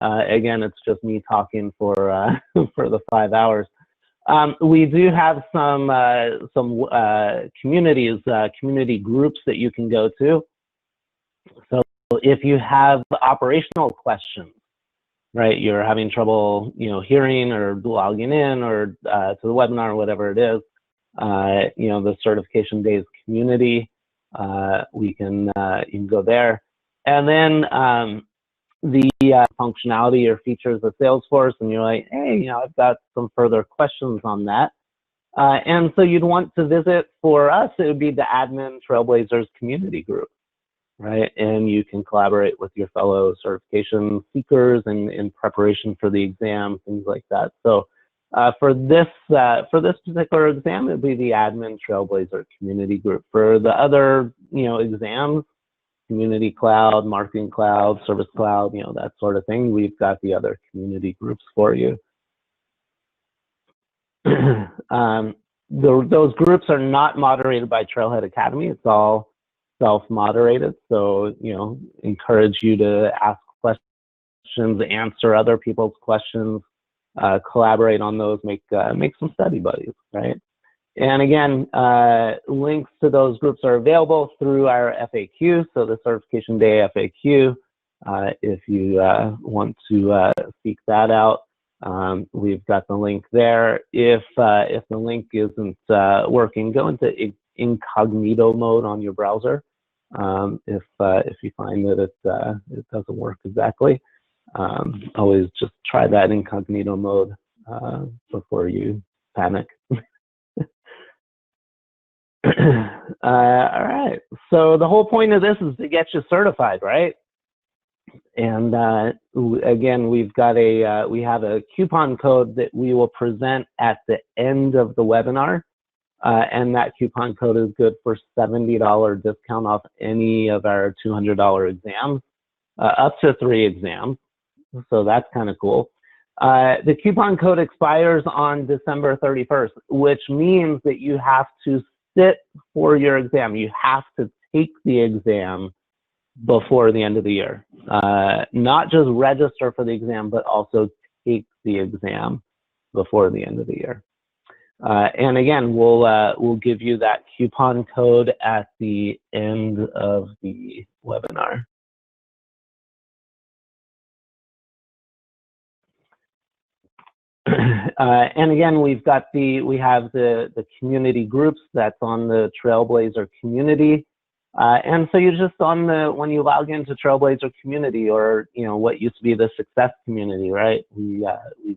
Again, it's just me talking for for the 5 hours. We do have some communities, community groups that you can go to. So if you have operational questions, right, you're having trouble, hearing or logging in or to the webinar or whatever it is, the Certification Days community, you can go there. And then the functionality or features of Salesforce, and you're like, hey, I've got some further questions on that. And so you'd want to visit, for us, it would be the Admin Trailblazers community group, right? And you can collaborate with your fellow certification seekers and in preparation for the exam, things like that. So for this particular exam, it would be the Admin Trailblazer community group. For the other, exams, Community Cloud, Marketing Cloud, Service Cloud, that sort of thing, we've got the other community groups for you. Those groups are not moderated by Trailhead Academy. It's all self-moderated. So, encourage you to ask questions, answer other people's questions, collaborate on those, make some study buddies, right? And again, links to those groups are available through our FAQ. So the Certification Day FAQ, if you want to seek that out, we've got the link there. If the link isn't working, go into incognito mode on your browser. If you find that it doesn't work exactly, always just try that incognito mode before you panic. All right, so the whole point of this is to get you certified, right? And again, we have a coupon code that we will present at the end of the webinar, and that coupon code is good for $70 discount off any of our $200 exams, up to 3 exams. So that's kind of cool. The coupon code expires on December 31st, which means that you have to sit for your exam. You have to take the exam before the end of the year. Not just register for the exam, but also take the exam before the end of the year. And again, we'll give you that coupon code at the end of the webinar. And again, we have the community groups that's on the Trailblazer community. And so you're just when you log into Trailblazer community, or, what used to be the Success community, right? We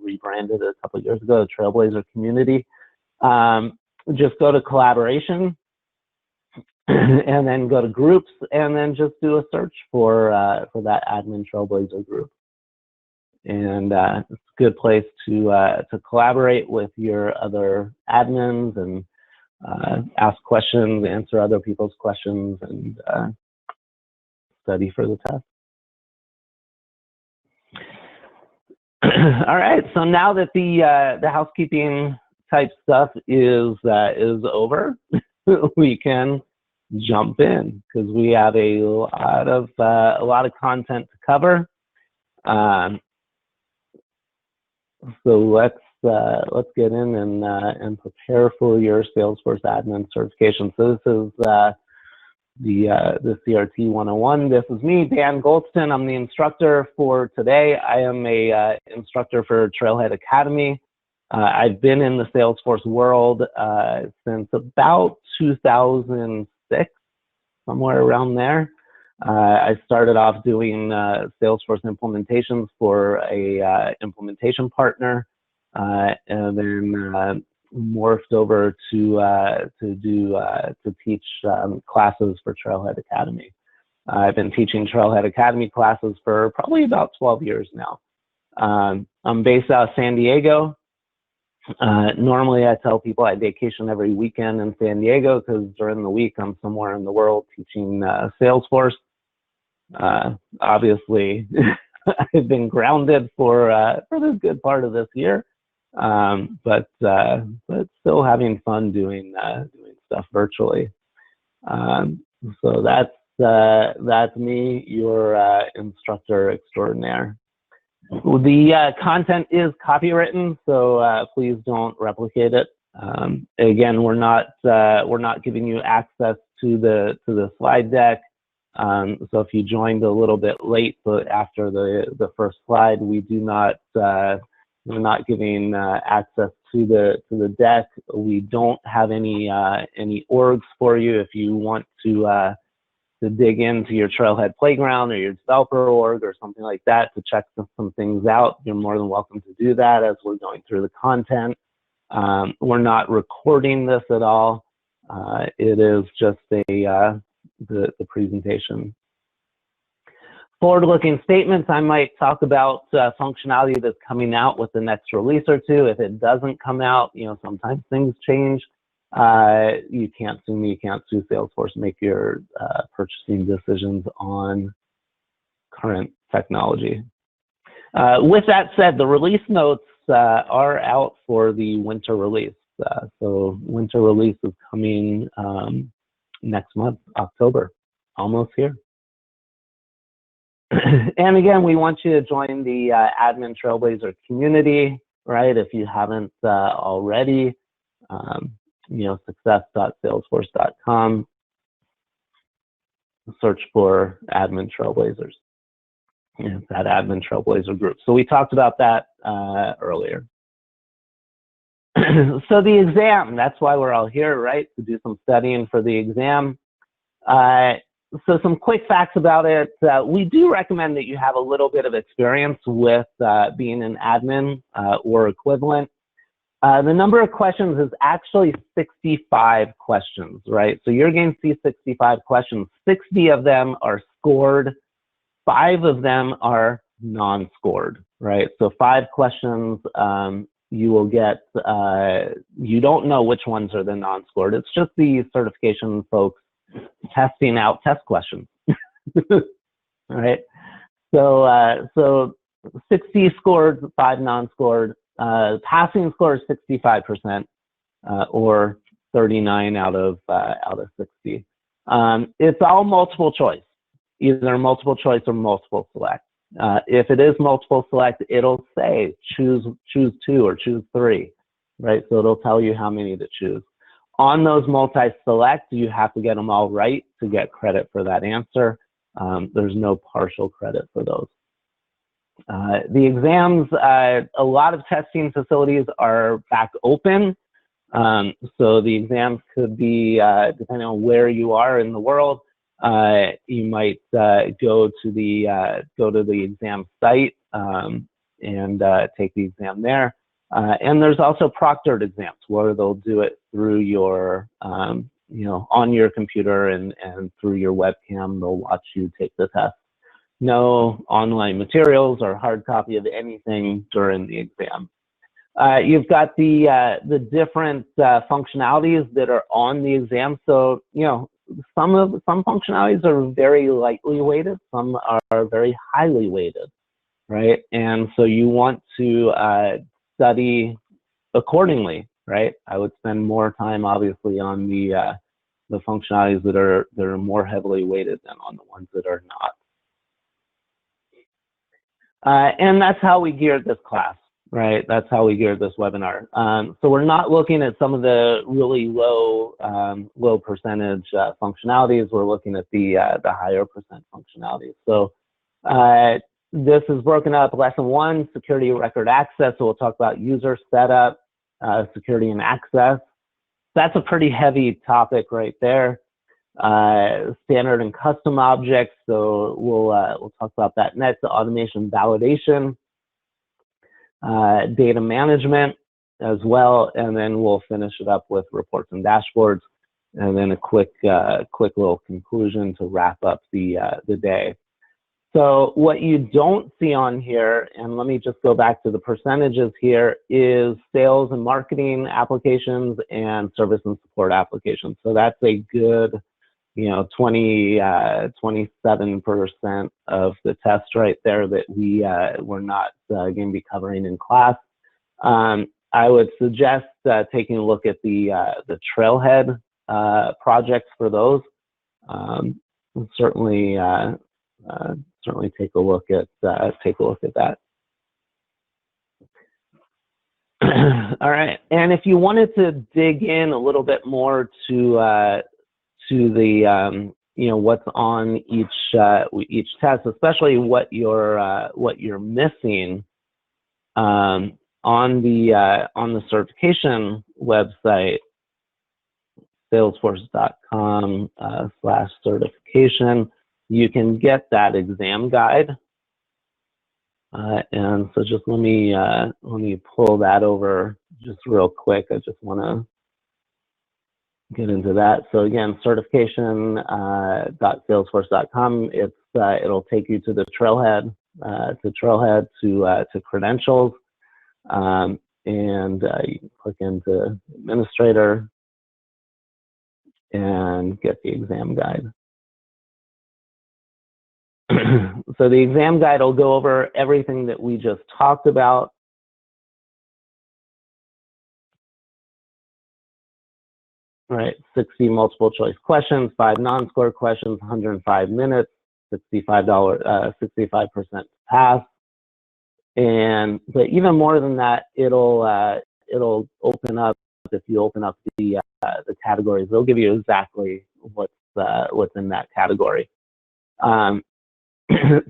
rebranded it a couple of years ago, the Trailblazer community. Just go to collaboration and then go to groups, and then just do a search for that Admin Trailblazer group. And it's a good place to collaborate with your other admins and ask questions, answer other people's questions, and study for the test. All right, so now that the housekeeping type stuff is over, we can jump in, because we have a lot of content to cover. So let's get in and prepare for your Salesforce admin certification. So this is the CRT 101. This is me, Dan Goldston. I'm the instructor for today. I am a instructor for Trailhead Academy. I've been in the Salesforce world since about 2006, somewhere around there. I started off doing Salesforce implementations for a implementation partner, and then morphed over to teach classes for Trailhead Academy. I've been teaching Trailhead Academy classes for probably about 12 years now. I'm based out of San Diego. Normally I tell people I vacation every weekend in San Diego, because during the week I'm somewhere in the world teaching Salesforce. Obviously, I've been grounded for the good part of this year, but still having fun doing stuff virtually. So that's me, your instructor extraordinaire. The content is copywritten, so please don't replicate it. Again, we're not giving you access to the slide deck. So if you joined a little bit late, but after the first slide, we do not we're not giving access to the deck. We don't have any orgs for you. If you want to dig into your Trailhead Playground or your developer org or something like that to check some things out, you're more than welcome to do that as we're going through the content. We're not recording this at all. It is just the presentation. Forward-looking statements, I might talk about functionality that's coming out with the next release or two. If it doesn't come out, sometimes things change. You can't sue me, you can't sue Salesforce. Make your purchasing decisions on current technology. With that said, the release notes are out for the winter release. So winter release is coming next month, October, almost here. And again, we want you to join the Admin Trailblazer community, right? If you haven't already, success.salesforce.com. Search for Admin Trailblazers. It's that Admin Trailblazer group. So we talked about that earlier. So the exam, that's why we're all here, right? To do some studying for the exam. So some quick facts about it. We do recommend that you have a little bit of experience with being an admin or equivalent. The number of questions is actually 65 questions, right? So you're going to see 65 questions. 60 of them are scored. 5 of them are non-scored, right? So 5 questions you will get, you don't know which ones are the non-scored. It's just the certification folks testing out test questions, all right? So 60 scored, 5 non-scored. Passing score is 65%, or 39 out of 60. It's all multiple choice, either multiple choice or multiple select. If it is multiple select, it'll say choose 2 or choose 3, right? So it'll tell you how many to choose. On those multi-select, you have to get them all right to get credit for that answer. There's no partial credit for those. The exams, a lot of testing facilities are back open. So the exams could be, depending on where you are in the world, you might go to the exam site and take the exam there. And there's also proctored exams where they'll do it through your, on your computer and through your webcam. They'll watch you take the test. No online materials or hard copy of anything during the exam. You've got the different functionalities that are on the exam. So, some functionalities are very lightly weighted, some are very highly weighted, right? And so you want to study accordingly, right? I would spend more time, obviously, on the functionalities that are more heavily weighted than on the ones that are not. And that's how we geared this class, right? That's how we geared this webinar. So we're not looking at some of the really low percentage functionalities. We're looking at the higher percent functionalities. So this is broken up. Lesson 1, security record access. So we'll talk about user setup, security and access. That's a pretty heavy topic right there. Standard and custom objects, so we'll talk about that next. Automation validation, data management as well, and then we'll finish it up with reports and dashboards, and then a quick little conclusion to wrap up the day. So what you don't see on here, and let me just go back to the percentages here, is sales and marketing applications and service and support applications. So that's a good 27% of the test right there that we're not going to be covering in class. I would suggest taking a look at the Trailhead projects for those. Certainly take a look at that. All right, and if you wanted to dig in a little bit more to the what's on each test, especially what you're missing on the certification website, salesforce.com/certification, you can get that exam guide. And so just let me pull that over just real quick. I just want to get into that. So again, certification.salesforce.com. It'll take you to the trailhead to credentials, and you can click into administrator and get the exam guide. So the exam guide will go over everything that we just talked about. Right, 60 multiple choice questions, 5 non-score questions, 105 minutes, $65% pass. But even more than that, it'll open up, if you open up the categories, they'll give you exactly what's in that category.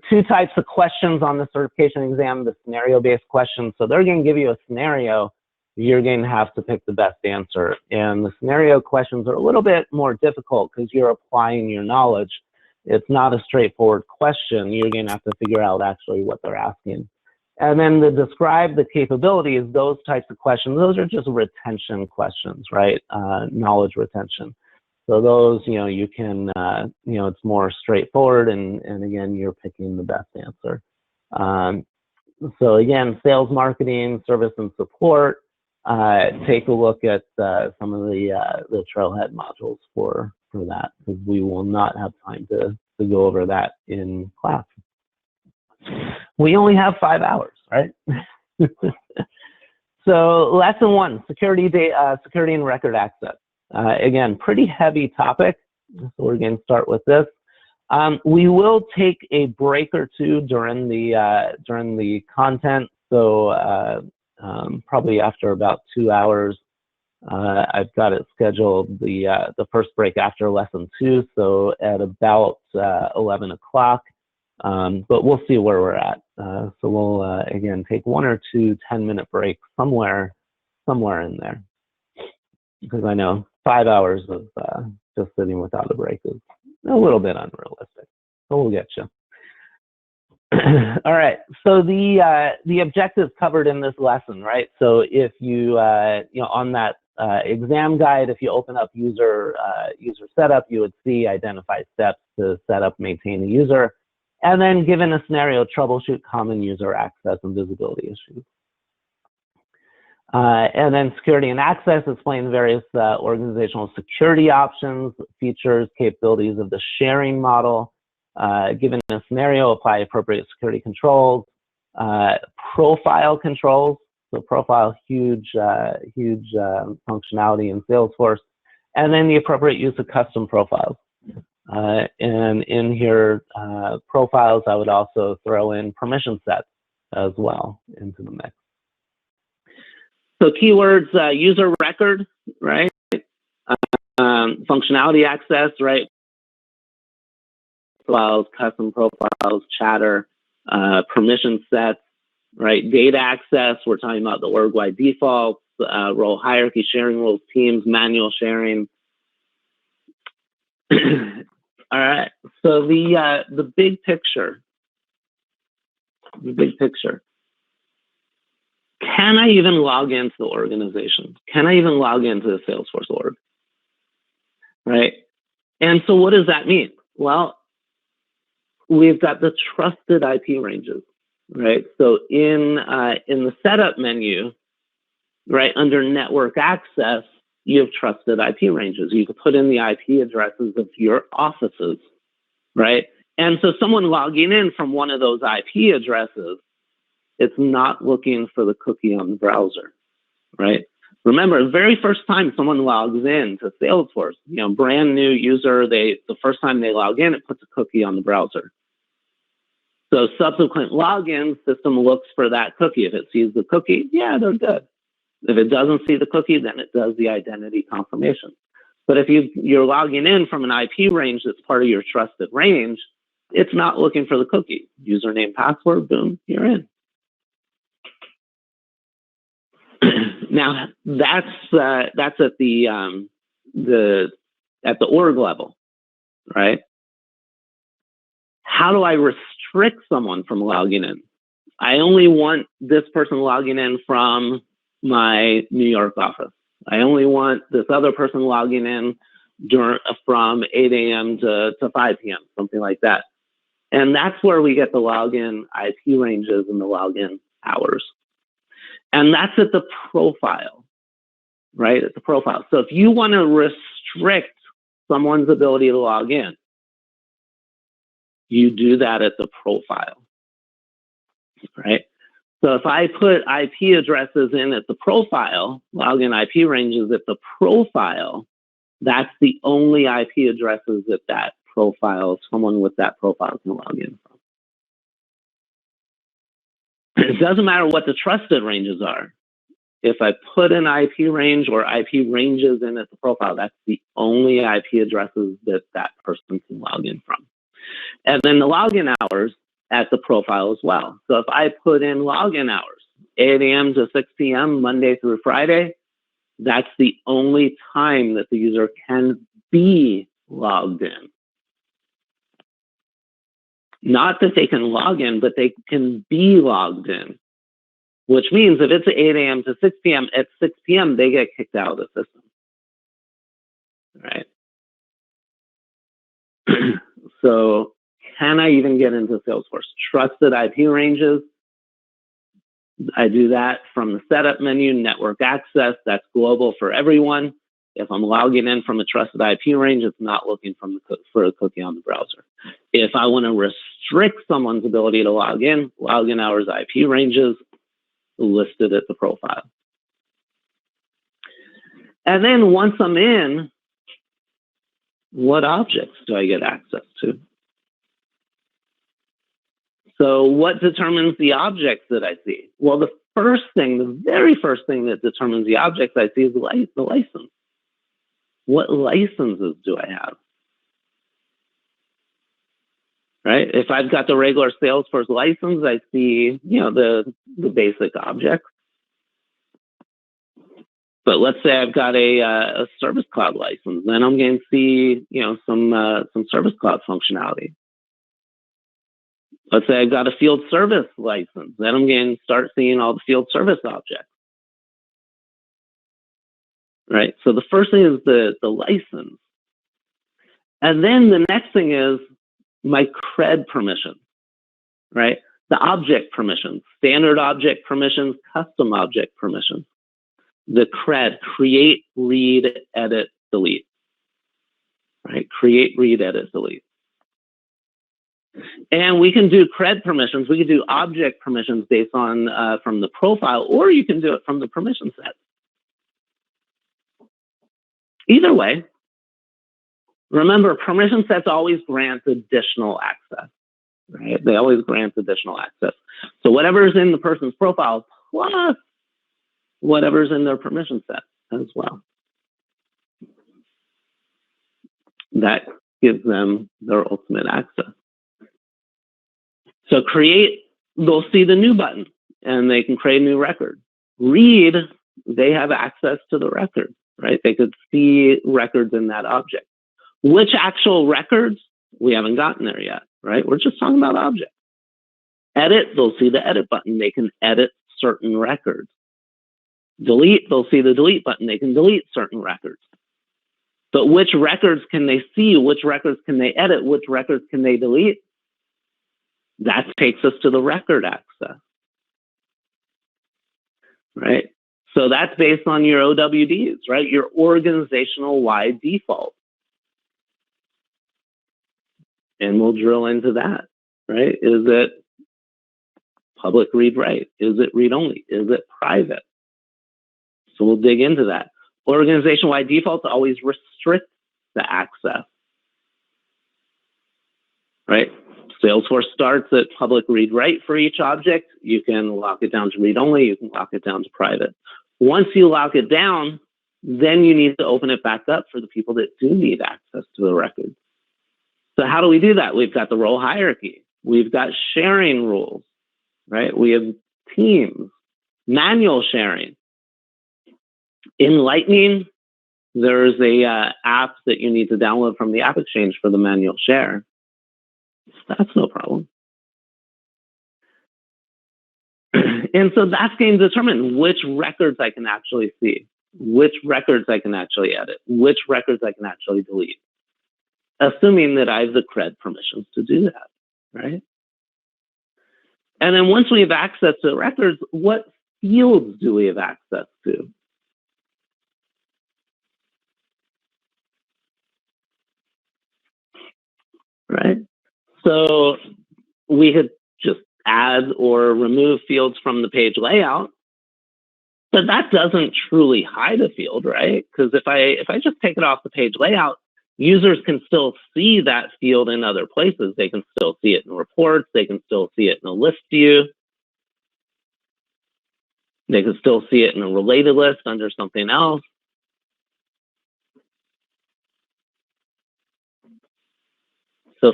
2 types of questions on the certification exam: the scenario-based questions. So they're going to give you a scenario. You're going to have to pick the best answer. And the scenario questions are a little bit more difficult because you're applying your knowledge. It's not a straightforward question. You're going to have to figure out actually what they're asking. And then the describe the capabilities, those types of questions, those are just retention questions, right? Knowledge retention. So those, you can, it's more straightforward, and again, you're picking the best answer. So again, sales, marketing, service, and support. Take a look at some of the trailhead modules for that, because we will not have time to go over that in class. We only have 5 hours, right? So lesson 1, security and record access. Again, pretty heavy topic, so we're going to start with this. We will take a break or 2 during the content. So probably after about 2 hours, I've got it scheduled the first break after lesson 2, so at about 11 o'clock. But we'll see where we're at. So we'll again take 1 or 2 10-minute breaks somewhere in there, because I know 5 hours of just sitting without a break is a little bit unrealistic. So we'll get you. All right. So the objectives covered in this lesson, right? So if you on that exam guide, if you open up user setup, you would see identify steps to set up, maintain a user, and then given a scenario, troubleshoot common user access and visibility issues. And then security and access, explain various organizational security options, features, capabilities of the sharing model. Given a scenario, apply appropriate security controls. Profile controls, so profile, huge functionality in Salesforce. And then the appropriate use of custom profiles. And in here, profiles, I would also throw in permission sets as well into the mix. So keywords, user record, right? Functionality access, right? Profiles, custom profiles, chatter, permission sets, right? Data access, we're talking about the org-wide defaults, role hierarchy, sharing rules, teams, manual sharing. All right, so the big picture. Can I even log into the organization? Can I even log into the Salesforce org? Right? And so what does that mean? Well, we've got the trusted IP ranges, right? So in the setup menu, right, under network access, you have trusted IP ranges. You can put in the IP addresses of your offices, right? And so someone logging in from one of those IP addresses, it's not looking for the cookie on the browser, right? Remember, the very first time someone logs in to Salesforce, brand new user, the first time they log in, it puts a cookie on the browser. So subsequent logins, system looks for that cookie. If it sees the cookie, yeah, they're good, If it doesn't see the cookie, then it does the identity confirmation. But if you're logging in from an IP range that's part of your trusted range, it's not looking for the cookie. Username, password, boom, you're in. Now that's at the org level, right? How do I restrict someone from logging in? I only want this person logging in from my New York office. I only want this other person logging in from 8 a.m. to 5 p.m., something like that. And that's where we get the login IP ranges and the login hours. And that's at the profile, right? At the profile. So if you want to restrict someone's ability to log in, you do that at the profile, right? So if I put IP addresses in at the profile, login IP ranges at the profile, that's the only IP addresses that that profile, someone with that profile can log in from. It doesn't matter what the trusted ranges are. If I put an IP range or IP ranges in at the profile, that's the only IP addresses that that person can log in from. And then the login hours at the profile as well. So if I put in login hours, 8 a.m. to 6 p.m., Monday through Friday, that's the only time that the user can be logged in. Not that they can log in, but they can be logged in, which means if it's 8 a.m. to 6 p.m., at 6 p.m., they get kicked out of the system, right? So can I even get into Salesforce? Trusted IP ranges. I do that from the setup menu, network access. That's global for everyone. If I'm logging in from a trusted IP range, it's not looking for a cookie on the browser. If I want to restrict someone's ability to login hours, IP ranges listed at the profile. And then once I'm in, what objects do I get access to? So what determines the objects that I see? Well, the very first thing that determines the objects I see is the license. What licenses do I have? Right? If I've got the regular Salesforce license, I see, the basic objects. But let's say I've got a Service Cloud license, then I'm going to see, some Service Cloud functionality. Let's say I've got a field service license, then I'm going to start seeing all the field service objects. Right? So the first thing is the license. And then the next thing is my CRED permissions, right? The object permissions, standard object permissions, custom object permissions. The CRED, create, read, edit, delete, right? Create, read, edit, delete. And we can do CRED permissions. We can do object permissions based on from the profile, or you can do it from the permission set. Either way, remember, permission sets always grant additional access, right? They always grant additional access. So whatever's in the person's profile plus whatever's in their permission set as well. That gives them their ultimate access. So create, they'll see the new button and they can create a new record. Read, they have access to the record, right? They could see records in that object. Which actual records? We haven't gotten there yet, right? We're just talking about objects. Edit, they'll see the edit button. They can edit certain records. Delete, they'll see the delete button. They can delete certain records. But which records can they see? Which records can they edit? Which records can they delete? That takes us to the record access, right? So that's based on your OWDs, right? Your organizational wide default. And we'll drill into that, right? Is it public read write? Is it read only? Is it private? So we'll dig into that. Organization wide default always restricts the access, right? Salesforce starts at public read write for each object. You can lock it down to read only. You can lock it down to private. Once you lock it down, then you need to open it back up for the people that do need access to the record. So how do we do that? We've got the role hierarchy. We've got sharing rules, right? We have teams, manual sharing. In Lightning, there's a app that you need to download from the App Exchange for the manual share. That's no problem. And so that's going to determine which records I can actually see, which records I can actually edit, which records I can actually delete, assuming that I have the CRED permissions to do that, right? And then once we have access to the records, what fields do we have access to? Right? So we could just add or remove fields from the page layout, but that doesn't truly hide a field, right? Because if I just take it off the page layout, users can still see that field in other places. They can still see it in reports. They can still see it in a list view. They can still see it in a related list under something else. So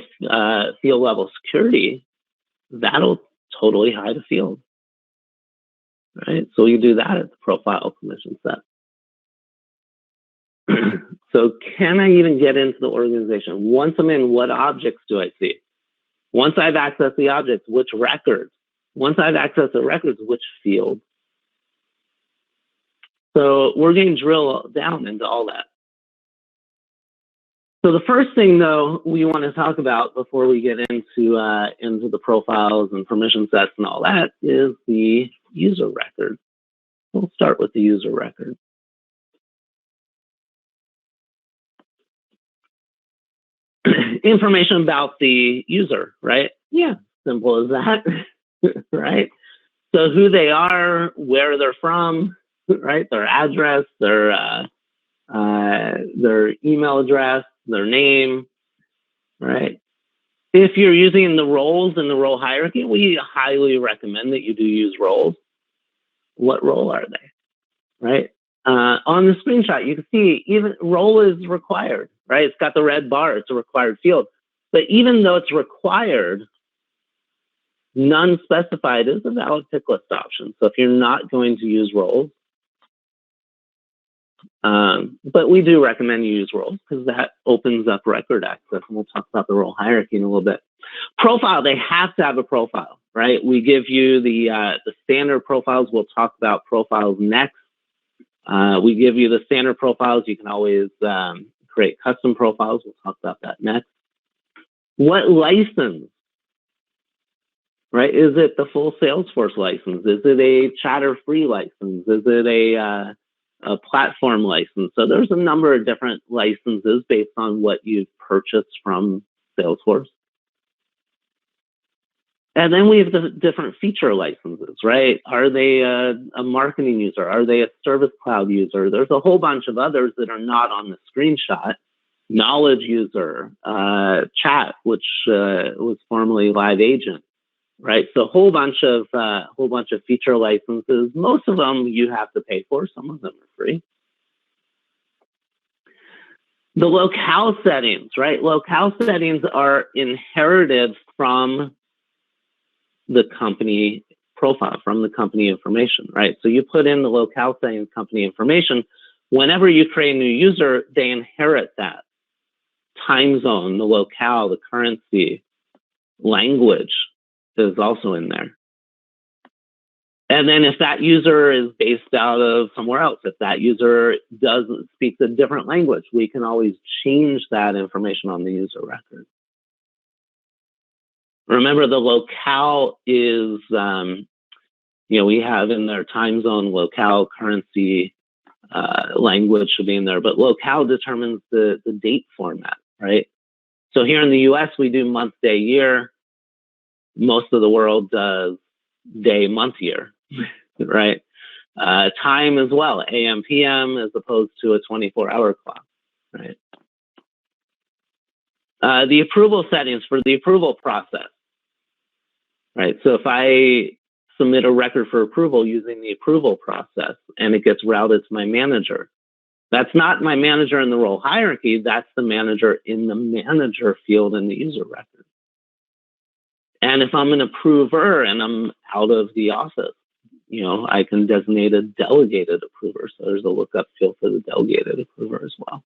field level security, that'll totally hide a field, right? So you do that at the profile permission set. So can I even get into the organization? Once I'm in, what objects do I see? Once I've accessed the objects, which records? Once I've accessed the records, which fields? So we're going to drill down into all that. So the first thing, though, we want to talk about before we get into the profiles and permission sets and all that is the user record. We'll start with the user record. Information about the user, right? Yeah, simple as that, right? So who they are, where they're from, right? Their address, their email address, their name, right? If you're using the roles in the role hierarchy, we highly recommend that you do use roles. What role are they, right? On the screenshot, you can see even role is required, right? It's got the red bar. It's a required field. But even though it's required, none specified is a valid pick list option. So if you're not going to use roles, but we do recommend you use roles because that opens up record access, and we'll talk about the role hierarchy in a little bit. Profile, they have to have a profile, right? We give you the standard profiles. We'll talk about profiles next. We give you the standard profiles. You can always create custom profiles. We'll talk about that next. What license, right? Is it the full Salesforce license? Is it a chatter-free license? Is it a platform license? So there's a number of different licenses based on what you've purchased from Salesforce. And then we have the different feature licenses, right? Are they a marketing user? Are they a service cloud user? There's a whole bunch of others that are not on the screenshot. Knowledge user, chat, which was formerly Live Agent, right? So a whole bunch of feature licenses. Most of them you have to pay for. Some of them are free. The locale settings, right? Locale settings are inherited from the company profile, from the company information, right? So you put in the locale settings company information. Whenever you create a new user, they inherit that. Time zone, the locale, the currency, language is also in there. And then if that user is based out of somewhere else, if that user doesn't speak a different language, we can always change that information on the user record. Remember, the locale is, we have in there time zone, locale, currency, language should be in there, but locale determines the date format, right? So here in the US, we do month, day, year. Most of the world does day, month, year, right? Time as well, AM, PM, as opposed to a 24-hour clock, right? The approval settings for the approval process, right? So if submit a record for approval using the approval process, and it gets routed to my manager. That's not my manager in the role hierarchy. That's the manager in the manager field in the user record. And if I'm an approver and I'm out of the office, I can designate a delegated approver. So there's a lookup field for the delegated approver as well.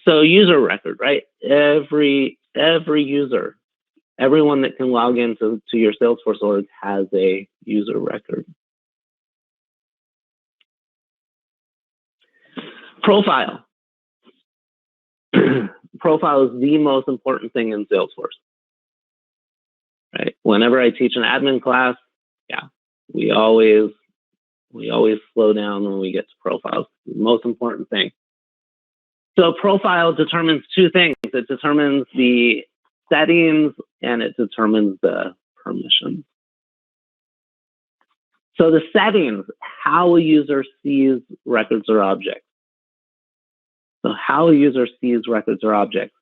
So user record, right? Every user, everyone that can log into your Salesforce org has a user record. Profile. Profile is the most important thing in Salesforce. Right? Whenever I teach an admin class, we always slow down when we get to profiles. The most important thing. So profile determines two things. It determines the settings and it determines the permissions. So the settings, how a user sees records or objects. So how a user sees records or objects.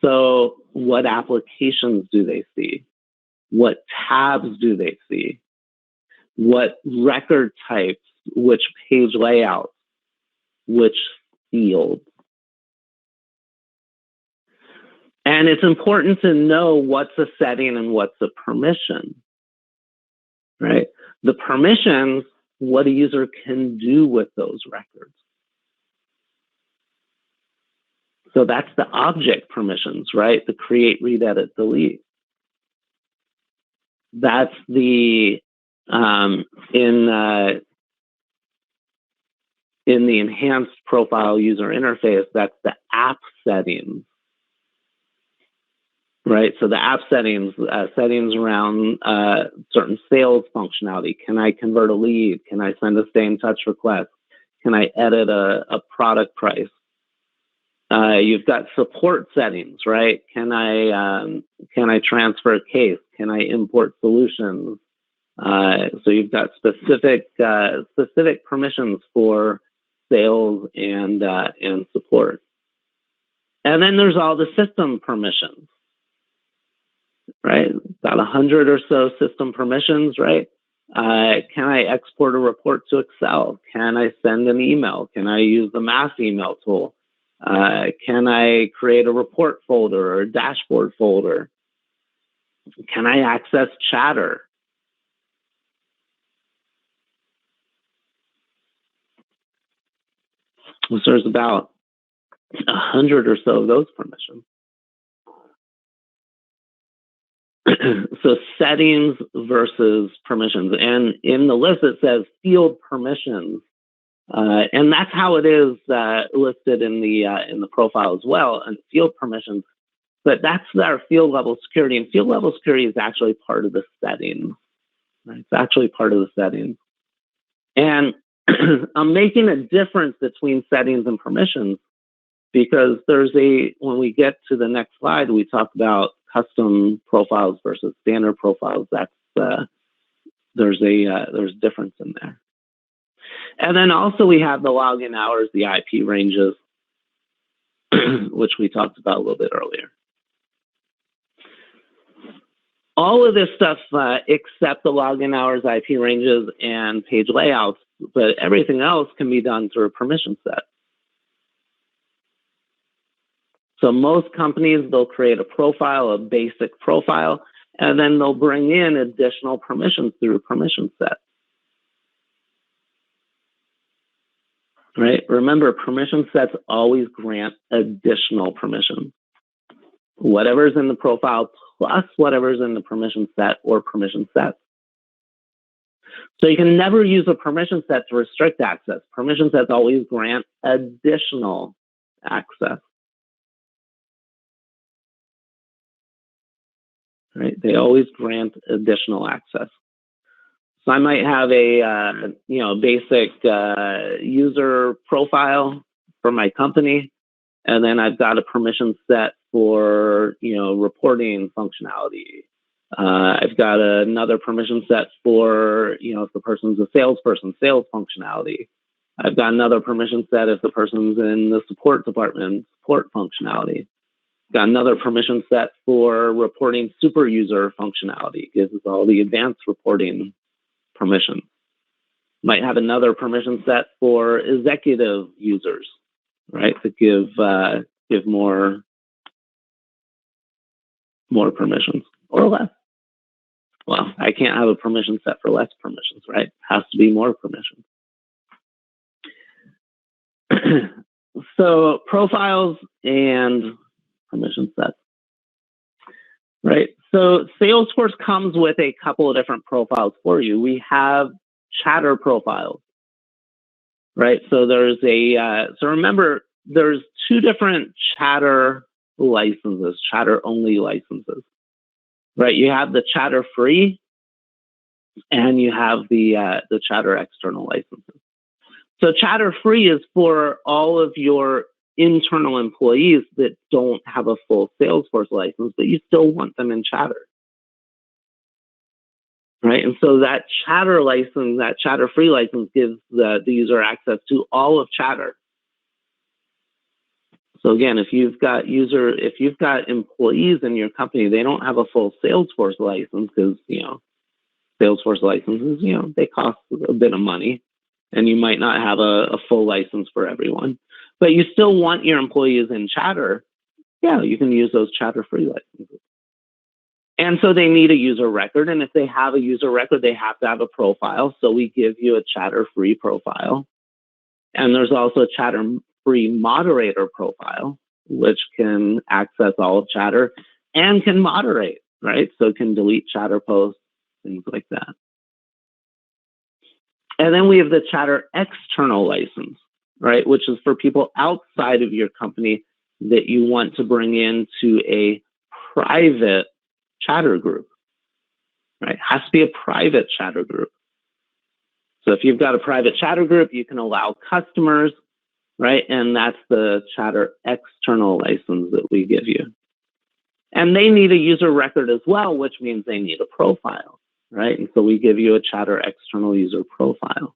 So what applications do they see? What tabs do they see? What record types, which page layouts, which fields. And it's important to know what's a setting and what's a permission, right? The permissions, what a user can do with those records. So that's the object permissions, right? The create, read, edit, delete. That's the, in the enhanced profile user interface, that's the app settings, right? So the app settings, settings around certain sales functionality. Can I convert a lead? Can I send a stay in touch request? Can I edit a product price? You've got support settings, right? Can I transfer a case? Can I import solutions? So you've got specific permissions for sales and support. And then there's all the system permissions, right? About 100 or so system permissions, right? Can I export a report to Excel? Can I send an email? Can I use the mass email tool? Can I create a report folder or a dashboard folder? Can I access Chatter? So there's about 100 or so of those permissions. So settings versus permissions. And in the list, it says field permissions. And that's how it is listed in the profile as well, and field permissions. But that's our field level security. And field level security is actually part of the settings. Right? It's actually part of the settings. And I'm making a difference between settings and permissions because when we get to the next slide, we talk about custom profiles versus standard profiles. There's difference in there. And then also we have the login hours, the IP ranges, which we talked about a little bit earlier. All of this stuff except the login hours, IP ranges, and page layouts, but everything else can be done through a permission set. So most companies, they'll create a profile, a basic profile, and then they'll bring in additional permissions through a permission set. Right? Remember, permission sets always grant additional permissions. Whatever's in the profile plus whatever's in the permission set or permission sets. So you can never use a permission set to restrict access. Permission sets always grant additional access. Right? They always grant additional access. So I might have a basic user profile for my company, and then I've got a permission set for reporting functionality. I've got another permission set for if the person's a salesperson, sales functionality. I've got another permission set if the person's in the support department, support functionality. Got another permission set for reporting super user functionality. It gives us all the advanced reporting permissions. Might have another permission set for executive users, right? To give more permissions or less. Well, I can't have a permission set for less permissions, right? It has to be more permissions. So profiles and permission sets, right? So Salesforce comes with a couple of different profiles for you. We have chatter profiles, right? So there's so remember, there's two different chatter licenses, chatter only licenses, right? You have the chatter free and you have the chatter external licenses. So chatter free is for all of your internal employees that don't have a full Salesforce license, but you still want them in chatter, right? And so that chatter license, that chatter free license gives the user access to all of chatter. So again, if you've got employees in your company, they don't have a full Salesforce license because, Salesforce licenses, they cost a bit of money. And you might not have a full license for everyone, but you still want your employees in chatter. Yeah, you can use those chatter free licenses. And so they need a user record. And if they have a user record, they have to have a profile. So we give you a chatter free profile. And there's also a chatter free moderator profile, which can access all of chatter and can moderate, right? So it can delete chatter posts, things like that. And then we have the chatter external license, right? Which is for people outside of your company that you want to bring into a private chatter group, right? It has to be a private chatter group. So if you've got a private chatter group, you can allow customers, right? And that's the chatter external license that we give you. And they need a user record as well, which means they need a profile, right? And so we give you a chatter external user profile.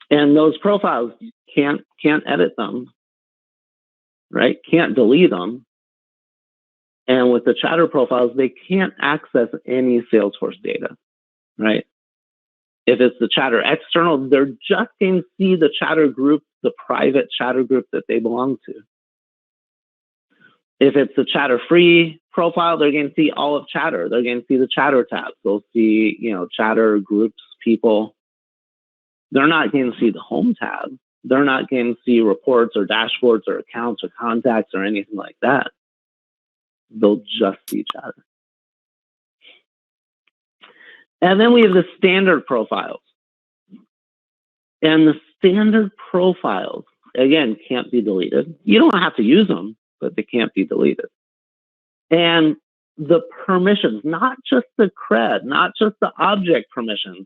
And those profiles, you can't edit them, right? Can't delete them. And with the chatter profiles, they can't access any Salesforce data, right? If it's the chatter external, they're just going to see the chatter group, the private chatter group that they belong to. If it's the chatter free profile, they're going to see all of chatter. They're going to see the chatter tabs. They'll see, chatter groups, people. They're not going to see the home tab. They're not going to see reports or dashboards or accounts or contacts or anything like that. They'll just see chatter. And then we have the standard profiles. And the standard profiles, again, can't be deleted. You don't have to use them, but they can't be deleted. And the permissions, not just the cred, not just the object permissions,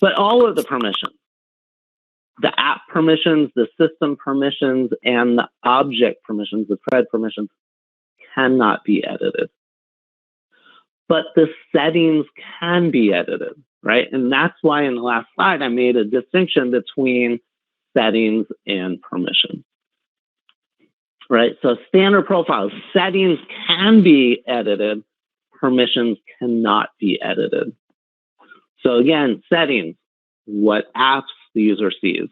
but all of the permissions. The app permissions, the system permissions, and the object permissions, the cred permissions, cannot be edited. But the settings can be edited, right? And that's why in the last slide, I made a distinction between settings and permissions, right? So standard profiles, settings can be edited, permissions cannot be edited. So again, settings, what apps the user sees,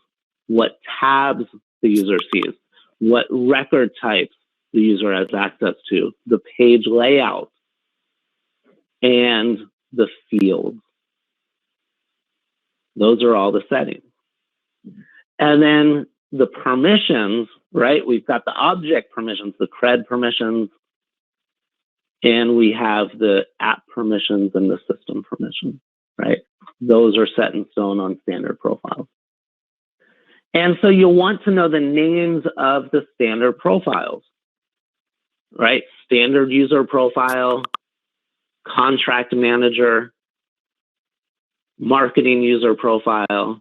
what tabs the user sees, what record types the user has access to, the page layout, and the fields. Those are all the settings. And then the permissions, right? We've got the object permissions, the cred permissions, and we have the app permissions and the system permissions, right? Those are set in stone on standard profiles. And so you'll want to know the names of the standard profiles, right? Standard user profile, contract manager, marketing user profile,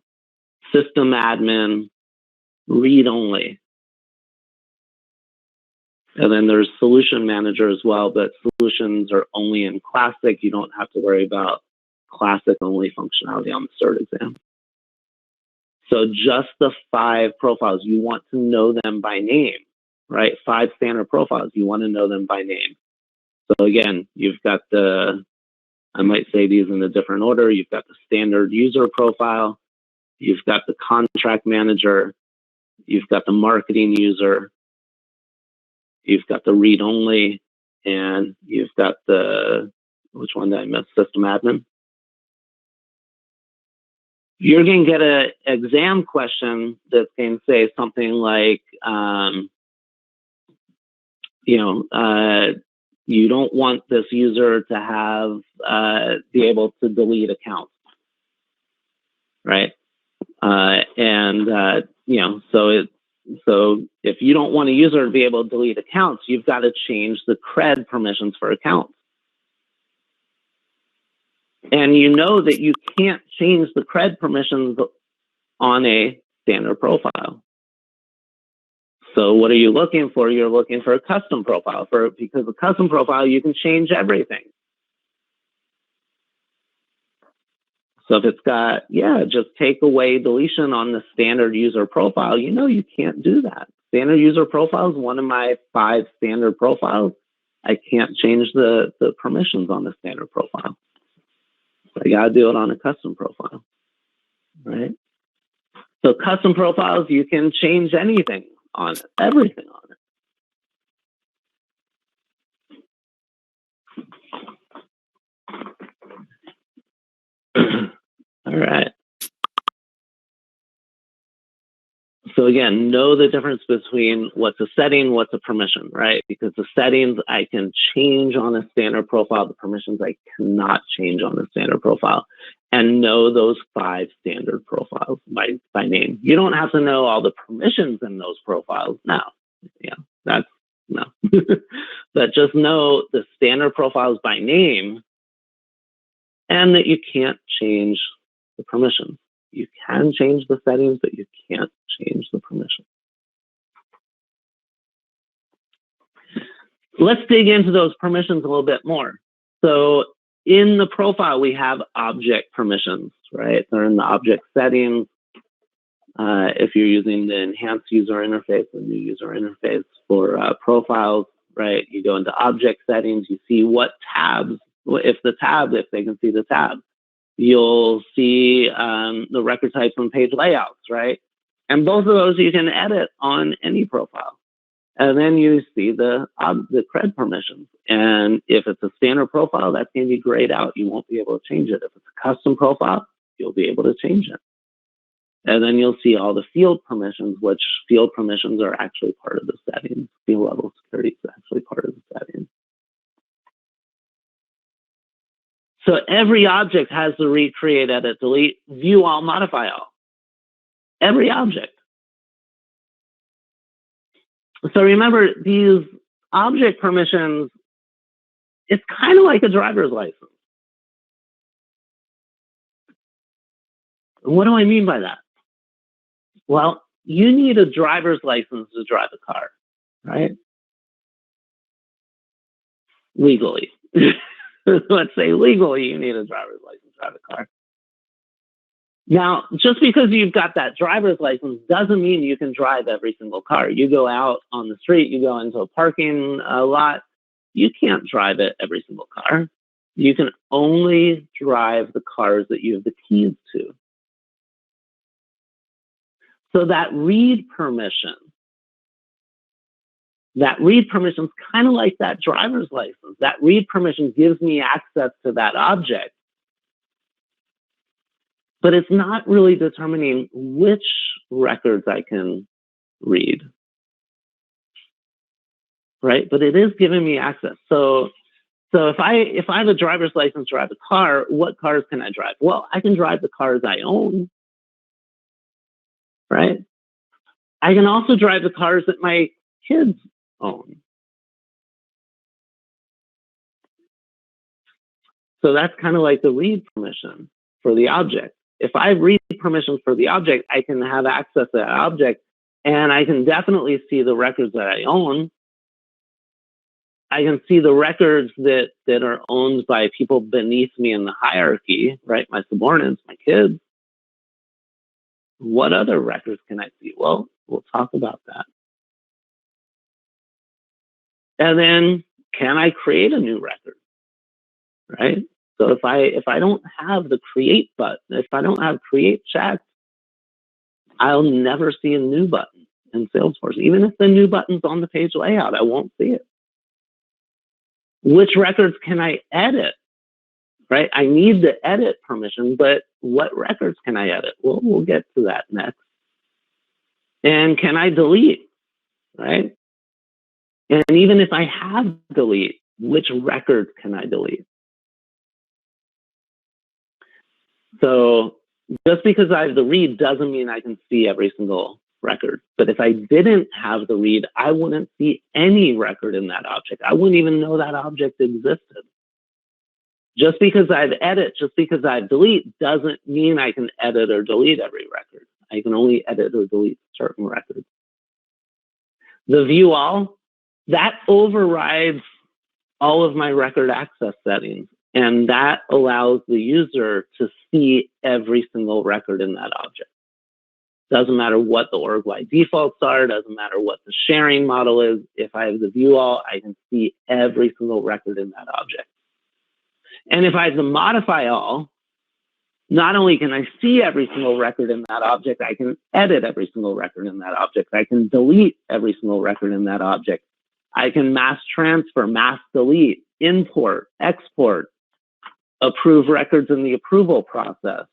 system admin, read only. And then there's solution manager as well, but solutions are only in classic. You don't have to worry about classic only functionality on the cert exam. So just the 5 profiles, you want to know them by name, right? 5 standard profiles. You want to know them by name. So again, you've got I might say these in a different order. You've got the standard user profile. You've got the contract manager. You've got the marketing user. You've got the read-only. And you've got which one did I miss? System admin. You're going to get an exam question that's going to say something like, you don't want this user to have be able to delete accounts, right? So if you don't want a user to be able to delete accounts, you've got to change the cred permissions for accounts. And you know that you can't change the cred permissions on a standard profile. So what are you looking for? You're looking for a custom profile because a custom profile, you can change everything. So if it's got, just take away deletion on the standard user profile, you can't do that. Standard user profile is one of my 5 standard profiles. I can't change the permissions on the standard profile. I got to do it on a custom profile, right? So custom profiles, you can change anything on it, everything on it. All right. So again, know the difference between what's a setting, what's a permission, right? Because the settings I can change on a standard profile, the permissions I cannot change on a standard profile. And know those 5 standard profiles by name. You don't have to know all the permissions in those profiles now. That's no. But just know the standard profiles by name and that you can't change the permissions. You can change the settings, but you can't change the permission. Let's dig into those permissions a little bit more. So in the profile, we have object permissions, right? They're in the object settings. If you're using the enhanced user interface, the new user interface for profiles, right? You go into object settings, you see what tabs, if they can see the tab. You'll see the record types and page layouts, right? And both of those you can edit on any profile. And then you see the cred permissions. And if it's a standard profile, that's going to be grayed out. You won't be able to change it. If it's a custom profile, you'll be able to change it. And then you'll see all the field permissions, which field permissions are actually part of the settings. Field level security is actually part of the settings. So every object has the read, create, edit, delete, view all, modify all. Every object. So remember, these object permissions, it's kind of like a driver's license. What do I mean by that? Well, you need a driver's license to drive a car, right? Legally. Let's say legally you need a driver's license to drive a car. Now, just because you've got that driver's license doesn't mean you can drive every single car. You go out on the street, you go into a parking lot, you can't drive every single car. You can only drive the cars that you have the keys to. So that read permission is kind of like that driver's license. That read permission gives me access to that object. But it's not really determining which records I can read, right? But it is giving me access. So if I have a driver's license to drive a car, what cars can I drive? Well, I can drive the cars I own, right? I can also drive the cars that my kids own. So that's kind of like the read permission for the object. If I read permissions for the object, I can have access to that object, and I can definitely see the records that I own. I can see the records that are owned by people beneath me in the hierarchy, right? My subordinates, my kids. What other records can I see? Well, we'll talk about that. And then can I create a new record, right? So if I don't have the create button, if I don't have create checked, I'll never see a new button in Salesforce. Even if the new button's on the page layout, I won't see it. Which records can I edit, right? I need the edit permission, but what records can I edit? Well, we'll get to that next. And can I delete, right? And even if I have delete, which records can I delete? So just because I have the read doesn't mean I can see every single record. But if I didn't have the read, I wouldn't see any record in that object. I wouldn't even know that object existed. Just because I've edit, just because I've delete doesn't mean I can edit or delete every record. I can only edit or delete certain records. The view all, that overrides all of my record access settings. And that allows the user to see every single record in that object. Doesn't matter what the org-wide defaults are, doesn't matter what the sharing model is. If I have the view all, I can see every single record in that object. And if I have the modify all, not only can I see every single record in that object, I can edit every single record in that object. I can delete every single record in that object. I can mass transfer, mass delete, import, export, approve records in the approval process.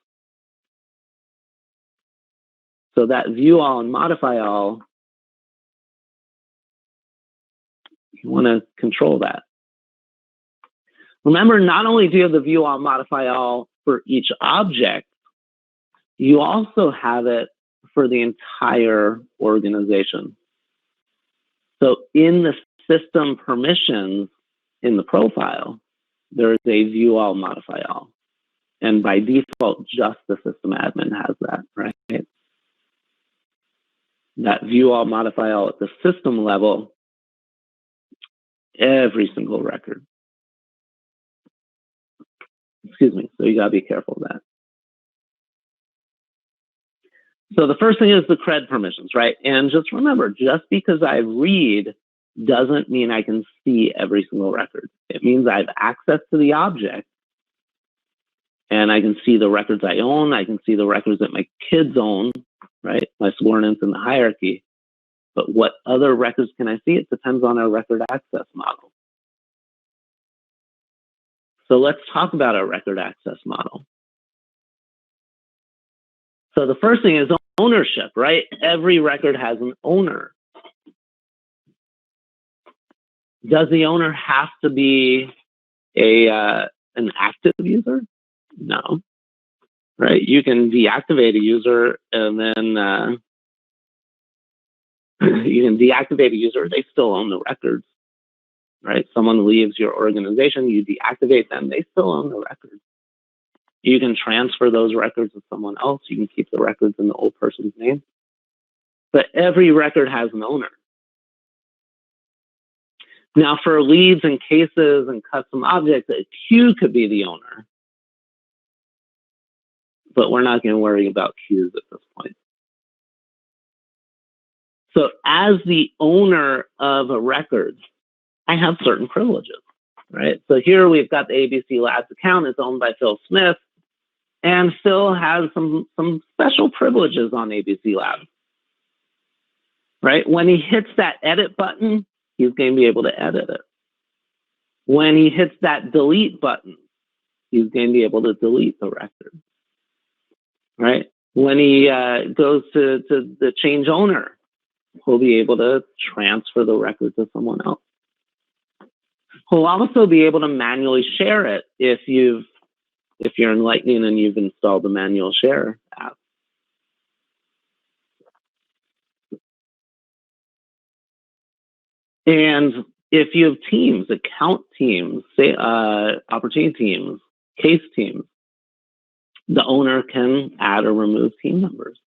So that view all and modify all, you want to control that. Remember, not only do you have the view all, modify all for each object, you also have it for the entire organization. So in the system permissions in the profile, there is a view all, modify all. And by default, just the system admin has that, right? That view all, modify all at the system level, every single record. Excuse me, so you gotta be careful of that. So the first thing is the cred permissions, right? And just remember, just because I read doesn't mean I can see every single record. It means I have access to the object and I can see the records I own. I can see the records that my kids own, right? My subordinates in the hierarchy. But what other records can I see? It depends on our record access model. So let's talk about our record access model. So the first thing is ownership, right? Every record has an owner. Does the owner have to be an active user? No, right? You can deactivate a user and then you can deactivate a user, they still own the records, right? Someone leaves your organization, you deactivate them, they still own the records. You can transfer those records to someone else. You can keep the records in the old person's name. But every record has an owner. Now, for leads and cases and custom objects, a queue could be the owner. But we're not going to worry about queues at this point. So as the owner of a record, I have certain privileges, right? So here we've got the ABC Labs account. It's owned by Phil Smith. And Phil has some special privileges on ABC Labs, right? When he hits that edit button, he's going to be able to edit it. When he hits that delete button, he's going to be able to delete the record, right? When he goes to the change owner, he'll be able to transfer the record to someone else. He'll also be able to manually share it if you're in Lightning and you've installed the manual share app. And if you have teams, account teams, say, opportunity teams, case teams, the owner can add or remove team members.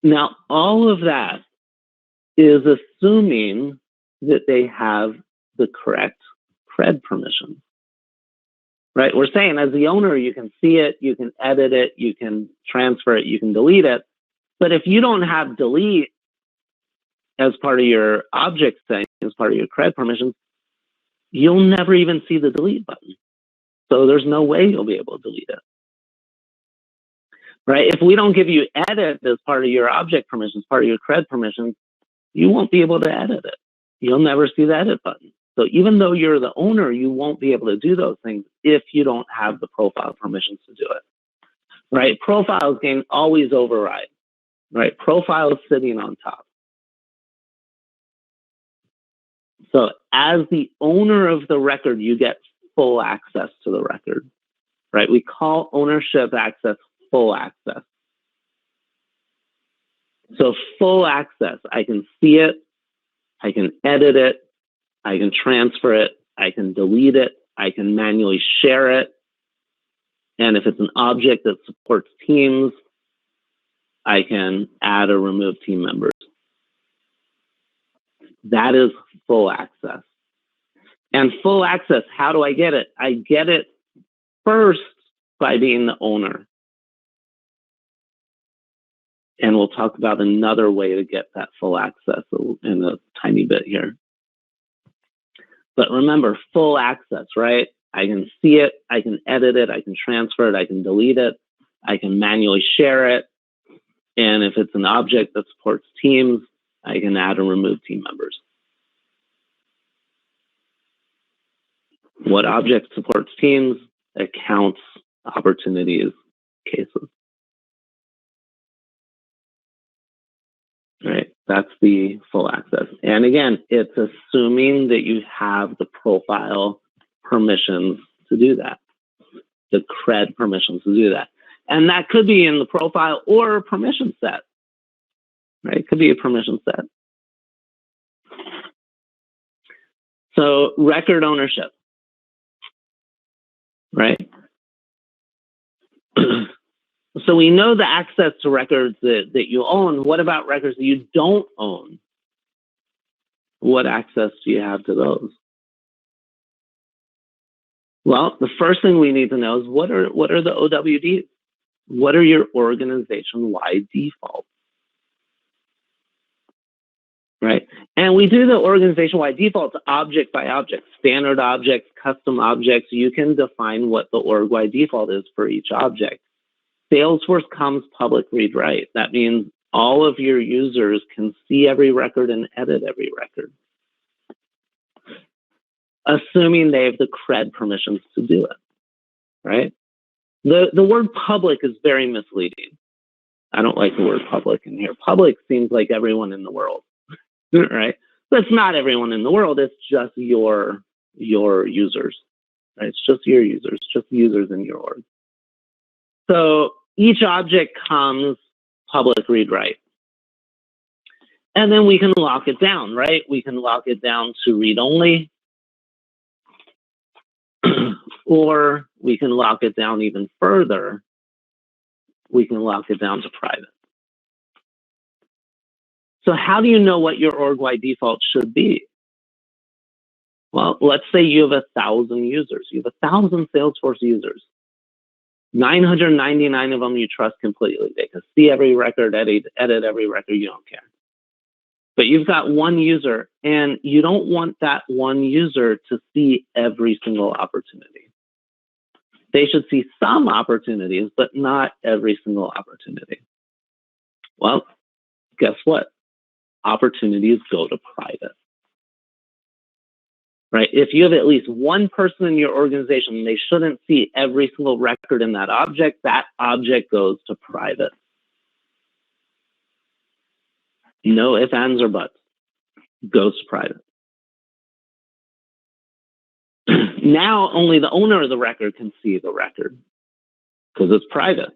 Now, all of that is assuming that they have the correct cred permission, right? We're saying as the owner, you can see it, you can edit it, you can transfer it, you can delete it. But if you don't have delete as part of your object setting, as part of your CRED permissions, you'll never even see the delete button. So there's no way you'll be able to delete it. Right? If we don't give you edit as part of your object permissions, part of your CRED permissions, you won't be able to edit it. You'll never see the edit button. So even though you're the owner, you won't be able to do those things if you don't have the profile permissions to do it. Right? Profiles can always override. Right? Profile is sitting on top. So as the owner of the record, you get full access to the record. Right? We call ownership access full access. So full access, I can see it, I can edit it, I can transfer it, I can delete it, I can manually share it. And if it's an object that supports teams, I can add or remove team members. That is full access. And full access, how do I get it? I get it first by being the owner. And we'll talk about another way to get that full access in a tiny bit here. But remember, full access, right? I can see it, I can edit it, I can transfer it, I can delete it, I can manually share it. And if it's an object that supports teams, I can add and remove team members. What object supports teams? Accounts, opportunities, cases. Right, that's the full access. And again, it's assuming that you have the profile permissions to do that, the CRED permissions to do that. And that could be in the profile or a permission set, right? It could be a permission set. So record ownership, right? So we know the access to records that you own. What about records that you don't own? What access do you have to those? Well, the first thing we need to know is what are the OWDs? What are your organization-wide defaults? Right? And we do the organization-wide defaults object by object, standard objects, custom objects. You can define what the org-wide default is for each object. Salesforce comes public read write. That means all of your users can see every record and edit every record, assuming they have the CRED permissions to do it, right? The word public is very misleading. I don't like the word public in here. Public seems like everyone in the world, right? But it's not everyone in the world. It's just your users, right? It's just your users, just users in your org. So each object comes public read write. And then we can lock it down, right? We can lock it down to read only, or we can lock it down even further. We can lock it down to private. So how do you know what your org-wide default should be? Well, let's say you have 1,000 users. You have 1,000 Salesforce users. 999 of them you trust completely. They can see every record, edit every record, you don't care. But you've got one user, and you don't want that one user to see every single opportunity. They should see some opportunities, but not every single opportunity. Well, guess what? Opportunities go to private. Right? If you have at least one person in your organization, they shouldn't see every single record in that object goes to private. No ifs, ands, or buts. Goes to private. Now only the owner of the record can see the record because it's private.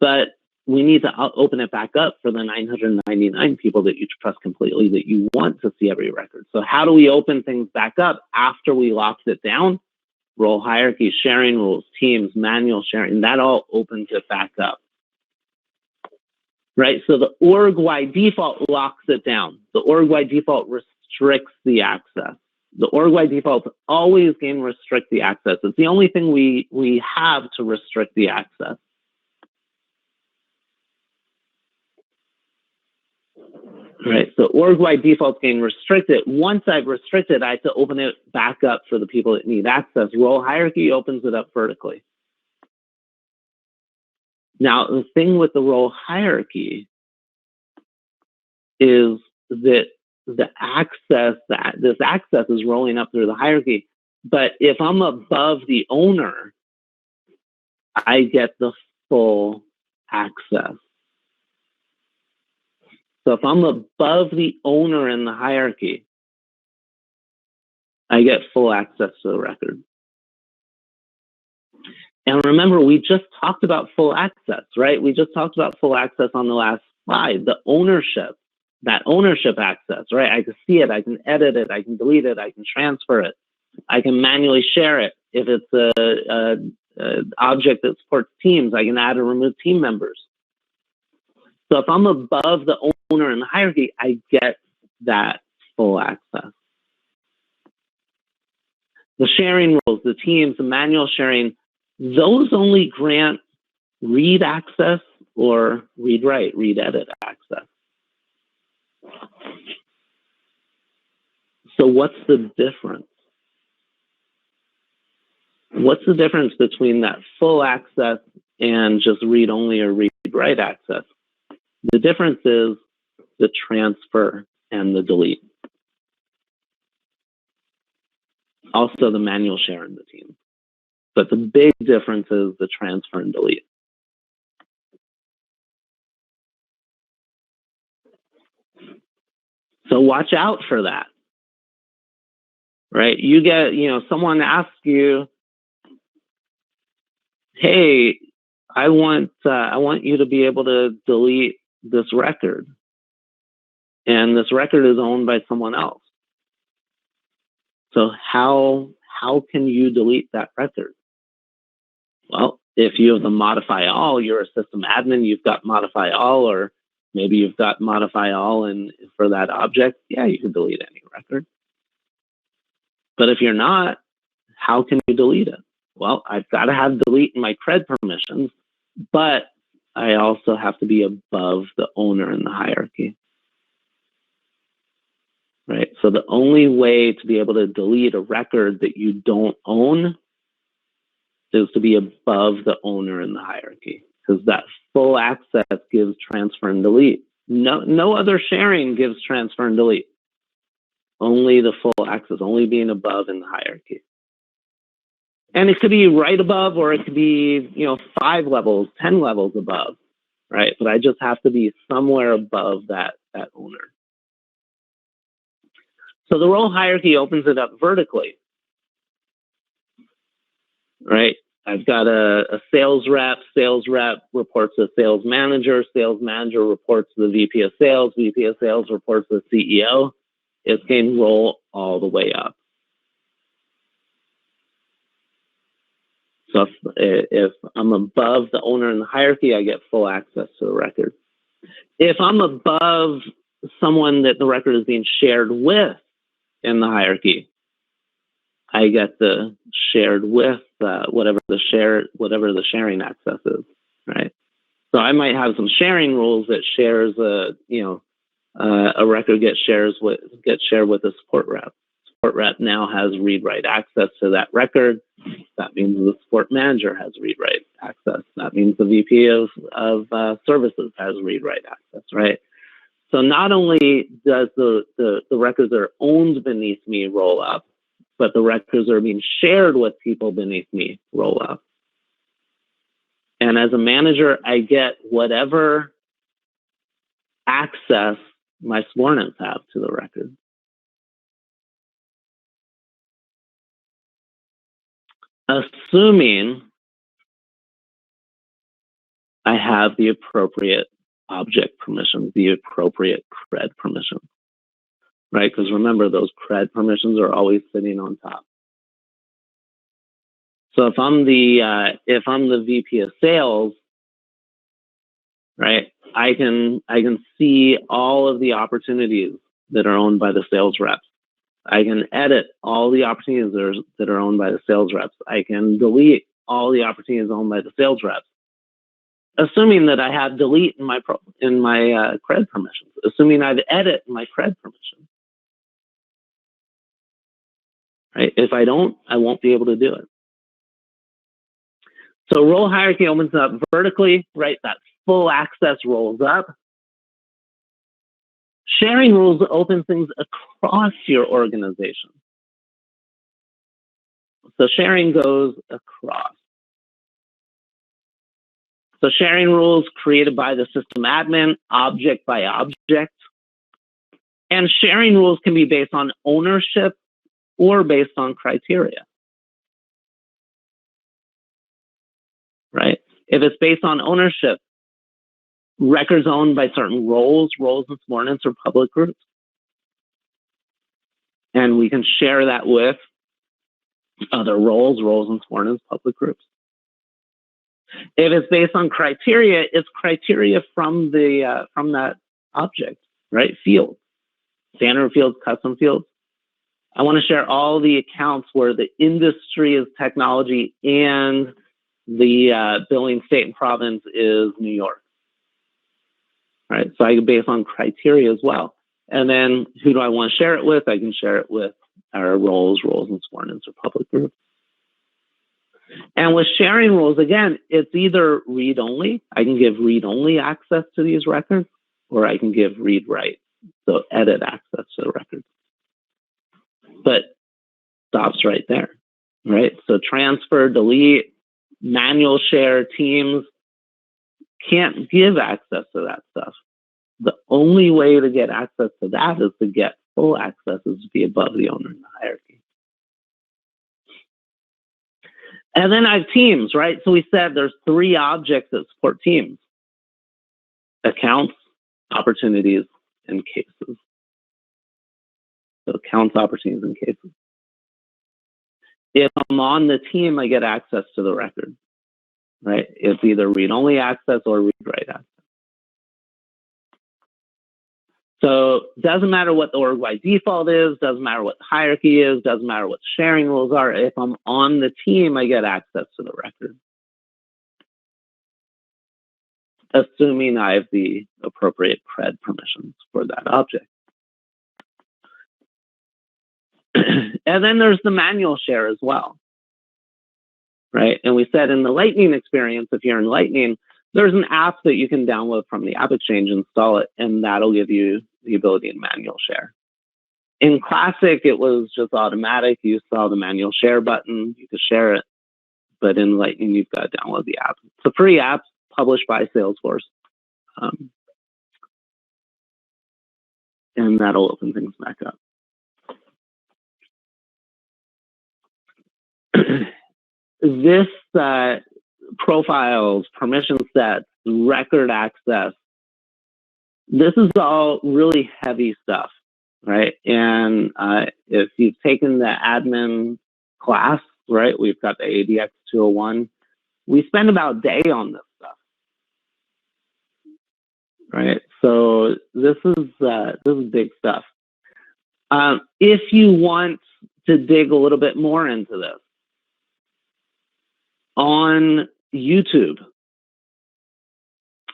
But we need to open it back up for the 999 people that you trust completely, that you want to see every record. So how do we open things back up after we locked it down? Role hierarchy, sharing rules, teams, manual sharing, that all opens it back up. Right? So the org-wide default locks it down. The org-wide default restricts the access. The org-wide defaults always can restrict the access. It's the only thing we have to restrict the access. Right, so org-wide defaults getting restricted. Once I've restricted, I have to open it back up for the people that need access. Role hierarchy opens it up vertically. Now, the thing with the role hierarchy is that this access is rolling up through the hierarchy. But if I'm above the owner, I get the full access. So if I'm above the owner in the hierarchy, I get full access to the record. And remember, we just talked about full access, right? We just talked about full access on the last slide, the ownership, that ownership access, right? I can see it, I can edit it, I can delete it, I can transfer it, I can manually share it. If it's a object that supports teams, I can add or remove team members. So if I'm above the owner in the hierarchy, I get that full access. The sharing rules, the teams, the manual sharing, those only grant read access or read write, read edit access. So what's the difference? What's the difference between that full access and just read only or read write access? The difference is the transfer and the delete. Also the manual share in the team. But the big difference is the transfer and delete. So watch out for that, right? You get, someone asks you, hey, I want you to be able to delete this record. And this record is owned by someone else. So how can you delete that record? Well, if you have the modify all, you're a system admin, you've got modify all, or maybe you've got modify all for that object, yeah, you can delete any record. But if you're not, how can you delete it? Well, I've got to have delete in my cred permissions, but I also have to be above the owner in the hierarchy. Right? So the only way to be able to delete a record that you don't own is to be above the owner in the hierarchy, because that full access gives transfer and delete. No other sharing gives transfer and delete. Only the full access, only being above in the hierarchy. And it could be right above, or it could be 5 levels, 10 levels above, right? But I just have to be somewhere above that owner. So the role hierarchy opens it up vertically, right? I've got a sales rep reports to sales manager reports to the VP of sales reports to the CEO. It can roll all the way up. So if I'm above the owner in the hierarchy, I get full access to the record. If I'm above someone that the record is being shared with in the hierarchy, I get the shared with whatever the sharing access is, right? So I might have some sharing rules that shares a record gets shared with a support rep. Support rep now has read-write access to that record. That means the support manager has read-write access. That means the VP of services has read-write access, right? So not only does the records that are owned beneath me roll up, but the records that are being shared with people beneath me roll up. And as a manager, I get whatever access my subordinates have to the record. Assuming I have the appropriate object permissions, the appropriate cred permissions, right? Because remember, those cred permissions are always sitting on top. So if I'm the VP of sales, right, I can see all of the opportunities that are owned by the sales reps. I can edit all the opportunities that are owned by the sales reps. I can delete all the opportunities owned by the sales reps. assuming that I have delete in my cred permissions, assuming I have edit in my cred permission. Right? If I don't, I won't be able to do it. So role hierarchy opens up vertically, right? That full access rolls up. Sharing rules open things across your organization. So sharing goes across. So sharing rules created by the system admin, object by object. And sharing rules can be based on ownership or based on criteria. Right? If it's based on ownership, records owned by certain roles and subordinates or public groups. And we can share that with other roles and subordinates, public groups. If it's based on criteria, it's criteria from that object, right? Field, standard fields, custom fields. I want to share all the accounts where the industry is technology and the billing state and province is New York. Right? So I can base on criteria as well. And then who do I want to share it with? I can share it with our roles and subordinates or public groups. And with sharing rules, again, it's either read-only. I can give read-only access to these records, or I can give read-write, so edit access to the records. But stops right there, right? So transfer, delete, manual share, teams can't give access to that stuff. The only way to get access to that is to get full access, is to be above the owner in the hierarchy. And then I have teams, right? So we said there's 3 objects that support teams: accounts, opportunities, and cases. So accounts, opportunities, and cases. If I'm on the team, I get access to the record, right? It's either read-only access or read-write access. So it doesn't matter what the org-wide default is, doesn't matter what the hierarchy is, doesn't matter what the sharing rules are. If I'm on the team, I get access to the record, assuming I have the appropriate cred permissions for that object. And then there's the manual share as well, right? And we said in the Lightning experience, if you're in Lightning, there's an app that you can download from the App Exchange, install it, and that'll give you the ability to manual share. In Classic, it was just automatic. You saw the manual share button, you could share it. But in Lightning, you've got to download the app. It's a free app published by Salesforce. And that'll open things back up. This profiles, permission sets, record access, this is all really heavy stuff, right? And if you've taken the admin class, right, we've got the ADX 201, we spend about a day on this stuff, right? So this is big stuff. If you want to dig a little bit more into this, on YouTube,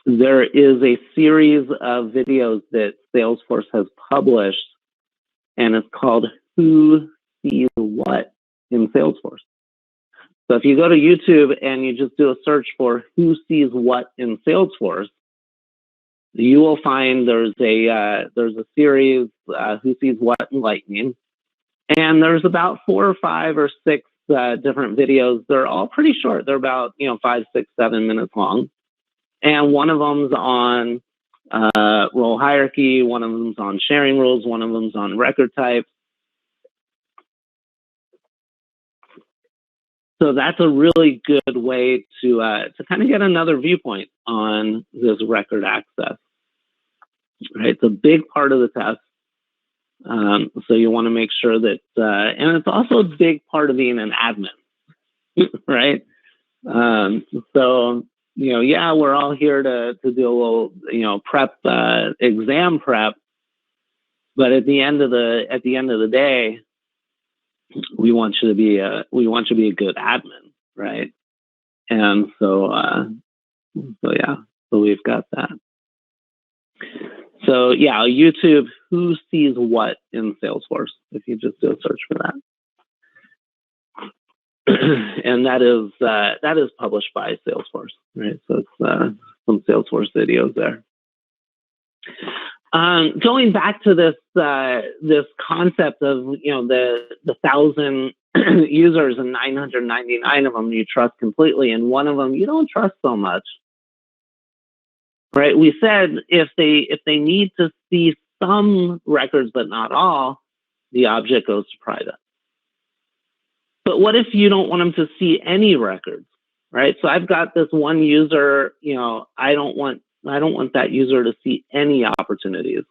there is a series of videos that Salesforce has published, and it's called Who Sees What in Salesforce. So if you go to YouTube and you just do a search for Who Sees What in Salesforce, you will find there's a series, Who Sees What in Lightning, and there's about 4 or 5 or 6 different videos. They're all pretty short. They're about 5, 6, 7 minutes long. And one of them's on role hierarchy, one of them's on sharing rules, one of them's on record types. So that's a really good way to kind of get another viewpoint on this record access. Right, it's a big part of the test. So you want to make sure that, and it's also a big part of being an admin, right? So, yeah, we're all here to do a little, prep, exam prep, but at the end of the day, we want you to be a good admin, right? And so, So yeah, so we've got that. So yeah, YouTube, who sees what in Salesforce, if you just do a search for that. And that is published by Salesforce, right? So it's some Salesforce videos there. Going back to this this concept of the 1,000 users and 999 of them you trust completely, and one of them you don't trust so much, right? We said if they need to see some records but not all, the object goes to private. But what if you don't want them to see any records, right? So I've got this one user, I don't want that user to see any opportunities.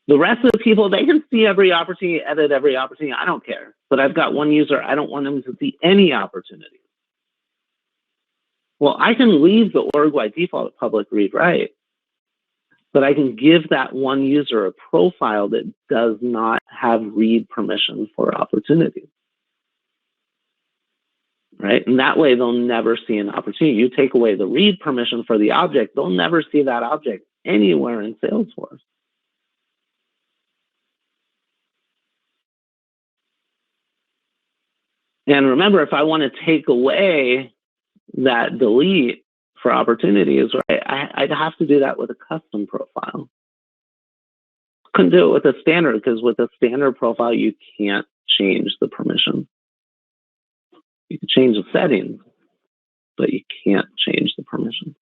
The rest of the people, they can see every opportunity, edit every opportunity. I don't care. But I've got one user, I don't want them to see any opportunities. Well, I can leave the org by default at public read write, but I can give that one user a profile that does not have read permission for opportunities. Right? And that way they'll never see an opportunity. You take away the read permission for the object, they'll never see that object anywhere in Salesforce. And remember, if I want to take away that delete for opportunities, right, I'd have to do that with a custom profile. Couldn't do it with a standard, because with a standard profile, you can't change the permission. You can change the settings, but you can't change the permission.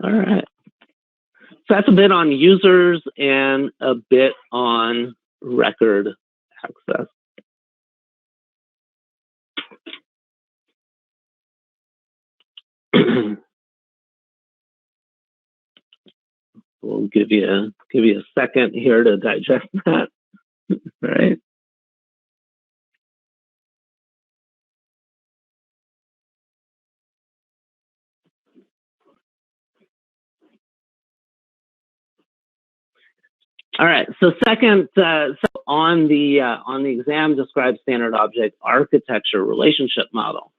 All right. So that's a bit on users and a bit on record access. We'll give you a second here to digest that. Right. All right. So second, so on the exam, describe standard object architecture relationship model.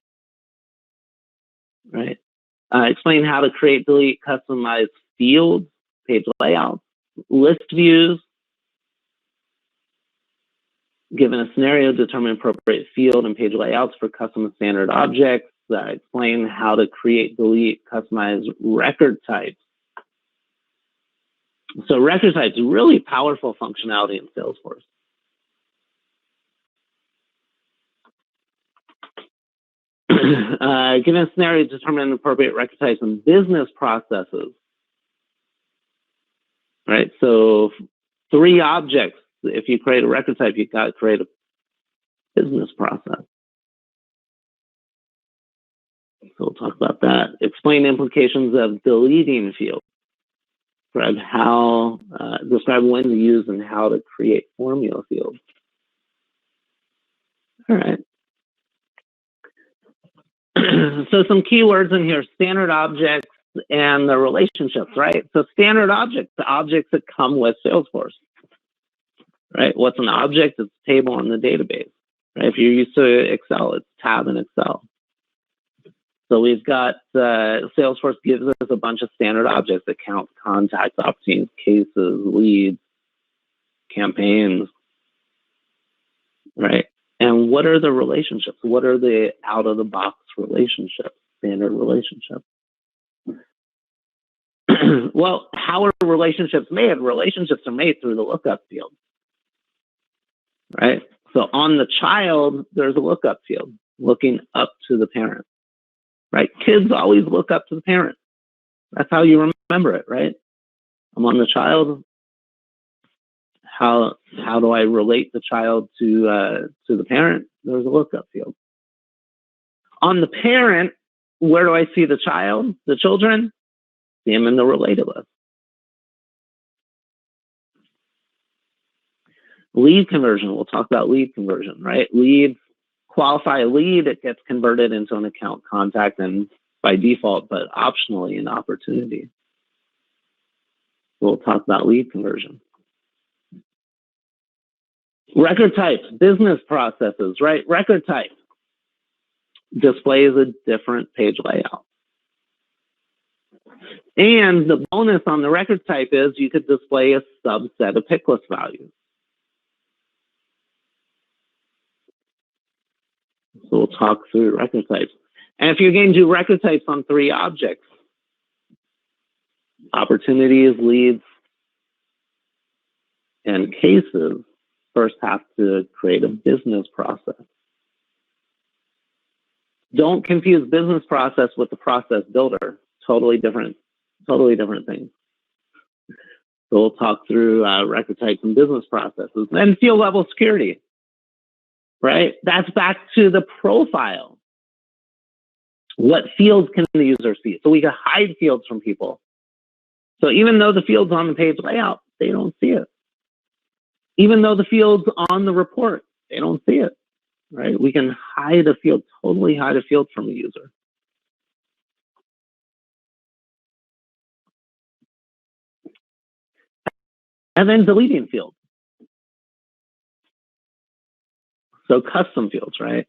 Right. Explain how to create, delete, customize fields, page layouts, list views. Given a scenario, determine appropriate field and page layouts for custom and standard objects. Explain how to create, delete, customize record types. So record types, really powerful functionality in Salesforce. Given a scenario, determine appropriate record types and business processes. Right, so 3 objects. If you create a record type, you've got to create a business process. So we'll talk about that. Explain implications of deleting fields. Describe when to use and how to create formula fields. All right. So some keywords in here: standard objects and the relationships, right? So standard objects, the objects that come with Salesforce, right? What's an object? It's a table in the database, right? If you're used to Excel, it's tab in Excel. So we've got Salesforce gives us a bunch of standard objects: accounts, contacts, opportunities, cases, leads, campaigns, right? And what are the relationships? What are the out-of-the-box relationships, standard relationships? Well, how are relationships made? Relationships are made through the lookup field, right? So on the child, there's a lookup field, looking up to the parent, right? Kids always look up to the parent. That's how you remember it, right? I'm on the child. How do I relate the child to the parent? There's a lookup field. On the parent, where do I see the child, the children? See them in the related list. Lead conversion, we'll talk about lead conversion, right? Qualify a lead, it gets converted into an account contact and by default, but optionally an opportunity. We'll talk about lead conversion. Record type, business processes, right? Record type displays a different page layout. And the bonus on the record type is you could display a subset of pick list values. So we'll talk through record types. And if you're going to do record types on 3 objects, opportunities, leads, and cases, first have to create a business process. Don't confuse business process with the process builder. Totally different things. So we'll talk through record types and business processes. And field level security, right? That's back to the profile. What fields can the user see? So we can hide fields from people. So even though the field's on the page layout, they don't see it. Even though the field's on the report, they don't see it, right? We can hide a field, totally hide a field from a user. And then deleting fields. So custom fields, right?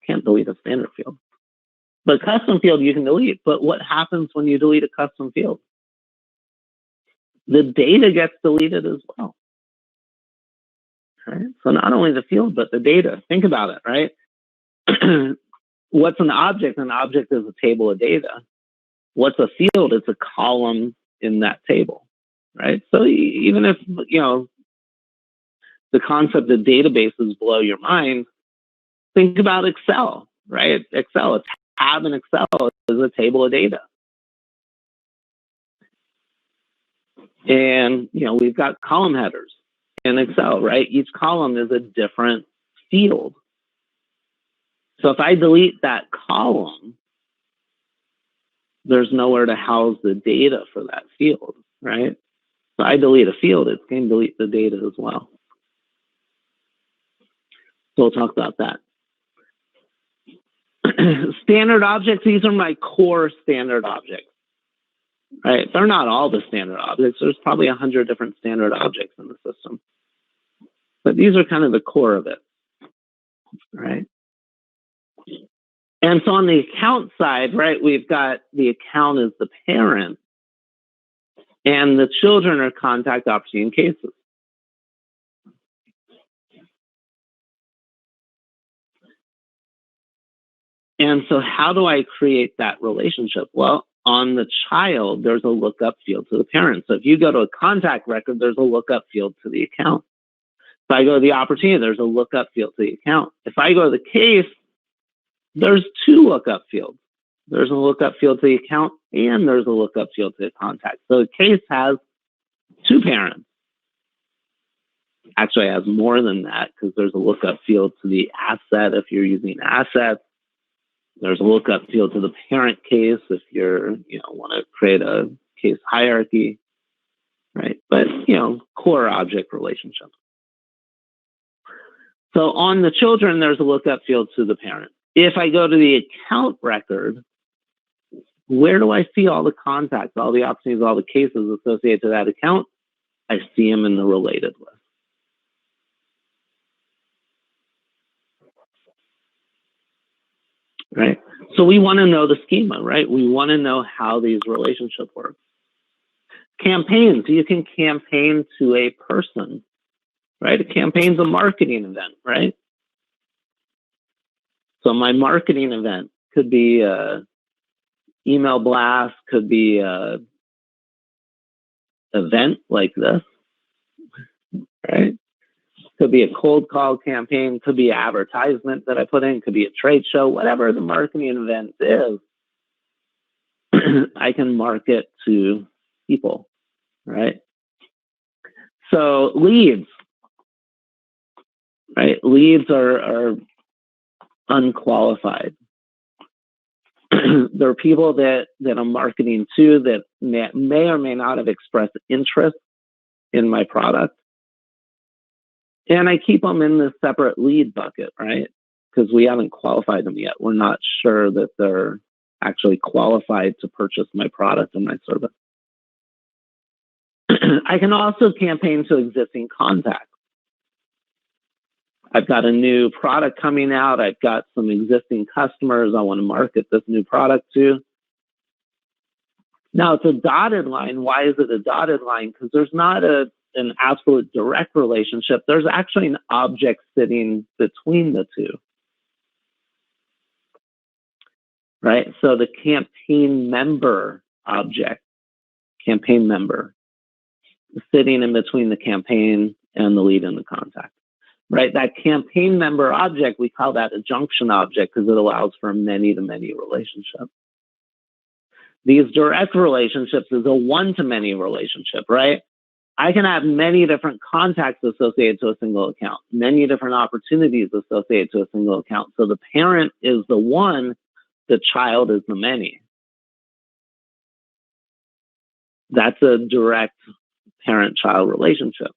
Can't delete a standard field. But custom field you can delete. But what happens when you delete a custom field? The data gets deleted as well. Right? So not only the field, but the data. Think about it, right? What's an object? An object is a table of data. What's a field? It's a column in that table, right? So even if, the concept of databases blow your mind, think about Excel, right? Excel, a tab in Excel is a table of data. And, we've got column headers in Excel, right? Each column is a different field. So if I delete that column, there's nowhere to house the data for that field, right? So I delete a field, it's going to delete the data as well. So we'll talk about that. Standard objects, these are my core standard objects, right? They're not all the standard objects. There's probably 100 different standard objects in the system. But these are kind of the core of it, right? And so on the account side, right, we've got the account as the parent, and the children are contact, opportunity, and cases. And so how do I create that relationship? Well, on the child, there's a lookup field to the parent. So if you go to a contact record, there's a lookup field to the account. If I go to the opportunity, there's a lookup field to the account. If I go to the case, there's 2 lookup fields. There's a lookup field to the account, and there's a lookup field to the contact. So the case has 2 parents. Actually, it has more than that because there's a lookup field to the asset if you're using assets. There's a lookup field to the parent case if you're, want to create a case hierarchy, right? But, core object relationship. So on the children, there's a lookup field to the parent. If I go to the account record, where do I see all the contacts, all the opportunities, all the cases associated to that account? I see them in the related list. Right? So we want to know the schema, right? We want to know how these relationships work. Campaigns, you can campaign to a person, right? A campaign's a marketing event, right? So my marketing event could be a email blast, could be a event like this, right? Could be a cold call campaign, could be an advertisement that I put in, could be a trade show, whatever the marketing event is, I can market to people, right? So leads, right? Leads are unqualified. There are people that I'm marketing to that may or may not have expressed interest in my product. And I keep them in this separate lead bucket, right? Because we haven't qualified them yet. We're not sure that they're actually qualified to purchase my product and my service. I can also campaign to existing contacts. I've got a new product coming out. I've got some existing customers I want to market this new product to. Now it's a dotted line. Why is it a dotted line? Because there's not an absolute direct relationship. There's actually an object sitting between the two. Right? So the campaign member object, campaign member, sitting in between the campaign and the lead and the contact. Right? That campaign member object, we call that a junction object because it allows for many-to-many relationship. These direct relationships is a one-to-many relationship, right? I can have many different contacts associated to a single account, many different opportunities associated to a single account. So the parent is the one, the child is the many. That's a direct parent-child relationship.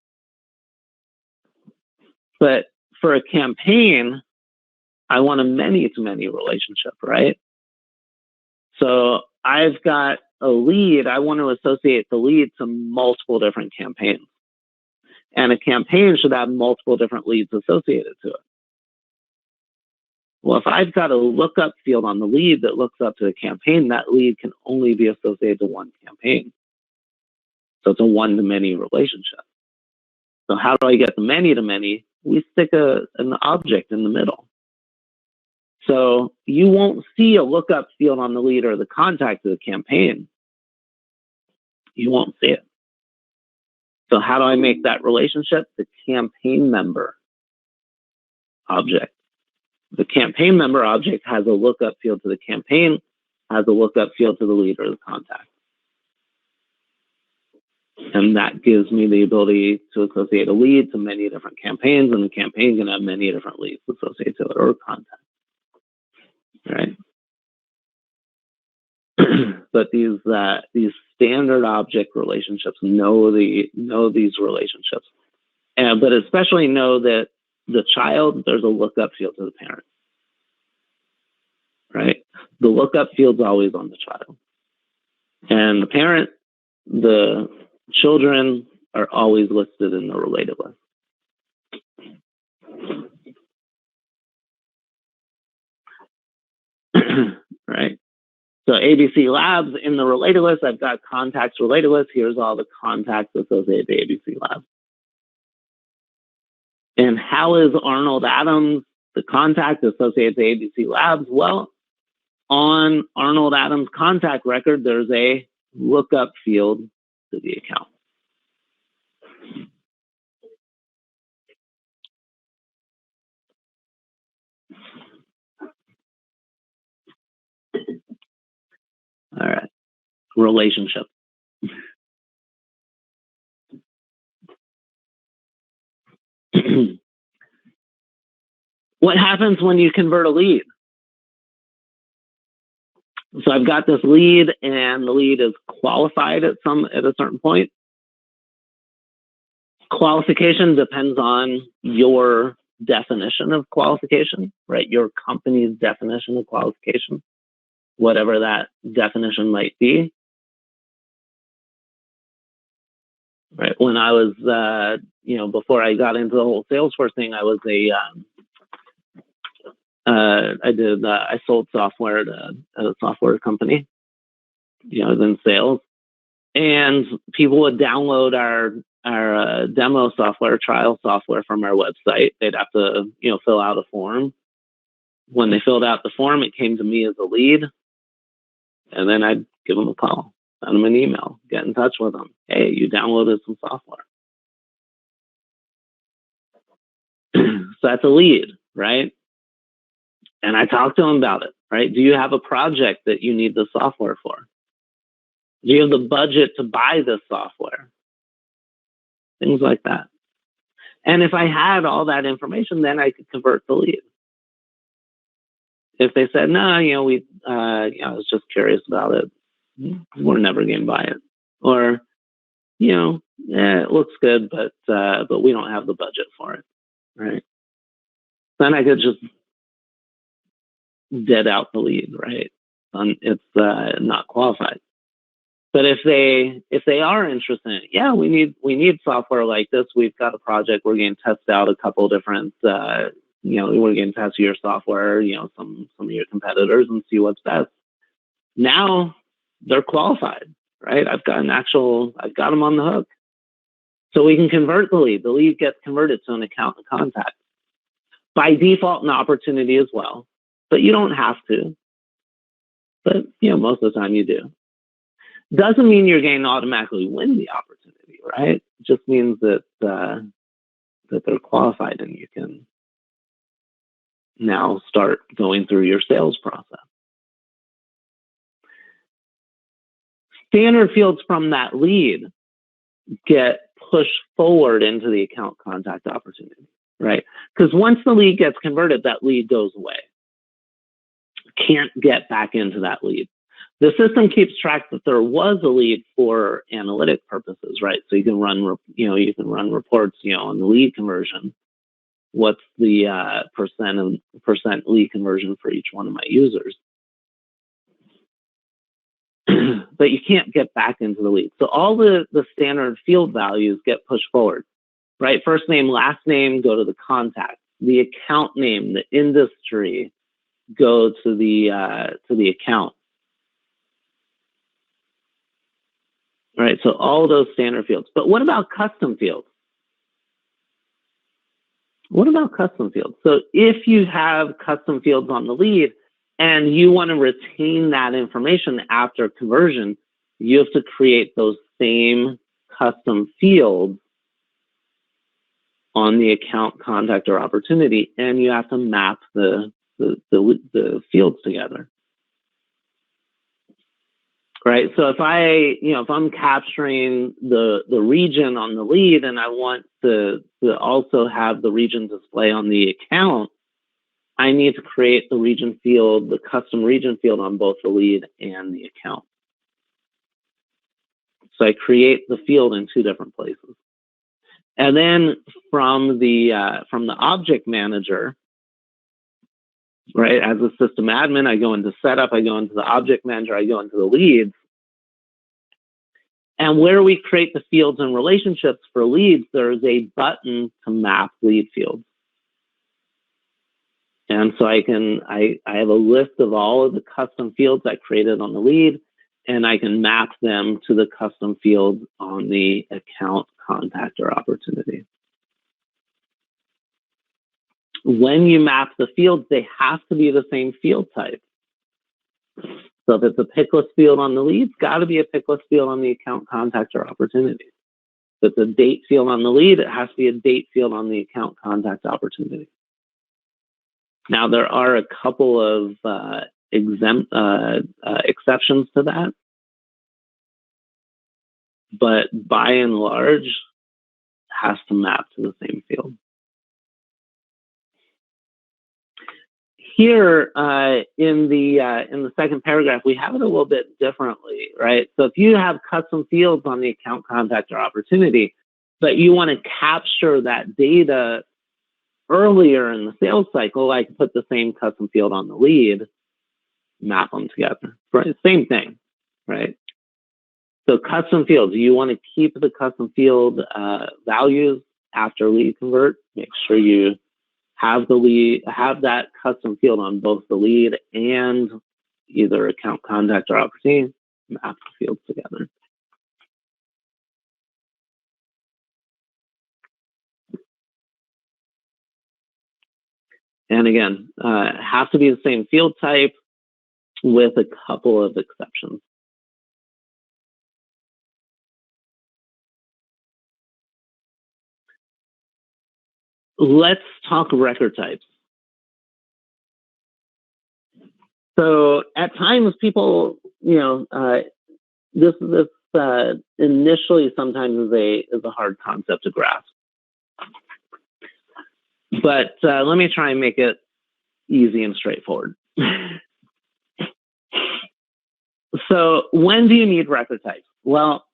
But for a campaign, I want a many-to-many relationship, right? So I've got a lead. I want to associate the lead to multiple different campaigns. And a campaign should have multiple different leads associated to it. Well, if I've got a lookup field on the lead that looks up to a campaign, that lead can only be associated to one campaign. So it's a one-to-many relationship. So how do I get the many-to-many? We stick an object in the middle. So you won't see a lookup field on the lead or the contact of the campaign. You won't see it. So how do I make that relationship? The campaign member object. The campaign member object has a lookup field to the campaign, has a lookup field to the lead or the contact. And that gives me the ability to associate a lead to many different campaigns, and the campaign can have many different leads associated to it or contact. Right? But these standard object relationships know these relationships, but especially know that the child, there's a lookup field to the parent. Right? The lookup field's always on the child, and the parent, the children are always listed in the related list. Right? So ABC Labs in the related list, I've got contacts related list. Here's all the contacts associated to ABC Labs. And how is Arnold Adams the contact associated to ABC Labs? Well, on Arnold Adams' contact record, there's a lookup field to the account. All right. Relationship. What happens when you convert a lead? So I've got this lead, and the lead is qualified at a certain point. Qualification depends on your definition of qualification, right? Your company's definition of qualification, whatever that definition might be. Right. When I was, before I got into the whole Salesforce thing, I was I sold software at a software company. I was in sales, and people would download our demo software, trial software from our website. They'd have to, fill out a form. When they filled out the form, it came to me as a lead, and then I'd give them a call, send them an email, get in touch with them. Hey, you downloaded some software. So that's a lead, right? And I talked to them about it, right? Do you have a project that you need the software for? Do you have the budget to buy this software? Things like that. And if I had all that information, then I could convert the lead. If they said, no, I was just curious about it, we're never going to buy it. Or, it looks good, but we don't have the budget for it, right? Then I could just dead out the lead, right? It's not qualified. But if they are interested in it, yeah, we need software like this. We've got a project. We're going to test out a couple different, we're going to test your software, some of your competitors and see what's best. Now they're qualified, right? I've got them on the hook. So we can convert the lead. The lead gets converted to an account and contact. By default, an opportunity as well, but you don't have to. But, most of the time you do. Doesn't mean you're going to automatically win the opportunity, right? It just means that they're qualified and you can now start going through your sales process. Standard fields from that lead get pushed forward into the account contact opportunity, right? Because once the lead gets converted, that lead goes away. Can't get back into that lead. The system keeps track that there was a lead for analytic purposes, right? So you can run reports, on the lead conversion. What's the percent lead conversion for each one of my users? But you can't get back into the lead. So all the standard field values get pushed forward, right? First name, last name, go to the contact. The account name, the industry, go to the account. Right, so all those standard fields. But what about custom fields? What about custom fields? So if you have custom fields on the lead and you want to retain that information after conversion, you have to create those same custom fields on the account, contact, or opportunity, and you have to map the fields together. Right. So if I'm capturing the region on the lead and I want to also have the region display on the account, I need to create the region field, the custom region field on both the lead and the account. So I create the field in two different places. And then from the object manager, right, as a system admin, I go into setup, I go into the object manager, I go into the leads. And where we create the fields and relationships for leads, there is a button to map lead fields. And so I have a list of all of the custom fields I created on the lead, and I can map them to the custom fields on the account, contact, or opportunity. When you map the fields, they have to be the same field type. So if it's a picklist field on the lead, it's got to be a picklist field on the account, contact, or opportunity. If it's a date field on the lead, it has to be a date field on the account, contact, opportunity. Now, there are a couple of exceptions to that, but by and large, it has to map to the same field. Here in the second paragraph, we have it a little bit differently, right? So if you have custom fields on the account, contact, or opportunity, but you want to capture that data earlier in the sales cycle, I can put the same custom field on the lead, map them together, right? Same thing, right? So custom fields, you want to keep the custom field values after lead convert. Make sure you have that custom field on both the lead and either account, contact, or opportunity. Map the fields together. And again, have to be the same field type with a couple of exceptions. Let's talk record types. So at times people, this initially sometimes is a hard concept to grasp. But let me try and make it easy and straightforward. So when do you need record types? Well,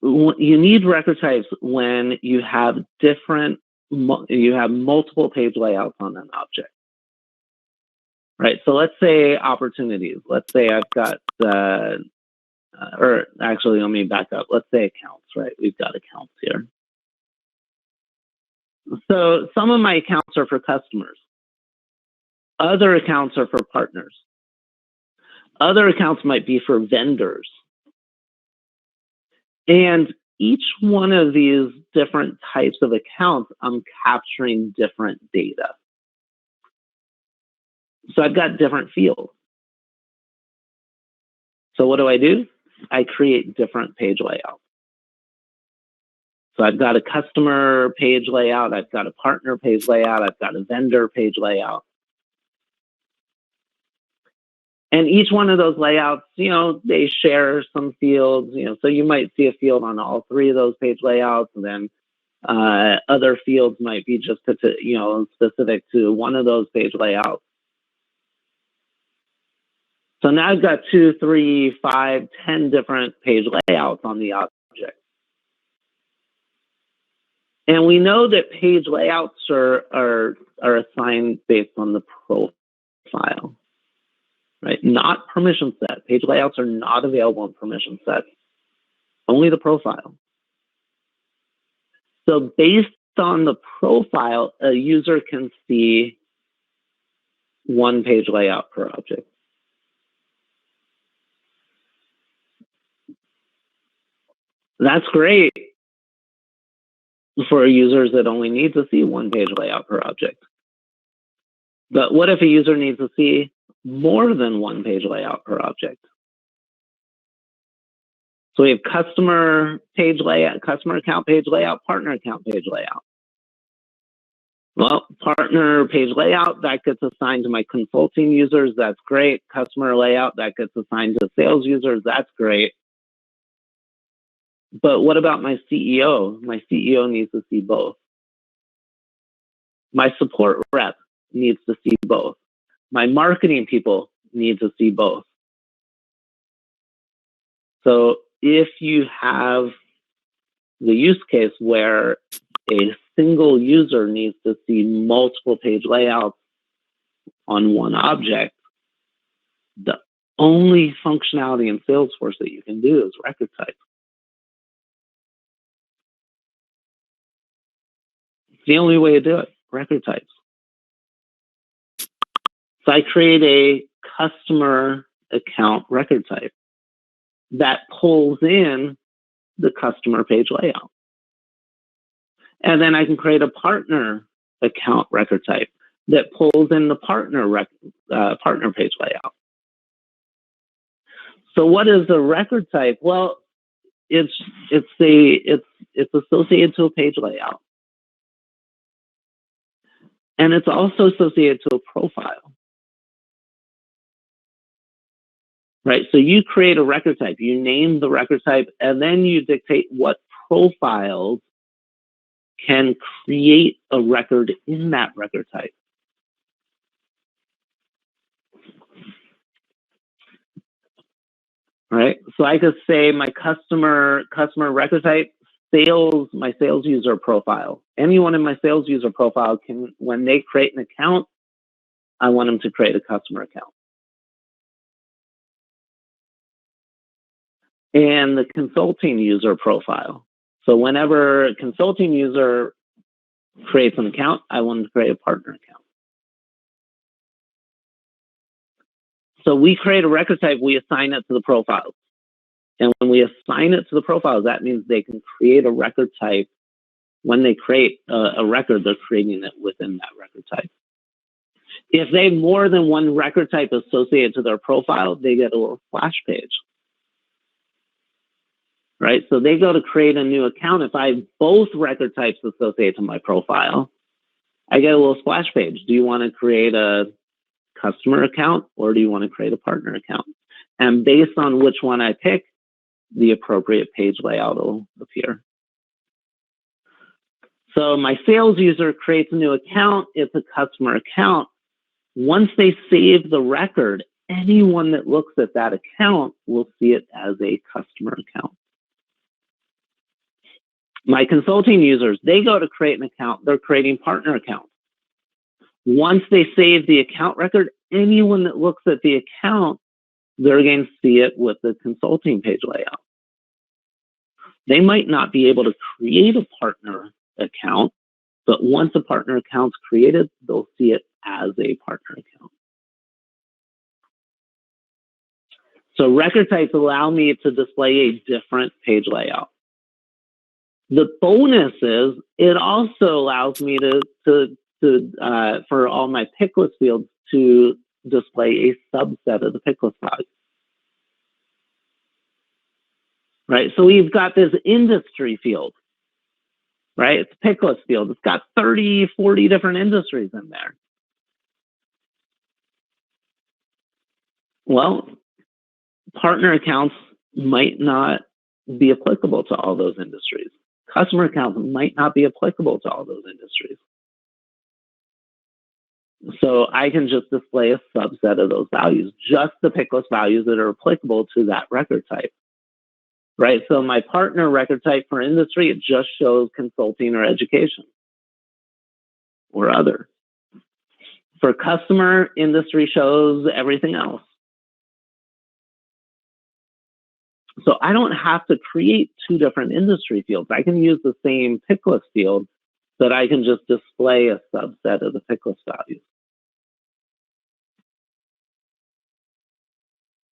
you need record types when you have multiple page layouts on an object, right? So let's say opportunities. Let's say I've got or actually, let me back up. Let's say accounts, right? We've got accounts here. So some of my accounts are for customers. Other accounts are for partners. Other accounts might be for vendors. And each one of these different types of accounts, I'm capturing different data. So I've got different fields. So what do? I create different page layouts. So I've got a customer page layout, I've got a partner page layout, I've got a vendor page layout. And each one of those layouts, they share some fields, so you might see a field on all three of those page layouts, and then other fields might be just specific to one of those page layouts. So now I've got 2, 3, 5, 10 different page layouts on the object. And we know that page layouts are assigned based on the profile, right? Not permission set. Page layouts are not available in permission sets, only the profile. So based on the profile, a user can see one page layout per object. That's great for users that only need to see one page layout per object. But what if a user needs to see more than one page layout per object? So we have customer page layout, customer account page layout, partner account page layout. Well, partner page layout, that gets assigned to my consulting users. That's great. Customer layout, that gets assigned to sales users. That's great. But what about my CEO? My CEO needs to see both. My support rep needs to see both. My marketing people need to see both. So if you have the use case where a single user needs to see multiple page layouts on one object, the only functionality in Salesforce that you can do is record type. It's the only way to do it, record types. So I create a customer account record type that pulls in the customer page layout. And then I can create a partner account record type that pulls in the partner page layout. So what is a record type? Well, it's associated to a page layout. And it's also associated to a profile. Right? So you create a record type, you name the record type, and then you dictate what profiles can create a record in that record type. Right? So I could say my customer record type, my sales user profile. Anyone in my sales user profile can, when they create an account, I want them to create a customer account. And the consulting user profile. So whenever a consulting user creates an account, I want them to create a partner account. So we create a record type, we assign it to the profiles. And when we assign it to the profiles, that means they can create a record type. When they create a record, they're creating it within that record type. If they have more than one record type associated to their profile, they get a little splash page. Right? So they go to create a new account. If I have both record types associated to my profile, I get a little splash page. Do you want to create a customer account or do you want to create a partner account? And based on which one I pick, the appropriate page layout will appear. So my sales user creates a new account. It's a customer account. Once they save the record, anyone that looks at that account will see it as a customer account. My consulting users, they go to create an account. They're creating partner accounts. Once they save the account record, anyone that looks at the account they're going to see it with the consulting page layout. They might not be able to create a partner account, but once a partner account's created, they'll see it as a partner account. So record types allow me to display a different page layout. The bonus is it also allows me for all my pick list fields to display a subset of the pick list value. Right, so we've got this industry field, right? It's a pick list field. It's got 30, 40 different industries in there. Well, partner accounts might not be applicable to all those industries. Customer accounts might not be applicable to all those industries. So I can just display a subset of those values, just the pick list values that are applicable to that record type. Right, so my partner record type for industry, it just shows consulting or education or other. For customer, industry shows everything else. So I don't have to create two different industry fields. I can use the same pick list field, but I can just display a subset of the pick list values.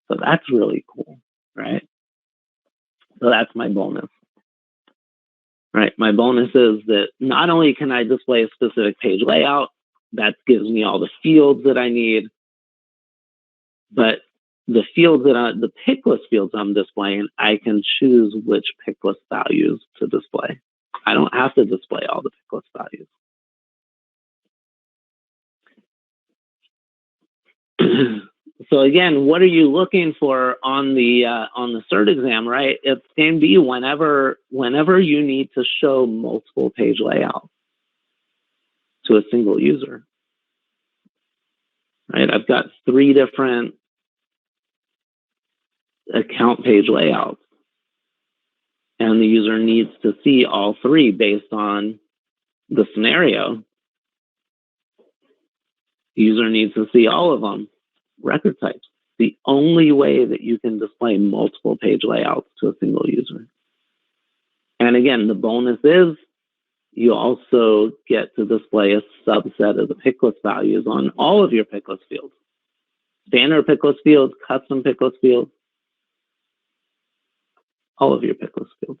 So that's really cool, right? So that's my bonus. Right, my bonus is that not only can I display a specific page layout, that gives me all the fields that I need, but the fields the pick list fields I'm displaying, I can choose which pick list values to display. I don't have to display all the pick list values. So again, what are you looking for on the CERT exam, right? It can be whenever you need to show multiple page layouts to a single user, right? I've got 3 different account page layouts, and the user needs to see all 3 based on the scenario. The user needs to see all of them. Record types, the only way that you can display multiple page layouts to a single user. And again, the bonus is you also get to display a subset of the pick list values on all of your pick list fields. Standard pick list fields, custom pick list fields, all of your pick list fields.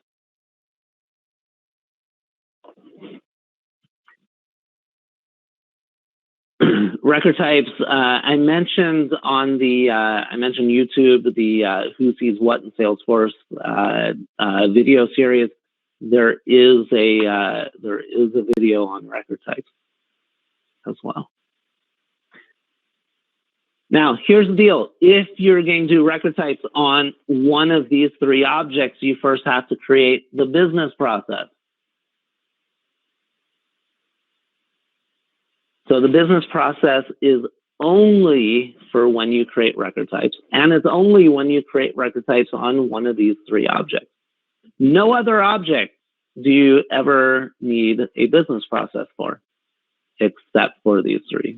Record types. I mentioned YouTube the Who Sees What in Salesforce video series. There is a video on record types as well. Now, here's the deal. If you're going to do record types on one of these 3 objects, you first have to create the business process. So the business process is only for when you create record types, and it's only when you create record types on one of these 3 objects. No other object do you ever need a business process for, except for these 3: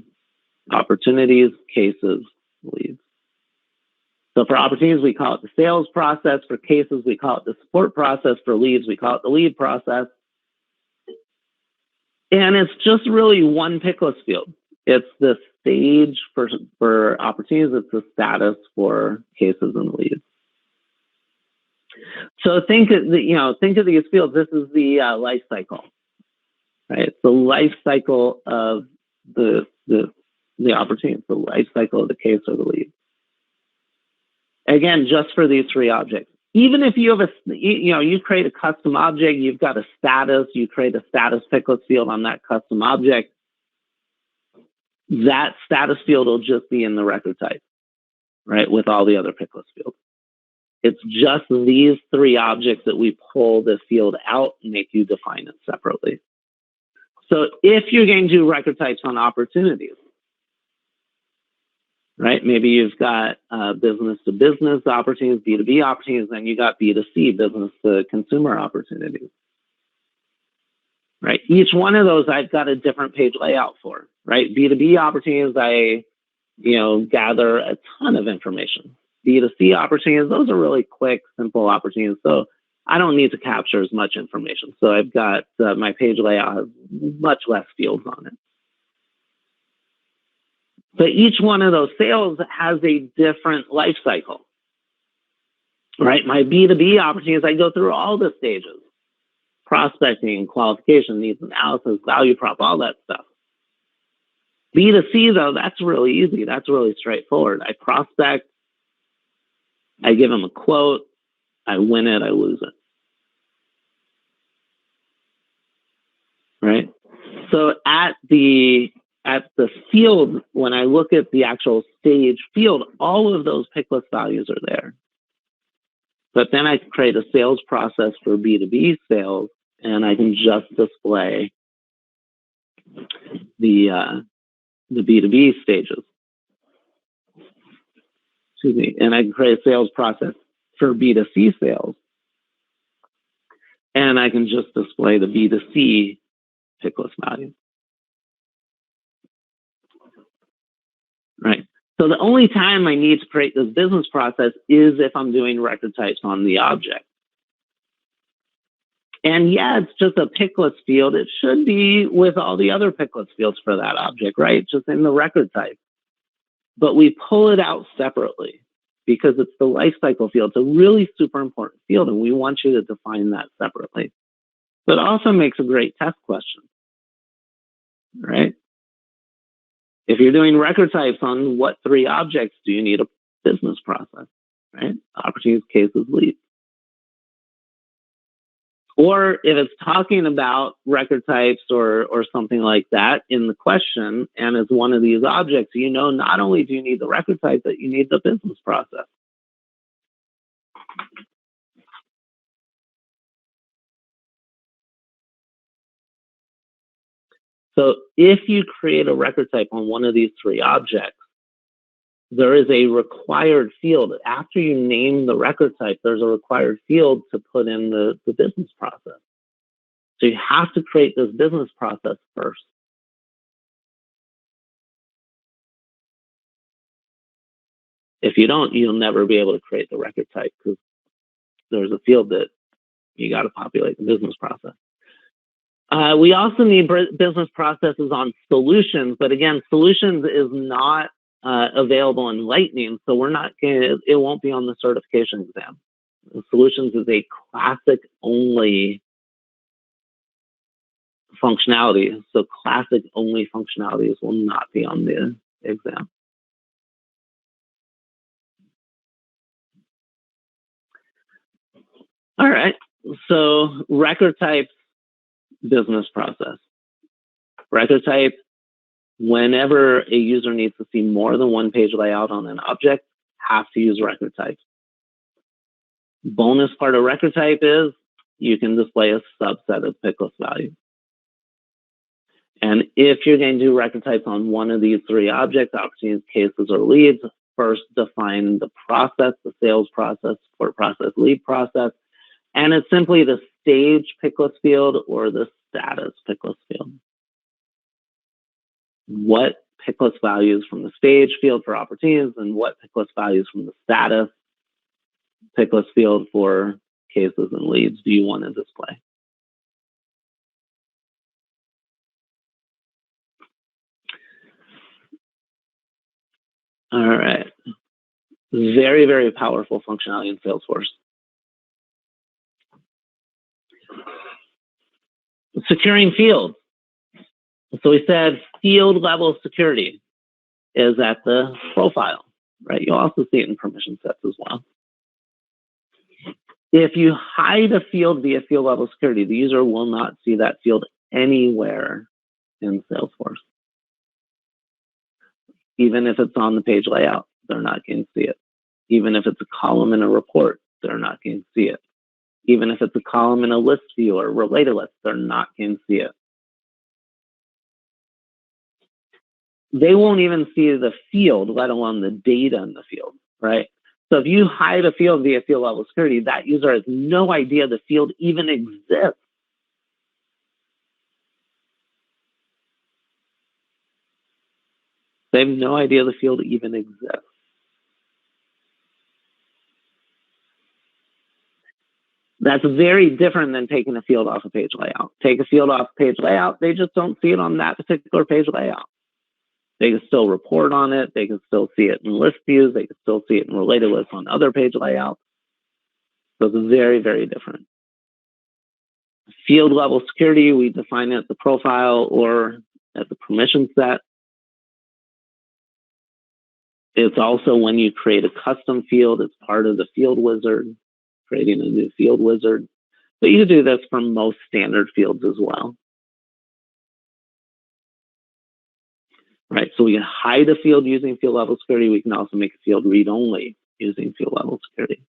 opportunities, cases, leads. So for opportunities, we call it the sales process. For cases, we call it the support process. For leads, we call it the lead process. And it's just really one pick list field. It's the stage for opportunities. It's the status for cases and leads. So think of these fields. This is the life cycle, right? It's the life cycle of the opportunity, the life cycle of the case or the lead. Again, just for these 3 objects. Even if you have you create a custom object, you've got a status, you create a status pick list field on that custom object, that status field will just be in the record type, right, with all the other pick list fields. It's just these 3 objects that we pull this field out and make you define it separately. So if you're going to do record types on opportunities, right? Maybe you've got business-to-business opportunities, B2B opportunities, then you got B2C, business-to-consumer opportunities, right? Each one of those I've got a different page layout for, right? B2B opportunities, I gather a ton of information, B2C opportunities, those are really quick, simple opportunities. So I don't need to capture as much information. So I've got my page layout has much less fields on it. But each one of those sales has a different life cycle, right? My B2B opportunities, I go through all the stages: prospecting, qualification, needs analysis, value prop, all that stuff. B2C, though, that's really easy. That's really straightforward. I prospect, I give them a quote, I win it, I lose it. Right? So at the field, when I look at the actual stage field, all of those pick list values are there. But then I can create a sales process for B2B sales, and I can just display the B2B stages. Excuse me. And I can create a sales process for B2C sales, and I can just display the B2C pick list value. Right. So the only time I need to create this business process is if I'm doing record types on the object. And yeah, it's just a pick list field. It should be with all the other pick list fields for that object, right? Just in the record type. But we pull it out separately because it's the lifecycle field. It's a really super important field, and we want you to define that separately. But it also makes a great test question, right? If you're doing record types on what 3 objects do you need a business process, right? Opportunities, cases, leads. Or if it's talking about record types or something like that in the question, and it's one of these objects, you know, not only do you need the record type, but you need the business process. So if you create a record type on one of these 3 objects, there is a required field. After you name the record type, there's a required field to put in the business process. So you have to create this business process first. If you don't, you'll never be able to create the record type because there's a field that you got to populate the business process. We also need business processes on solutions, but again, solutions is not available in Lightning, so it won't be on the certification exam. Solutions is a classic only functionality, so classic only functionalities will not be on the exam. All right, so record types, business process. Record type, whenever a user needs to see more than one page layout on an object, have to use record type. Bonus part of record type is you can display a subset of pick list value. And if you're going to do record types on one of these 3 objects, opportunities, cases, or leads, first define the process, the sales process, support process, lead process, and it's simply the stage pick list field or the status pick list field. What pick list values from the stage field for opportunities and what pick list values from the status pick list field for cases and leads do you want to display? All right. Very, very powerful functionality in Salesforce. Securing fields. So we said field level security is at the profile, right? You'll also see it in permission sets as well. If you hide a field via field level security, the user will not see that field anywhere in Salesforce. Even if it's on the page layout, they're not going to see it. Even if it's a column in a report, they're not going to see it. Even if it's a column in a list view or related list, they're not going to see it. They won't even see the field, let alone the data in the field, right? So if you hide a field via field level security, that user has no idea the field even exists. They have no idea the field even exists. That's very different than taking a field off a page layout. Take a field off page layout, they just don't see it on that particular page layout. They can still report on it. They can still see it in list views. They can still see it in related lists on other page layouts. So it's very, very different. Field level security, we define it at the profile or at the permission set. It's also when you create a custom field, it's part of the field wizard, creating a new field wizard. But you can do this for most standard fields as well. Right, so we can hide a field using field level security. We can also make a field read-only using field level security.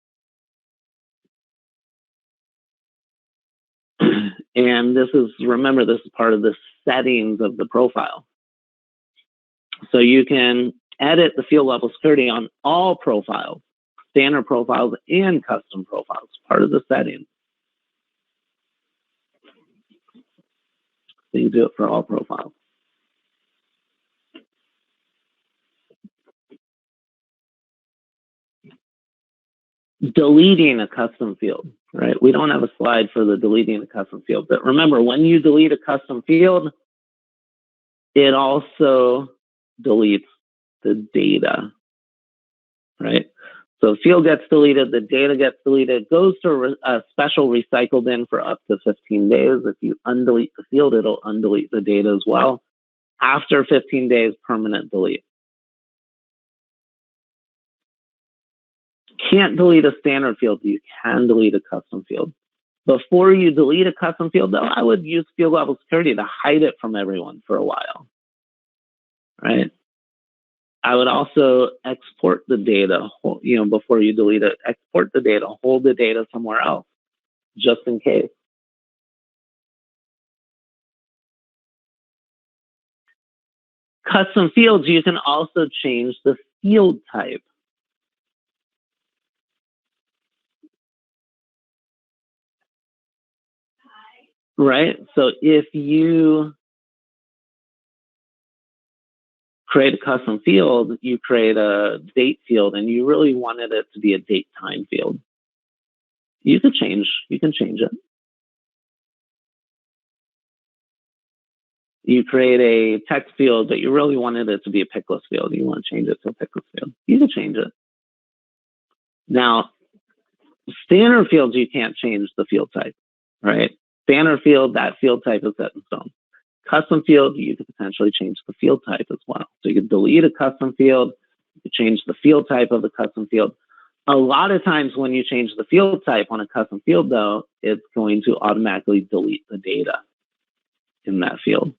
And this is, remember, this is part of the settings of the profile. So you can edit the field level security on all profiles, standard profiles and custom profiles, part of the settings. So you do it for all profiles. Deleting a custom field, right? We don't have a slide for the deleting a custom field, but remember, when you delete a custom field, it also deletes the data, right? So the field gets deleted, the data gets deleted, goes to a special recycle bin for up to 15 days. If you undelete the field, it'll undelete the data as well. After 15 days, permanent delete. Can't delete a standard field, you can delete a custom field. Before you delete a custom field, though, I would use field level security to hide it from everyone for a while, right? I would also export the data, before you delete it, export the data, hold the data somewhere else, just in case. Custom fields, you can also change the field type. Right? So if you create a custom field, you create a date field, and you really wanted it to be a date time field. You can change it. You create a text field, but you really wanted it to be a picklist field. You want to change it to a picklist field. You can change it. Now, standard fields, you can't change the field type, right? Standard field, that field type is set in stone. Custom field, you could potentially change the field type as well. So you could delete a custom field, you could change the field type of the custom field. A lot of times when you change the field type on a custom field, though, it's going to automatically delete the data in that field,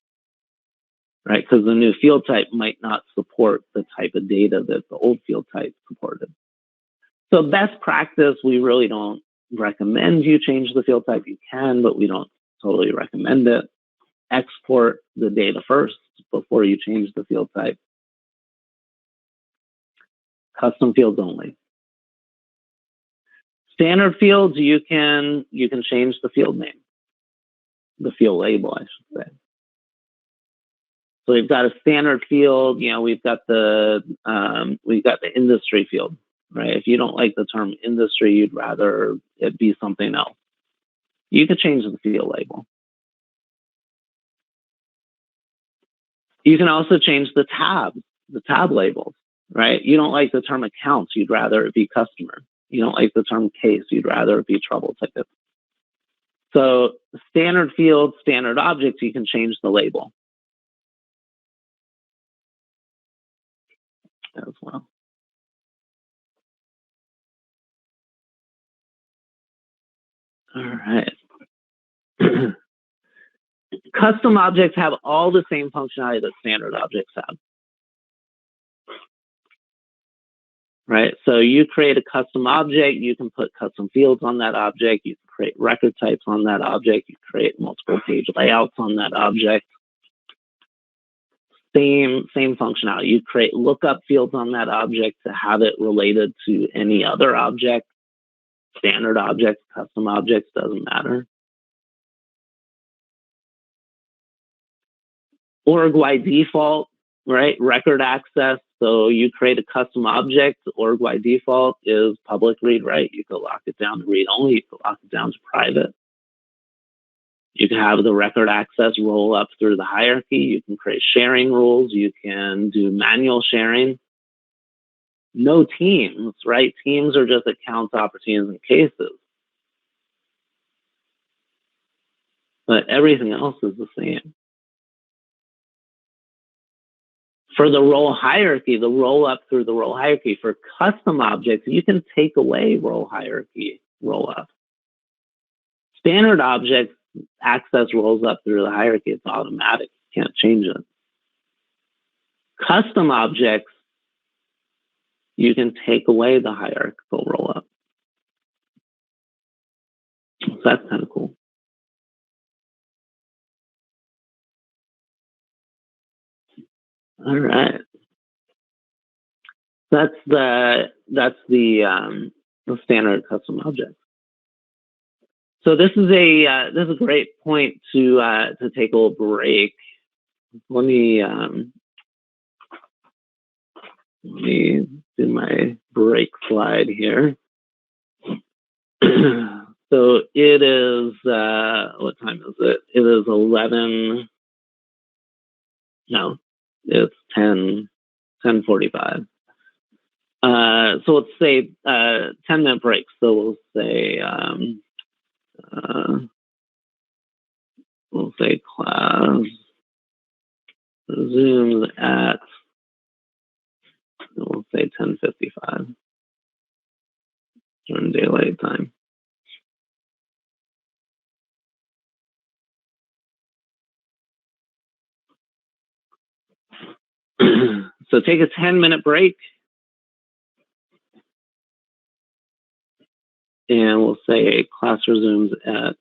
right? Because the new field type might not support the type of data that the old field type supported. So best practice, we really don't recommend you change the field type. You can, but we don't totally recommend it. Export the data first before you change the field type. Custom fields only. Standard fields, you can change the field name, the field label, I should say. So we've got a standard field. We've got the industry field, right? If you don't like the term industry, you'd rather it be something else. You could change the field label. You can also change the tab labels, right? You don't like the term accounts, you'd rather it be customer. You don't like the term case, you'd rather it be trouble ticket. So standard fields, standard objects, you can change the label as well. All right. Custom objects have all the same functionality that standard objects have. Right? So you create a custom object, you can put custom fields on that object, you can create record types on that object, you create multiple page layouts on that object. Same functionality. You create lookup fields on that object to have it related to any other object. Standard objects, custom objects, doesn't matter. Org by default, right? Record access, So you create a custom object. Org by default is public read write. You can lock it down to read only. You can lock it down to private. You can have the record access roll up through the hierarchy. You can create sharing rules. You can do manual sharing. No teams, right? Teams are just accounts, opportunities, and cases. But everything else is the same. For the role hierarchy, the roll up through the role hierarchy, for custom objects, you can take away role hierarchy roll up. Standard objects access rolls up through the hierarchy. It's automatic. You can't change it. Custom objects, you can take away the hierarchical roll up. So that's kind of cool. All right. That's the standard custom object. So this is a great point to take a little break. Let me do my break slide here. So it is what time is it? It is 11. No, it's 10:45. So let's say 10-minute break. So we'll say class resumes at, we'll say 10:55 during daylight time. So take a 10-minute break. And we'll say class resumes at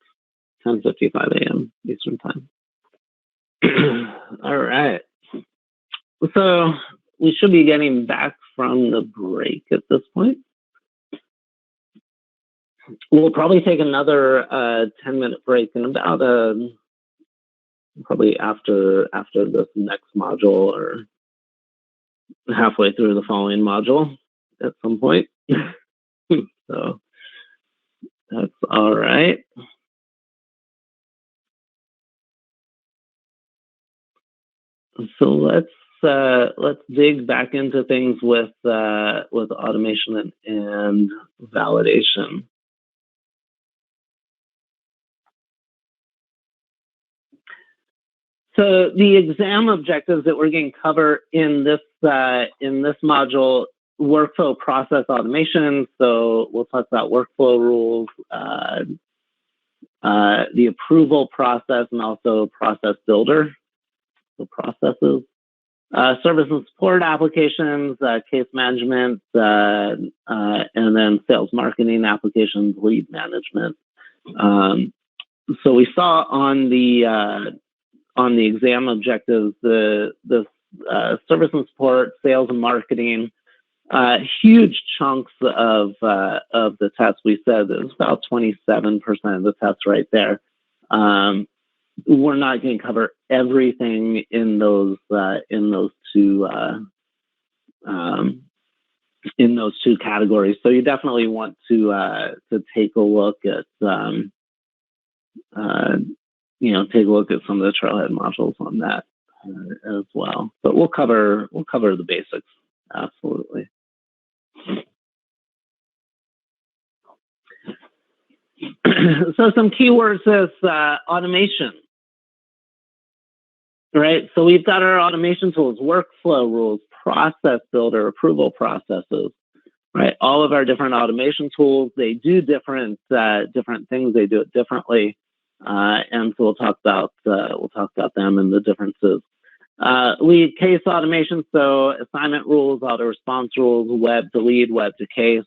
10:55 a.m. Eastern time. All right. So we should be getting back from the break at this point. We'll probably take another 10-minute break in about probably after this next module or halfway through the following module at some point. So that's all right. So let's dig back into things with automation and validation. So the exam objectives that we're going to cover in this module: workflow process automation. So we'll talk about workflow rules, the approval process, and also process builder. So processes, service and support applications, case management, and then sales marketing applications, lead management. So we saw on the exam objectives, the service and support, sales and marketing, huge chunks of the test. We said it was about 27% of the test right there. We're not going to cover everything in those two categories. So you definitely want to take a look at take a look at some of the Trailhead modules on that as well. But we'll cover the basics, absolutely. So some keywords is automation, right? So we've got our automation tools, workflow rules, process builder, approval processes, right? All of our different automation tools, they do different things. They do it differently. And so we'll talk about them and the differences. Lead case automation, so assignment rules, auto response rules, web to lead, web to case.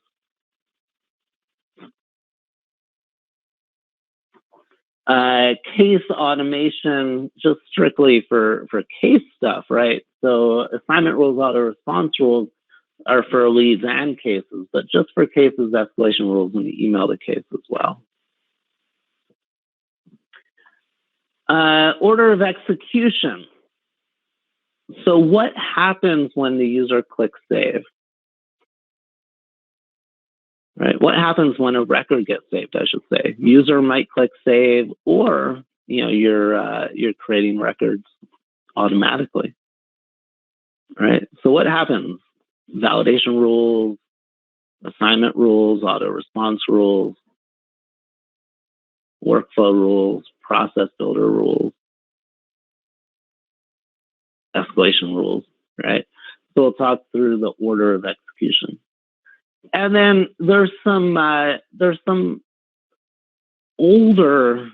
Case automation, just strictly for case stuff, right? So assignment rules, auto response rules are for leads and cases, but just for cases, escalation rules and email to case as well. Order of execution. So what happens when the user clicks save? Right? What happens when a record gets saved, I should say? User might click save, or you're creating records automatically. Right? So what happens? Validation rules, assignment rules, auto response rules, workflow rules, process builder rules, escalation rules, right? So we'll talk through the order of execution. And then there's some older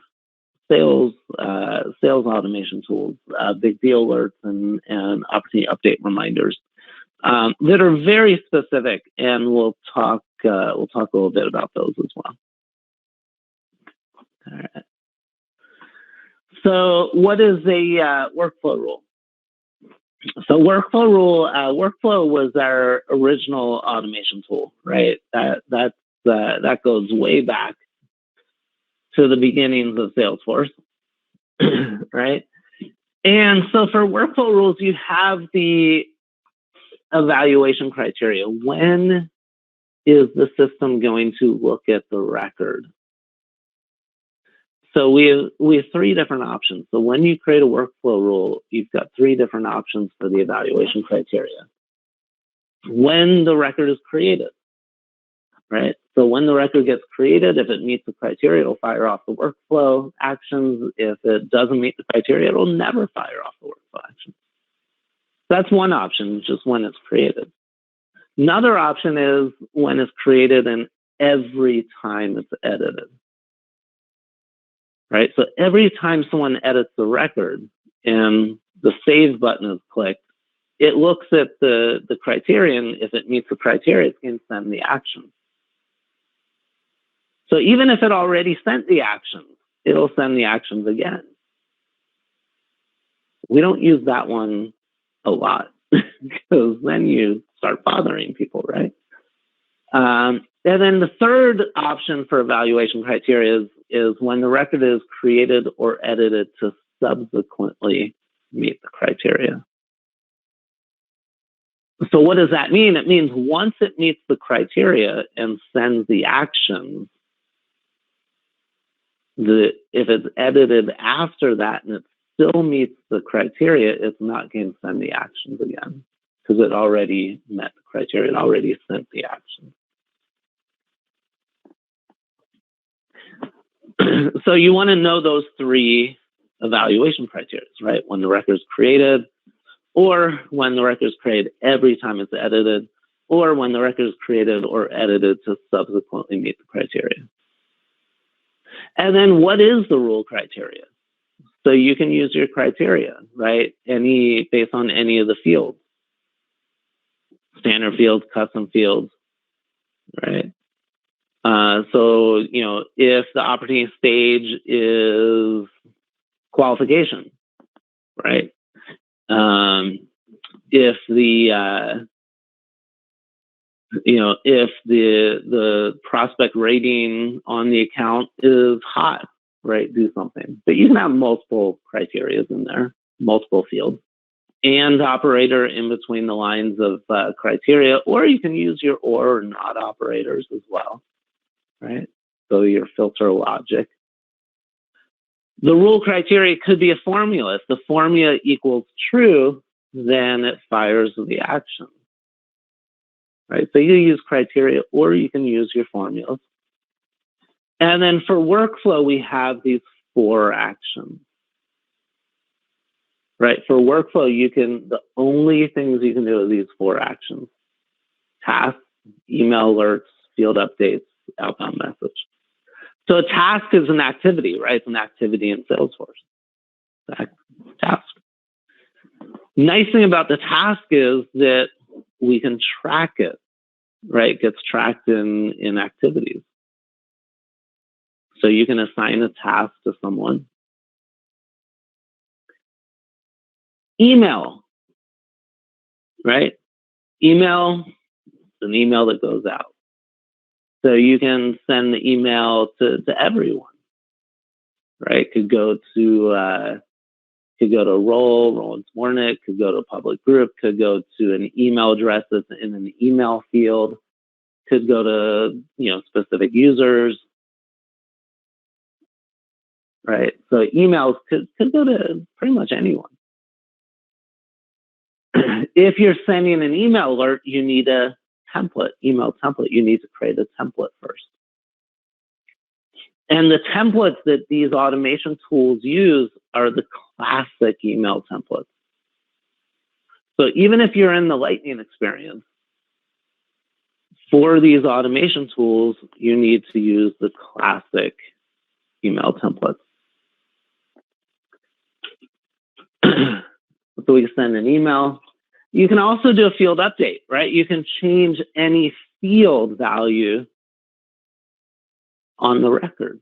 sales automation tools, big deal alerts and opportunity update reminders that are very specific, and we'll talk a little bit about those as well. All right. So what is a workflow rule? So workflow was our original automation tool, right? That goes way back to the beginnings of Salesforce, right? And so for workflow rules, you have the evaluation criteria. When is the system going to look at the record? So we have three different options. So when you create a workflow rule, you've got three different options for the evaluation criteria. When the record is created, right? So when the record gets created, if it meets the criteria, it'll fire off the workflow actions. If it doesn't meet the criteria, it'll never fire off the workflow actions. That's one option, just when it's created. Another option is when it's created and every time it's edited. Right? So every time someone edits the record and the save button is clicked, it looks at the criterion. If it meets the criteria, it's going to send the action. So even if it already sent the actions, it'll send the actions again. We don't use that one a lot because then you start bothering people, right? And then the third option for evaluation criteria is when the record is created or edited to subsequently meet the criteria. So what does that mean? It means once it meets the criteria and sends the actions, if it's edited after that and it still meets the criteria, it's not going to send the actions again because it already met the criteria. It already sent the actions. So you want to know those three evaluation criteria, right? When the record is created, or when the record is created every time it's edited, or when the record is created or edited to subsequently meet the criteria. And then what is the rule criteria? So you can use your criteria, right? Based on any of the fields. Standard fields, custom fields, right? So, if the opportunity stage is qualification, right? If the prospect rating on the account is hot, right? Do something. But you can have multiple criteria in there, multiple fields. And operator in between the lines of criteria, or you can use your or not operators as well, right? So your filter logic. The rule criteria could be a formula. If the formula equals true, then it fires the action, right? So you use criteria or you can use your formulas. And then for workflow, we have these 4 actions. Right, for workflow, the only things you can do are these 4 actions: tasks, email alerts, field updates, outbound message. So a task is an activity, right? It's an activity in Salesforce. Task. Nice thing about the task is that we can track it, right? It gets tracked in activities. So you can assign a task to someone. Email, right? Email is an email that goes out. So you can send the email to everyone, right? It could go to could go to role and subordinate, could go to a public group, could go to an email address that's in an email field, could go to, specific users, right? So emails could go to pretty much anyone. If you're sending an email alert, you need a email template. You need to create a template first. And the templates that these automation tools use are the classic email templates. So even if you're in the Lightning experience, for these automation tools, you need to use the classic email templates. So we can send an email. You can also do a field update, right? You can change any field value on the record.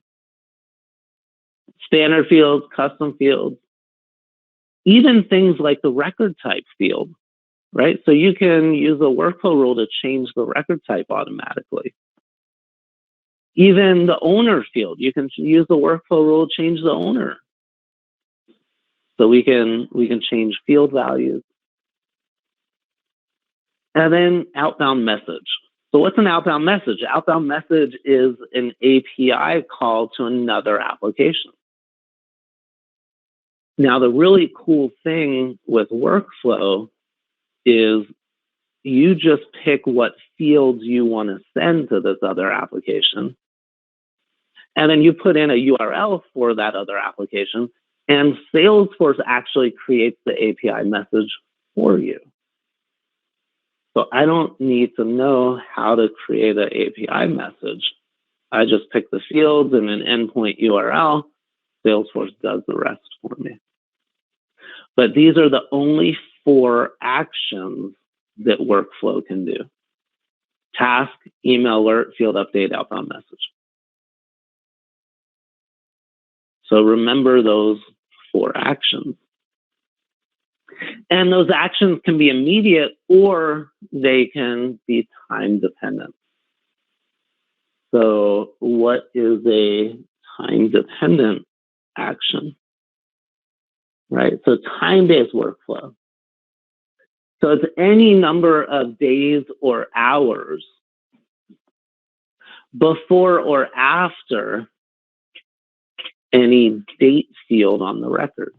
Standard fields, custom fields, even things like the record type field, right? So you can use a workflow rule to change the record type automatically. Even the owner field, you can use the workflow rule to change the owner. So we can change field values. And then outbound message. So what's an outbound message? Outbound message is an API call to another application. Now, the really cool thing with workflow is you just pick what fields you want to send to this other application. And then you put in a URL for that other application, and Salesforce actually creates the API message for you. So I don't need to know how to create an API message. I just pick the fields and an endpoint URL. Salesforce does the rest for me. But these are the only 4 actions that workflow can do: task, email alert, field update, outbound message. So remember those 4 actions. And those actions can be immediate or they can be time dependent. So what is a time dependent action? Right? So time-based workflow. So it's any number of days or hours before or after any date field on the record.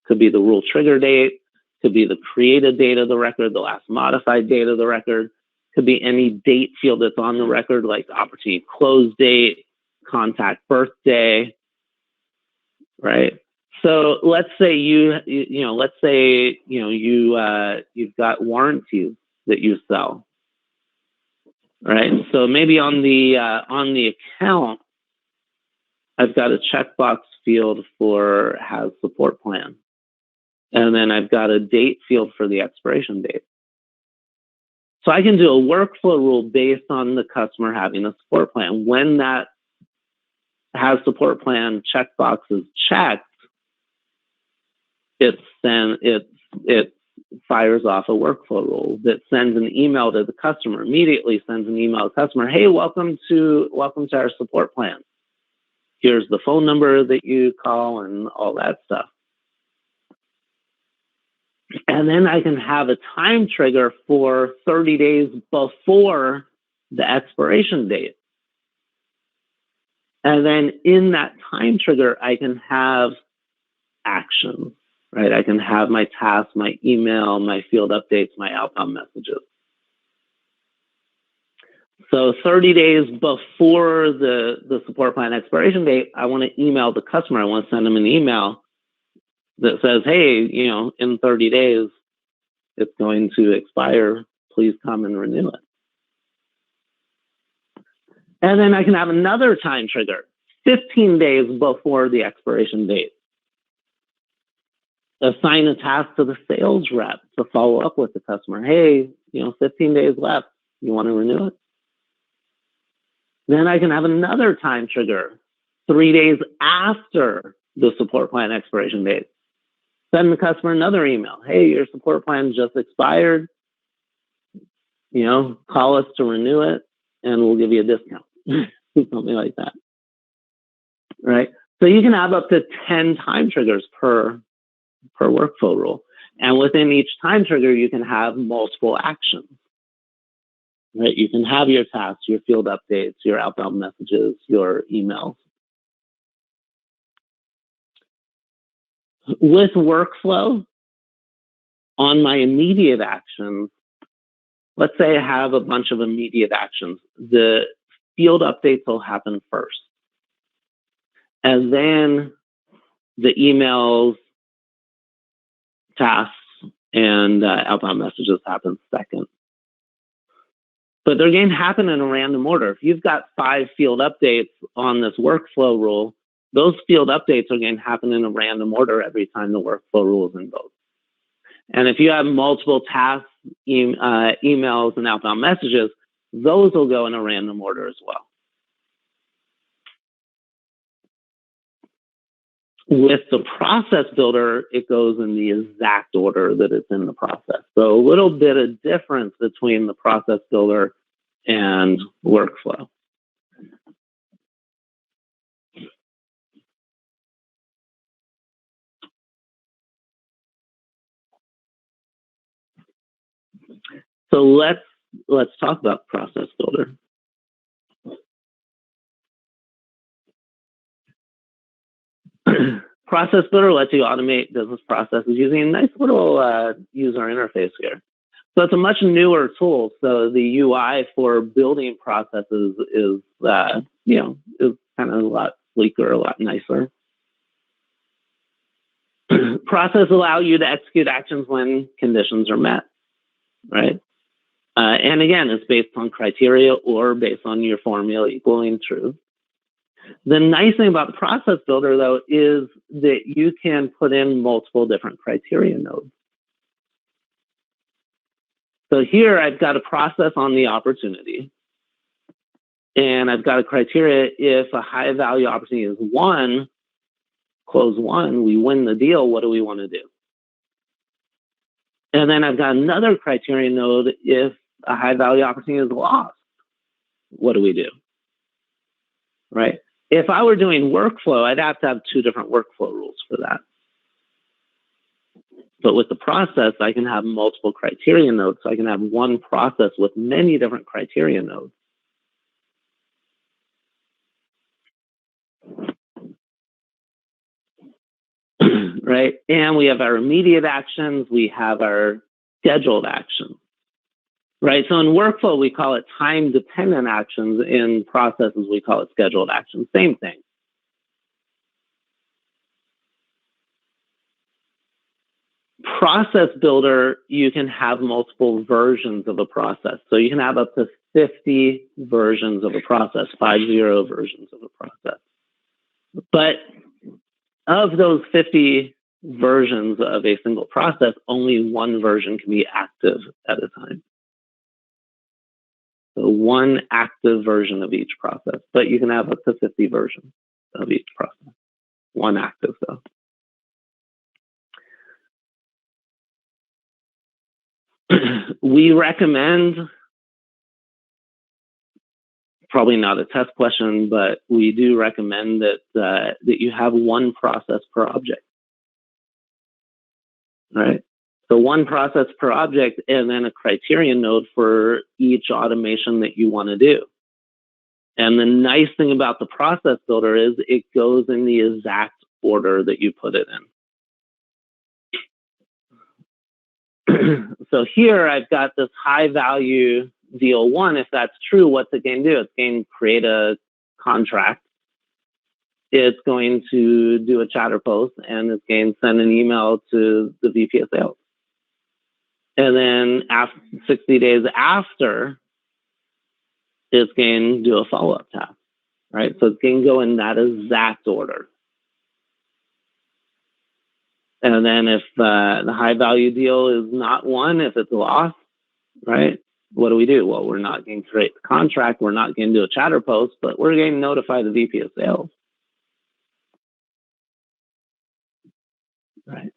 Could be the rule trigger date, could be the created date of the record, the last modified date of the record, could be any date field that's on the record, like opportunity close date, contact birthday, right? So let's say you've got warranties that you sell, right? So maybe on the account, I've got a checkbox field for has support plan. And then I've got a date field for the expiration date. So I can do a workflow rule based on the customer having a support plan. When that has support plan checkbox is checked, it fires off a workflow rule that sends an email to the customer, immediately sends an email to the customer, hey, welcome to our support plan. Here's the phone number that you call and all that stuff. And then I can have a time trigger for 30 days before the expiration date. And then in that time trigger, I can have actions, right? I can have my tasks, my email, my field updates, my outbound messages. So 30 days before the support plan expiration date, I want to email the customer. I want to send them an email that says, hey, in 30 days, it's going to expire. Please come and renew it. And then I can have another time trigger, 15 days before the expiration date. Assign a task to the sales rep to follow up with the customer. Hey, 15 days left. You want to renew it? Then I can have another time trigger, 3 days after the support plan expiration date. Send the customer another email. Hey, your support plan just expired. Call us to renew it and we'll give you a discount. Something like that. Right? So you can have up to 10 time triggers per per workflow rule. And within each time trigger, you can have multiple actions. Right? You can have your tasks, your field updates, your outbound messages, your emails. With workflow, on my immediate actions, let's say I have a bunch of immediate actions. The field updates will happen first. And then the emails, tasks, and outbound messages happen second. But they're going to happen in a random order. If you've got 5 field updates on this workflow rule, those field updates are going to happen in a random order every time the workflow rule is invoked. And if you have multiple tasks, emails, and outbound messages, those will go in a random order as well. With the process builder, it goes in the exact order that it's in the process. So a little bit of difference between the process builder and workflow. So let's talk about process builder. Process builder lets you automate business processes using a nice little user interface here. So it's a much newer tool. So the UI for building processes is kind of a lot sleeker, a lot nicer. Process allow you to execute actions when conditions are met, right? And again, it's based on criteria or based on your formula equaling true. The nice thing about the process builder, though, is that you can put in multiple different criteria nodes. So here I've got a process on the opportunity, and I've got a criteria. If a high value opportunity is 1, close 1, we win the deal. What do we want to do? And then I've got another criteria node. If a high value opportunity is lost, what do we do? Right? If I were doing workflow, I'd have to have 2 different workflow rules for that. But with the process, I can have multiple criteria nodes. So I can have one process with many different criteria nodes. Right? And we have our immediate actions. We have our scheduled actions. Right? So in workflow, we call it time-dependent actions. In processes, we call it scheduled actions. Same thing. Process builder, you can have multiple versions of a process. So you can have up to 50 versions of a process, 50 versions of a process. But of those 50 versions of a single process, only one version can be active at a time. So one active version of each process, but you can have up to 50 versions of each process. One active, though. We recommend, probably not a test question, but we do recommend that that you have one process per object. Right? So one process per object, and then a criterion node for each automation that you want to do. And the nice thing about the process builder is it goes in the exact order that you put it in. So here I've got this high value deal 1. If that's true, what's it going to do? It's going to create a contract. It's going to do a chatter post, and it's going to send an email to the VP of sales. And then after 60 days after, it's going to do a follow-up task, right? So it's going to go in that exact order. And then if the high value deal is not won, if it's lost, right? What do we do? Well, we're not going to create the contract. We're not going to do a chatter post, but we're going to notify the VP of sales. Right.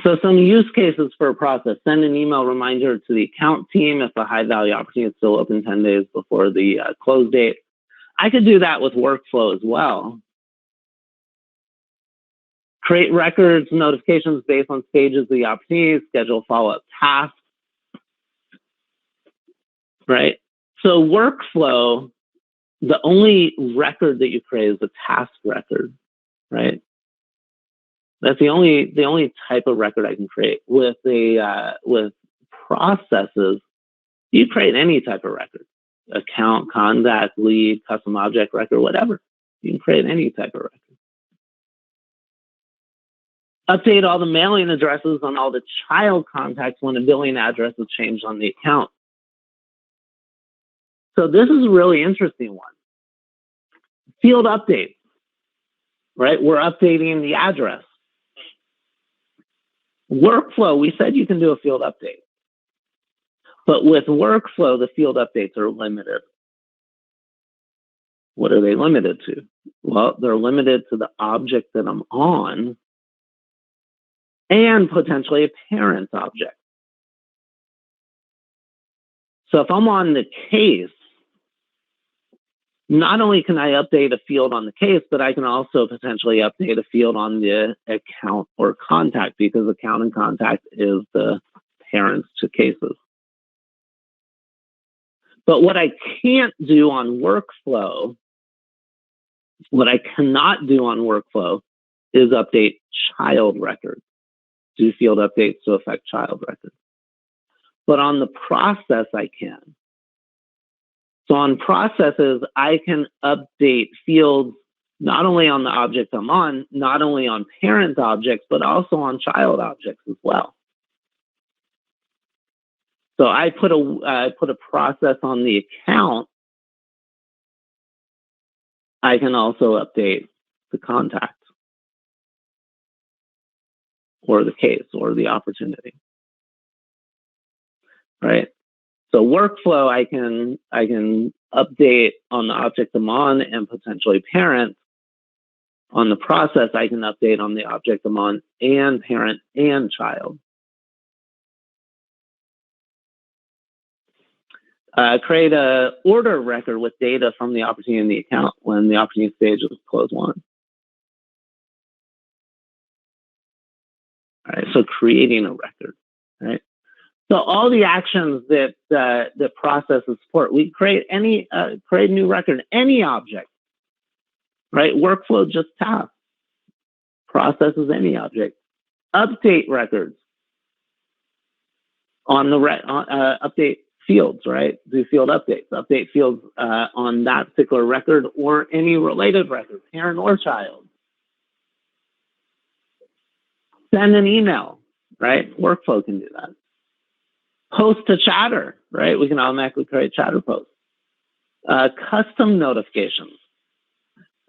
So some use cases for a process: send an email reminder to the account team if a high value opportunity is still open 10 days before the close date. I could do that with workflow as well. Create records, notifications based on stages of the opportunity, schedule follow-up tasks, right? So workflow, the only record that you create is a task record, right? That's the only type of record I can create. With processes, you create any type of record, account, contact, lead, custom object record, whatever. You can create any type of record. Update all the mailing addresses on all the child contacts when a billing address is changed on the account. So this is a really interesting one. Field updates, right? We're updating the address. Workflow, we said you can do a field update. But with workflow, the field updates are limited. What are they limited to? Well, they're limited to the object that I'm on and potentially a parent object. So if I'm on the case, not only can I update a field on the case, but I can also potentially update a field on the account or contact, because account and contact is the parents to cases. But what I can't do on workflow, what I cannot do on workflow is update child records, do field updates to affect child records. But on the process, I can. So on processes, I can update fields not only on the object I'm on, not only on parent objects, but also on child objects as well. So I put a process on the account. I can also update the contact or the case or the opportunity, right? So workflow, I can update on the object I'm on and potentially parent. On the process, I can update on the object I'm on and parent and child. Create a order record with data from the opportunity in the account when the opportunity stage is close one. All right, so creating a record, right? So all the actions that the processes support, we create a new record, any object, right? Workflow, just tasks. Processes, any object. Update records on the update fields, right? Do field updates. Update fields on that particular record or any related record, parent or child. Send an email, right? Workflow can do that. Post to chatter, right? We can automatically create chatter posts. Custom notifications.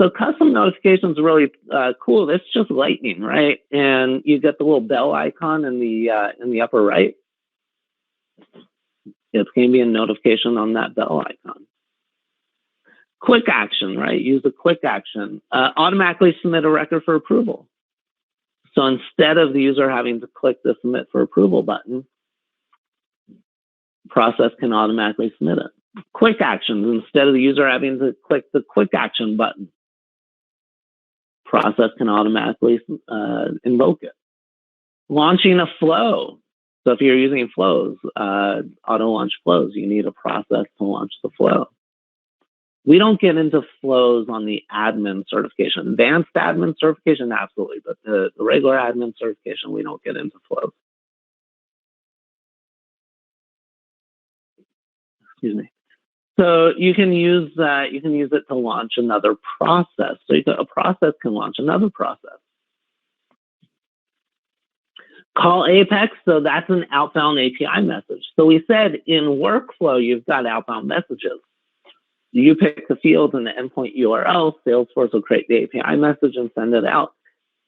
So custom notifications are really cool. It's just lightning, right? And you get the little bell icon in the upper right. It's going to be a notification on that bell icon. Quick action, right? Use a quick action. Automatically submit a record for approval. So instead of the user having to click the submit for approval button, process can automatically submit it. Quick actions, instead of the user having to click the quick action button, process can automatically invoke it. Launching a flow. So if you're using flows, auto launch flows, you need a process to launch the flow. We don't get into flows on the admin certification. Advanced admin certification, absolutely, but the regular admin certification, we don't get into flows. Excuse me. So you can use it to launch another process. So a process can launch another process. Call Apex, so that's an outbound API message. So we said in workflow, you've got outbound messages. You pick the field and the endpoint URL, Salesforce will create the API message and send it out.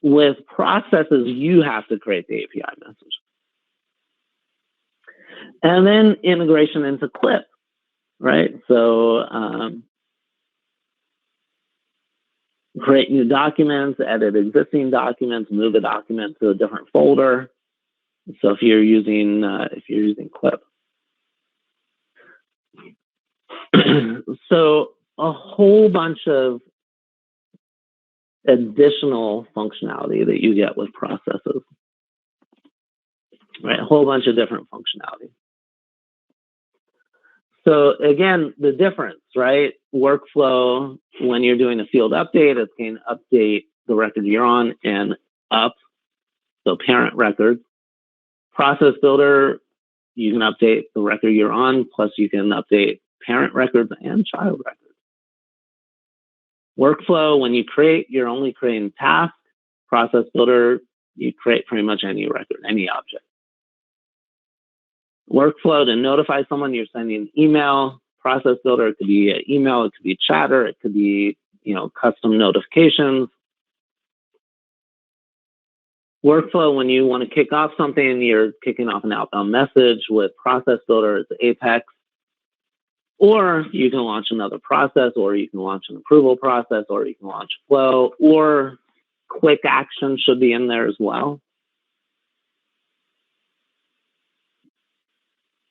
With processes, you have to create the API message. And then integration into Clip, right? So create new documents, edit existing documents, move a document to a different folder. So if you're using Clip. So a whole bunch of additional functionality that you get with processes, right? A whole bunch of different functionality. So again, the difference, right? Workflow, when you're doing a field update, it's going to update the record you're on and up, so parent records. Process Builder, you can update the record you're on, plus you can update parent records and child records. Workflow, when you create, you're only creating tasks. Process Builder, you create pretty much any record, any object. Workflow, to notify someone, you're sending an email. Process Builder, it could be an email, it could be chatter, it could be, custom notifications. Workflow, when you want to kick off something, you're kicking off an outbound message. With Process Builder, it's Apex. Or you can launch another process, or you can launch an approval process, or you can launch flow, or quick action should be in there as well.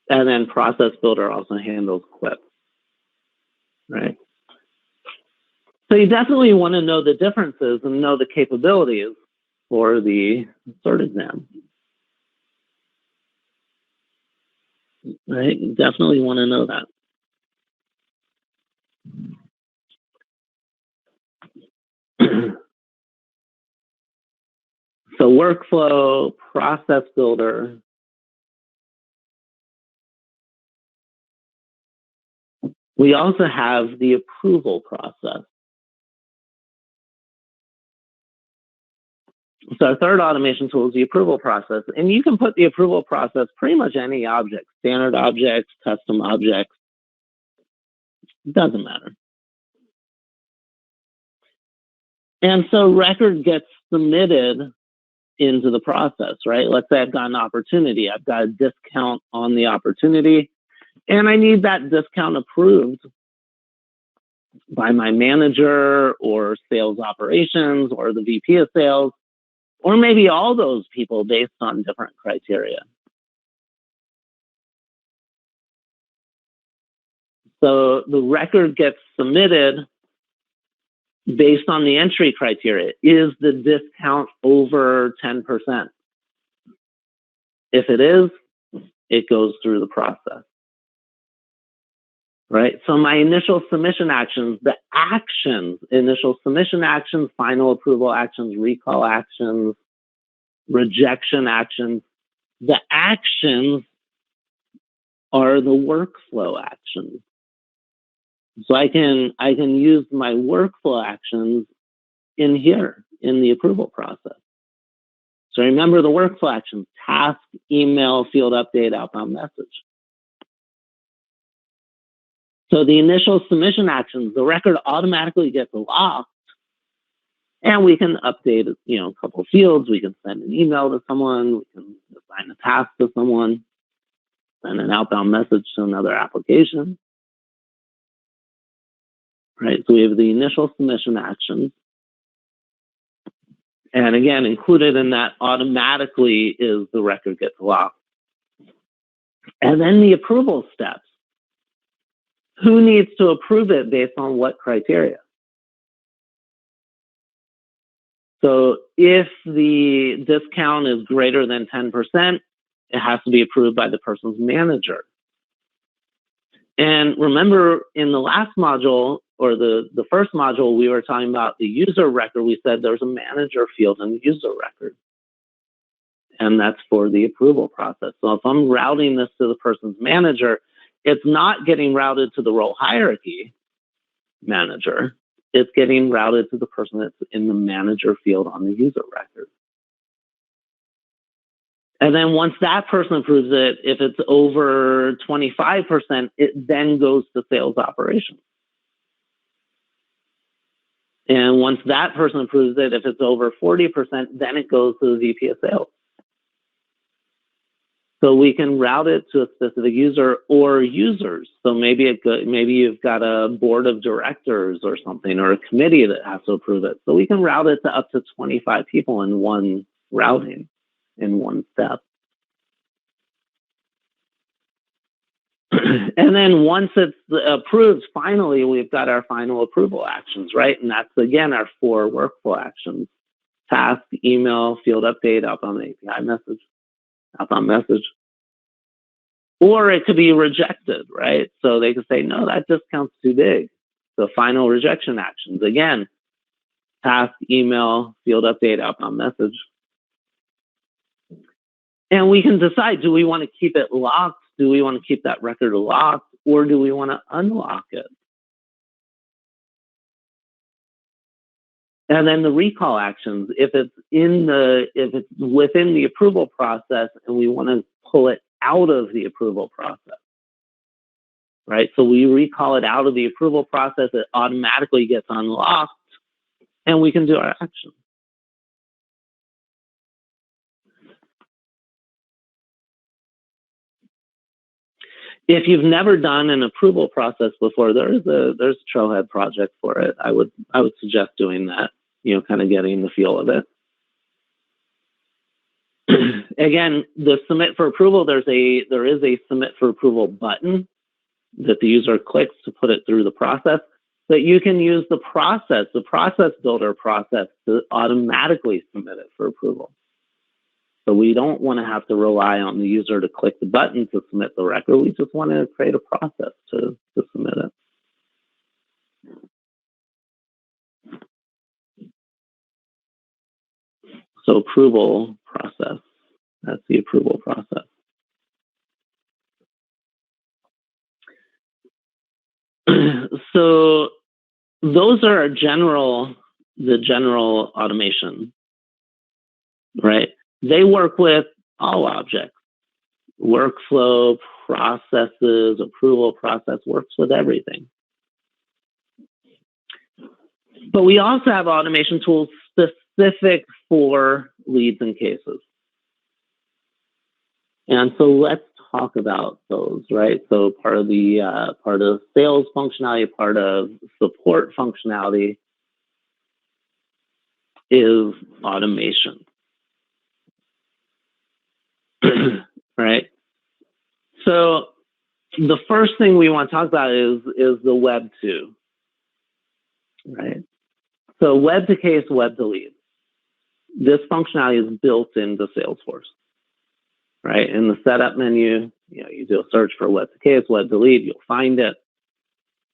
And then Process Builder also handles Quip, right? So you definitely want to know the differences and know the capabilities for the cert exam, right? You definitely want to know that. So Workflow, Process Builder. We also have the approval process. So our third automation tool is the approval process. And you can put the approval process pretty much any object, standard objects, custom objects. It doesn't matter. And so record gets submitted into the process, right? Let's say I've got an opportunity. I've got a discount on the opportunity, and I need that discount approved by my manager or sales operations or the VP of sales, or maybe all those people based on different criteria. So the record gets submitted based on the entry criteria. Is the discount over 10%? If it is, it goes through the process, right? So my initial submission actions, the actions, initial submission actions, final approval actions, recall actions, rejection actions, the actions are the workflow actions. So I can use my workflow actions in here in the approval process. So remember the workflow actions: task, email, field update, outbound message. So the initial submission actions, the record automatically gets locked, and we can update, a couple of fields. We can send an email to someone. We can assign a task to someone, send an outbound message to another application. Right, so we have the initial submission actions. And again, included in that automatically is the record gets locked. And then the approval steps. Who needs to approve it based on what criteria? So if the discount is greater than 10%, it has to be approved by the person's manager. And remember, in the last module, or the first module, we were talking about the user record. We said there's a manager field in the user record. And that's for the approval process. So if I'm routing this to the person's manager, it's not getting routed to the role hierarchy manager. It's getting routed to the person that's in the manager field on the user record. And then once that person approves it, if it's over 25%, it then goes to sales operations. And once that person approves it, if it's over 40%, then it goes to the VP of sales. So we can route it to a specific user or users. So maybe you've got a board of directors or something, or a committee that has to approve it. So we can route it to up to 25 people in one routing, in one step. And then once it's approved, finally, we've got our final approval actions, right? And that's, again, our 4 workflow actions: task, email, field update, outbound API message, outbound message. Or it could be rejected, right? So they could say, no, that discount's too big. So final rejection actions, again, task, email, field update, outbound message. And we can decide, do we want to keep it locked? Do we want to keep that record locked? Or do we want to unlock it? And then the recall actions, if it's within the approval process and we want to pull it out of the approval process, right? So we recall it out of the approval process, it automatically gets unlocked, and we can do our action. If you've never done an approval process before, there's a Trailhead project for it. I would suggest doing that, kind of getting the feel of it. Again, the submit for approval, there is a submit for approval button that the user clicks to put it through the process. But you can use the process builder process to automatically submit it for approval. So we don't want to have to rely on the user to click the button to submit the record. We just want to create a process to submit it. So approval process, that's the approval process. So those are the general automation, right? They work with all objects. Workflow, processes, approval process works with everything. But we also have automation tools specific for leads and cases. And so let's talk about those, right? So part of sales functionality, part of support functionality is automation. Right? So the first thing we want to talk about is the web to, right? So web to case, web to lead. This functionality is built into Salesforce, right? In the setup menu, you do a search for web to case, web to lead, you'll find it.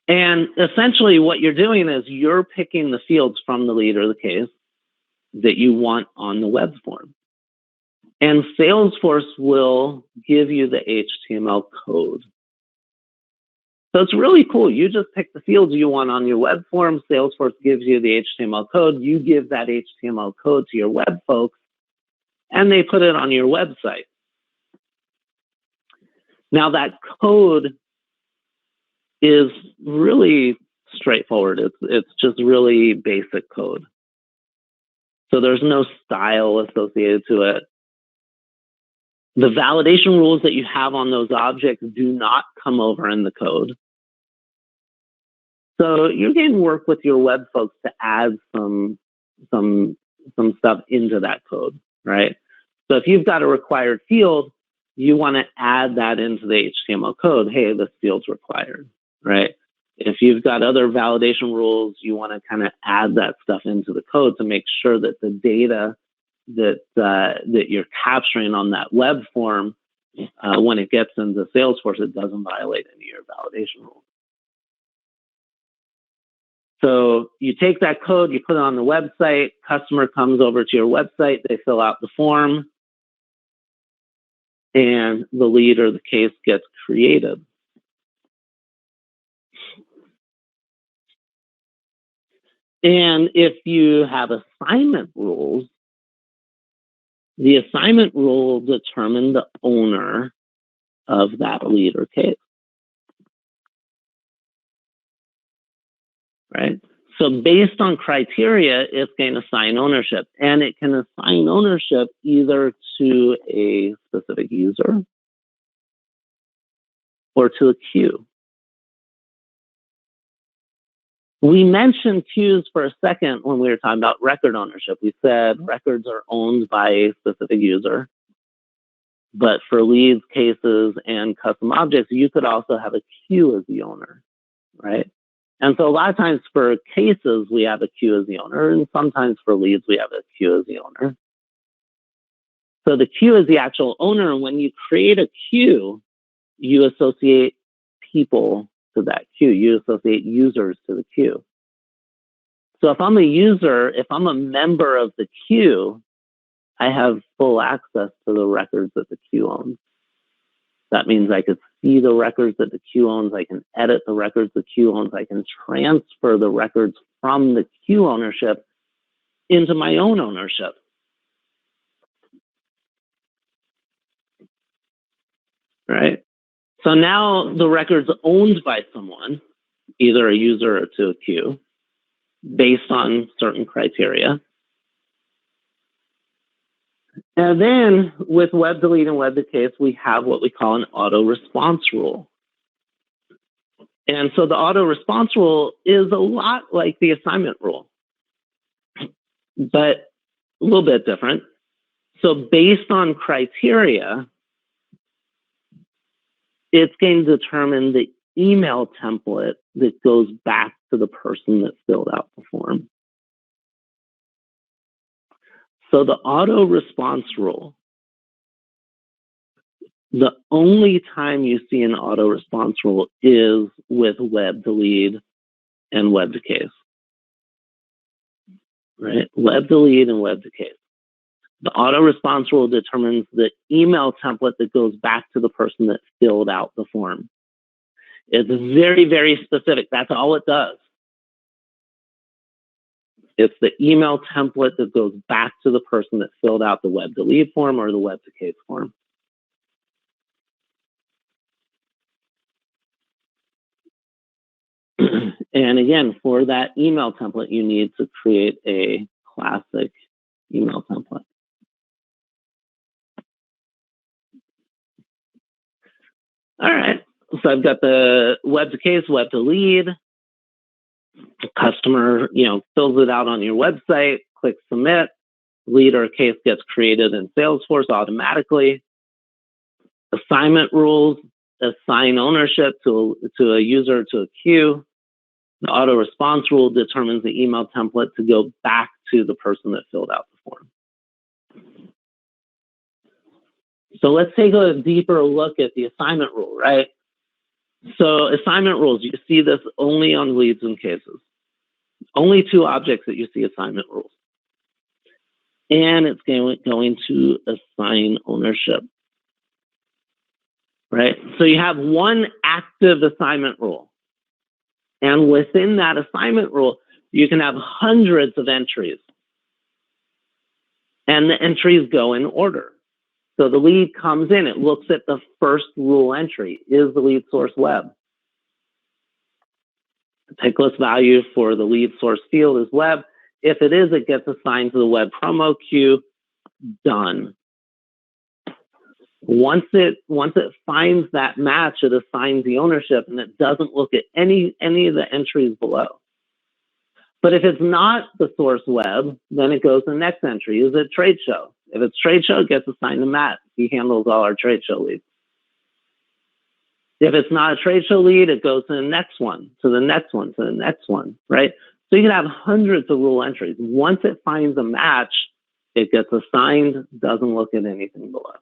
And essentially what you're doing is you're picking the fields from the lead or the case that you want on the web form. And Salesforce will give you the HTML code. So it's really cool. You just pick the fields you want on your web form. Salesforce gives you the HTML code. You give that HTML code to your web folks, and they put it on your website. Now that code is really straightforward. It's just really basic code. So there's no style associated to it. The validation rules that you have on those objects do not come over in the code. So you're going to work with your web folks to add some stuff into that code, right? So if you've got a required field, you want to add that into the HTML code. Hey, this field's required, right? If you've got other validation rules, you want to kind of add that stuff into the code to make sure that the data that you're capturing on that web form, when it gets into Salesforce, it doesn't violate any of your validation rules. So you take that code, you put it on the website, customer comes over to your website, they fill out the form, and the lead or the case gets created. And if you have assignment rules, the assignment rule will determine the owner of that lead or case, right? So based on criteria, it's going to assign ownership, and it can assign ownership either to a specific user or to a queue. We mentioned queues for a second when we were talking about record ownership. We said records are owned by a specific user. But for leads, cases, and custom objects, you could also have a queue as the owner, right? And so a lot of times for cases, we have a queue as the owner, and sometimes for leads, we have a queue as the owner. So the queue is the actual owner, and when you create a queue, you associate people to that queue. You associate users to the queue. So if I'm a user, if I'm a member of the queue, I have full access to the records that the queue owns. That means I could see the records that the queue owns. I can edit the records the queue owns. I can transfer the records from the queue ownership into my own ownership. Right? So now the record's owned by someone, either a user or to a queue, based on certain criteria. And then with web delete and web decay, we have what we call an auto response rule. And so the auto response rule is a lot like the assignment rule, but a little bit different. So based on criteria, it's going to determine the email template that goes back to the person that filled out the form. So the auto response rule, the only time you see an auto response rule is with web delete and web decay. Right? Web delete and web decay. The auto response rule determines the email template that goes back to the person that filled out the form. It's very, very specific. That's all it does. It's the email template that goes back to the person that filled out the web delete form or the web decay form. And again, for that email template, you need to create a classic email template. All right. So I've got the web decay, web delete. The customer, fills it out on your website, click submit. Lead or case gets created in Salesforce automatically. Assignment rules assign ownership to a user to a queue. The auto response rule determines the email template to go back to the person that filled out the form. So let's take a deeper look at the assignment rule, right? So assignment rules, you see this only on leads and cases. Only two objects that you see assignment rules. And it's going to assign ownership, right? So you have one active assignment rule. And within that assignment rule, you can have hundreds of entries. And the entries go in order. So the lead comes in, it looks at the first rule entry. Is the lead source web? The picklist value for the lead source field is web. If it is, it gets assigned to the web promo queue. Done. Once it finds that match, it assigns the ownership and it doesn't look at any of the entries below. But if it's not the source web, then it goes to the next entry. Is it trade show? If it's trade show, it gets assigned to Matt. He handles all our trade show leads. If it's not a trade show lead, it goes to the next one, to the next one, to the next one, right? So you can have hundreds of rule entries. Once it finds a match, it gets assigned, doesn't look at anything below.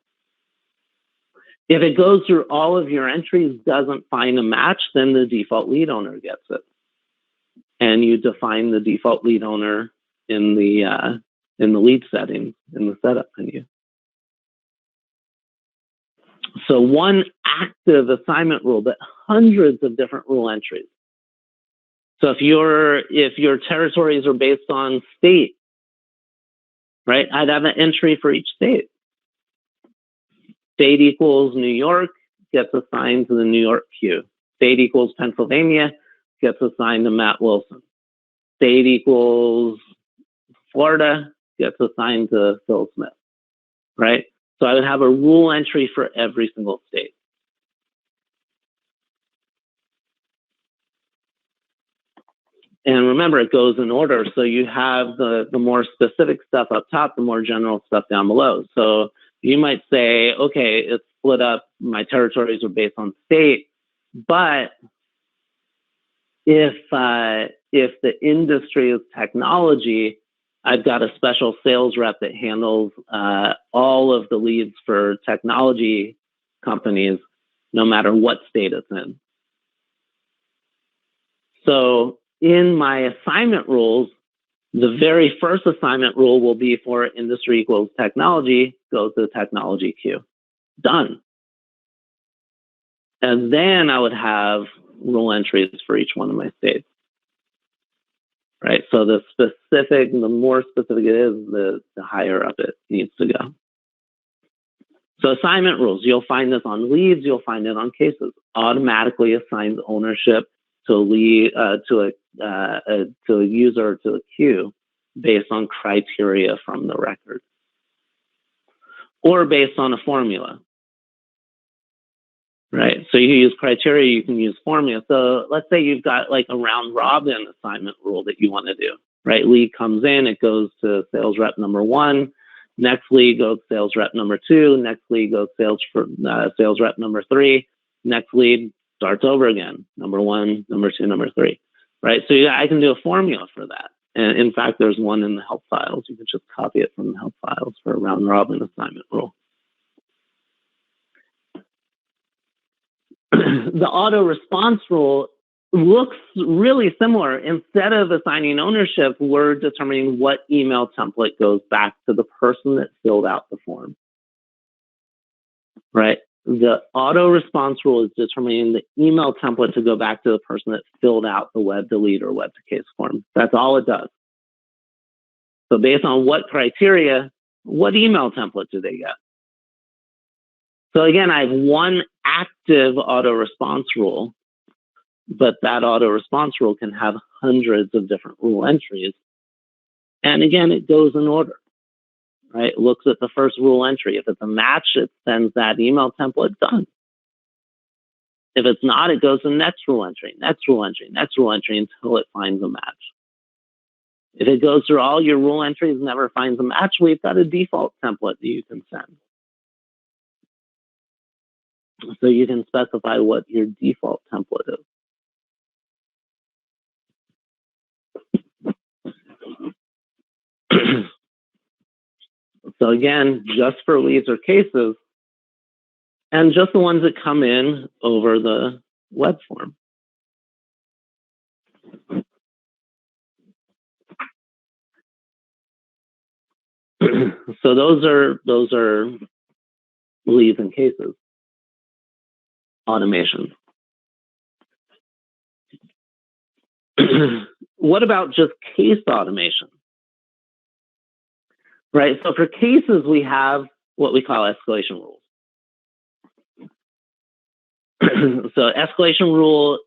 If it goes through all of your entries, doesn't find a match, then the default lead owner gets it. And you define the default lead owner in the lead settings in the setup menu. So one active assignment rule, but hundreds of different rule entries. So if your territories are based on state, right, I'd have an entry for each state. State equals New York gets assigned to the New York queue. State equals Pennsylvania gets assigned to Matt Wilson. State equals Florida gets assigned to Phil Smith, right? So I would have a rule entry for every single state. And remember, it goes in order. So you have the more specific stuff up top, the more general stuff down below. So You might say, okay, it's split up. My territories are based on state, but if the industry is technology, I've got a special sales rep that handles all of the leads for technology companies, no matter what state it's in. So in my assignment rules, the very first assignment rule will be for industry equals technology, goes to the technology queue. Done. And then I would have rule entries for each one of my states. Right. So the more specific it is, the higher up it needs to go. So assignment rules, you'll find this on leads, you'll find it on cases. Automatically assigns ownership to a lead, to a user, to a queue, based on criteria from the record, or based on a formula. Right. So you can use criteria, you can use formula. So let's say you've got like a round robin assignment rule that you want to do. Right. Lead comes in, it goes to sales rep number 1. Next lead goes sales rep number 2. Next lead goes sales rep number 3. Next lead starts over again. Number 1, number 2, number 3. Right. So I can do a formula for that. And in fact, there's one in the help files. You can just copy it from the help files for a round robin assignment rule. The auto response rule looks really similar. Instead of assigning ownership, we're determining what email template goes back to the person that filled out the form. Right? The auto response rule is determining the email template to go back to the person that filled out the web to lead or web to case form. That's all it does. So based on what criteria, what email template do they get? So again, I have one active auto response rule, but that auto response rule can have hundreds of different rule entries. And again, it goes in order, right? It looks at the first rule entry. If it's a match, it sends that email template, done. If it's not, it goes to the next rule entry, next rule entry, next rule entry until it finds a match. If it goes through all your rule entries and never finds a match, we've got a default template that you can send. So you can specify what your default template is. So again, just for leads or cases, and just the ones that come in over the web form. So those are leads and cases. Automation. What about just case automation? Right, so for cases, we have what we call escalation rules. So escalation rule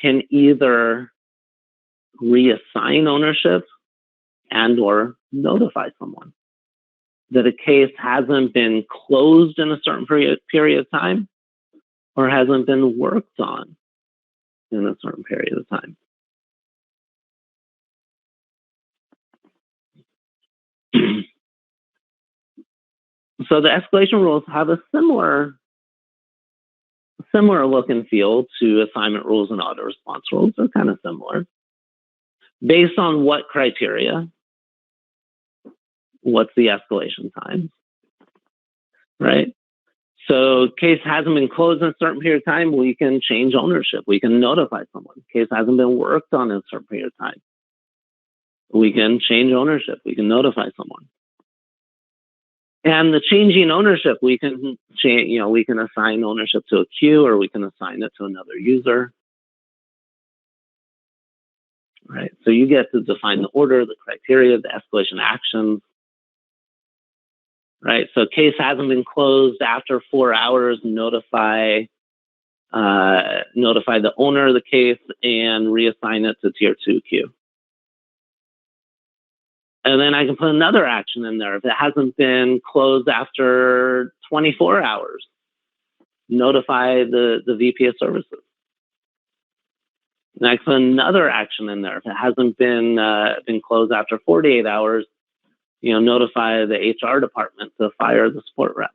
can either reassign ownership and or notify someone that a case hasn't been closed in a certain period of time or hasn't been worked on in a certain period of time. So the escalation rules have a similar look and feel to assignment rules and auto response rules. They're kind of similar. Based on what criteria? What's the escalation time? Right? So case hasn't been closed in a certain period of time, we can change ownership. We can notify someone. Case hasn't been worked on in a certain period of time, we can change ownership. We can notify someone. And the changing ownership, we can change, we can assign ownership to a queue or we can assign it to another user. Right? So you get to define the order, the criteria, the escalation actions. Right? So case hasn't been closed after 4 hours, notify the owner of the case and reassign it to tier 2 queue. And then I can put another action in there. If it hasn't been closed after 24 hours, notify the VP of services. And I can put another action in there. If it hasn't been closed after 48 hours, notify the HR department to fire the support rep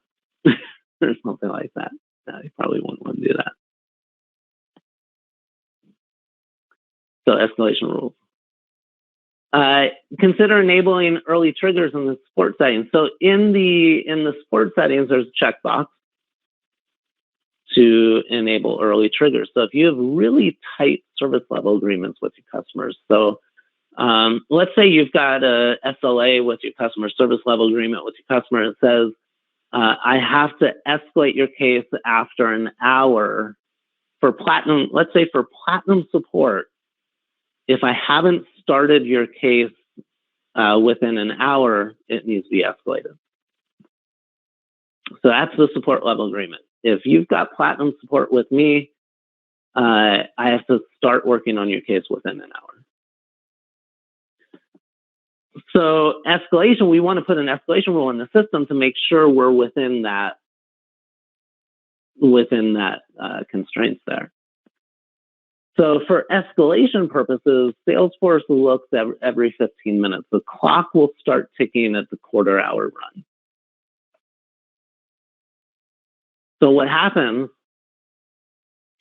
or something like that. You probably wouldn't want to do that. So escalation rules. Consider enabling early triggers in the support settings. So in the support settings, there's a checkbox to enable early triggers. So if you have really tight service level agreements with your customers, so let's say you've got a SLA with your customer, service level agreement with your customer. It says, I have to escalate your case after an hour for platinum. Let's say for platinum support, if I haven't started your case within an hour, it needs to be escalated. So that's the support level agreement. If you've got platinum support with me, I have to start working on your case within an hour. So escalation, we want to put an escalation rule in the system to make sure we're within that constraints there. So for escalation purposes, Salesforce looks every 15 minutes. The clock will start ticking at the quarter-hour run. So what happens,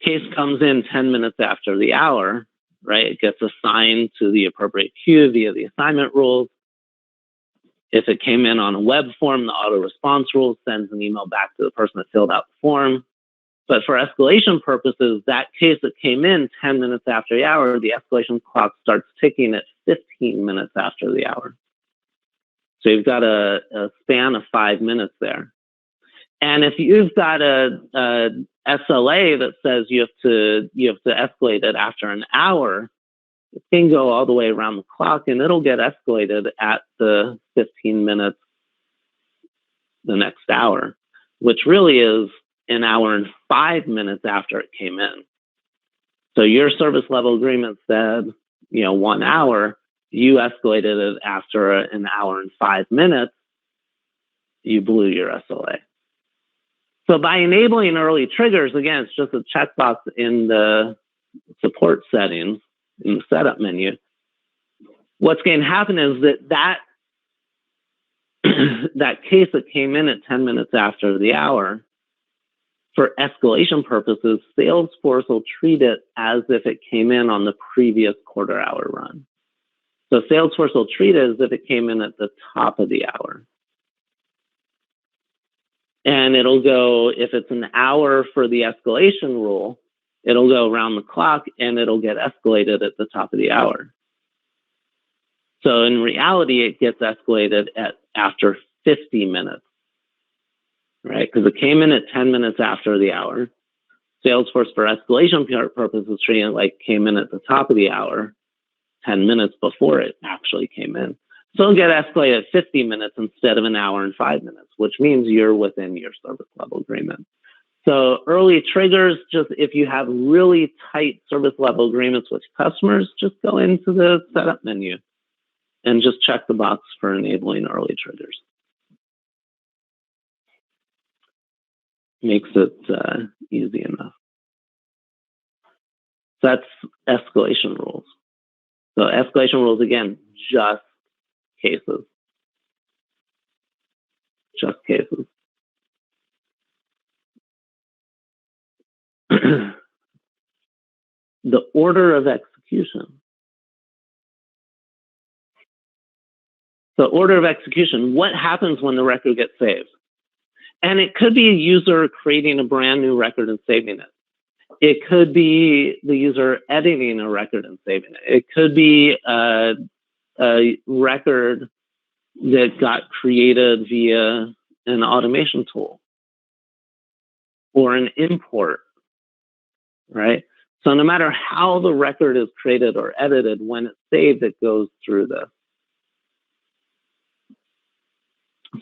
case comes in 10 minutes after the hour, right? It gets assigned to the appropriate queue via the assignment rules. If it came in on a web form, the auto response rule sends an email back to the person that filled out the form. But for escalation purposes, that case that came in 10 minutes after the hour, the escalation clock starts ticking at 15 minutes after the hour. So you've got a span of 5 minutes there. And if you've got a SLA that says you have to escalate it after an hour, it can go all the way around the clock and it'll get escalated at the 15 minutes the next hour, which really is an hour and 5 minutes after it came in. So your service level agreement said, 1 hour, you escalated it after an hour and 5 minutes, you blew your SLA. So by enabling early triggers, again, it's just a checkbox in the support settings in the setup menu. What's going to happen is that that case that came in at 10 minutes after the hour, for escalation purposes, Salesforce will treat it as if it came in on the previous quarter-hour run. So Salesforce will treat it as if it came in at the top of the hour. And it'll go, if it's an hour for the escalation rule, it'll go around the clock and it'll get escalated at the top of the hour. So in reality, it gets escalated after 50 minutes, right? Because it came in at 10 minutes after the hour. Salesforce, for escalation purposes, treating it like came in at the top of the hour, 10 minutes before it actually came in. So it'll get escalated at 50 minutes instead of an hour and 5 minutes, which means you're within your service level agreement. So early triggers, just if you have really tight service level agreements with customers, just go into the setup menu and just check the box for enabling early triggers. Makes it easy enough. So that's escalation rules. So escalation rules, again, just cases. Just cases. The order of execution. So order of execution, what happens when the record gets saved? And it could be a user creating a brand new record and saving it. It could be the user editing a record and saving it. It could be a record that got created via an automation tool or an import, right? So no matter how the record is created or edited, when it's saved, it goes through this.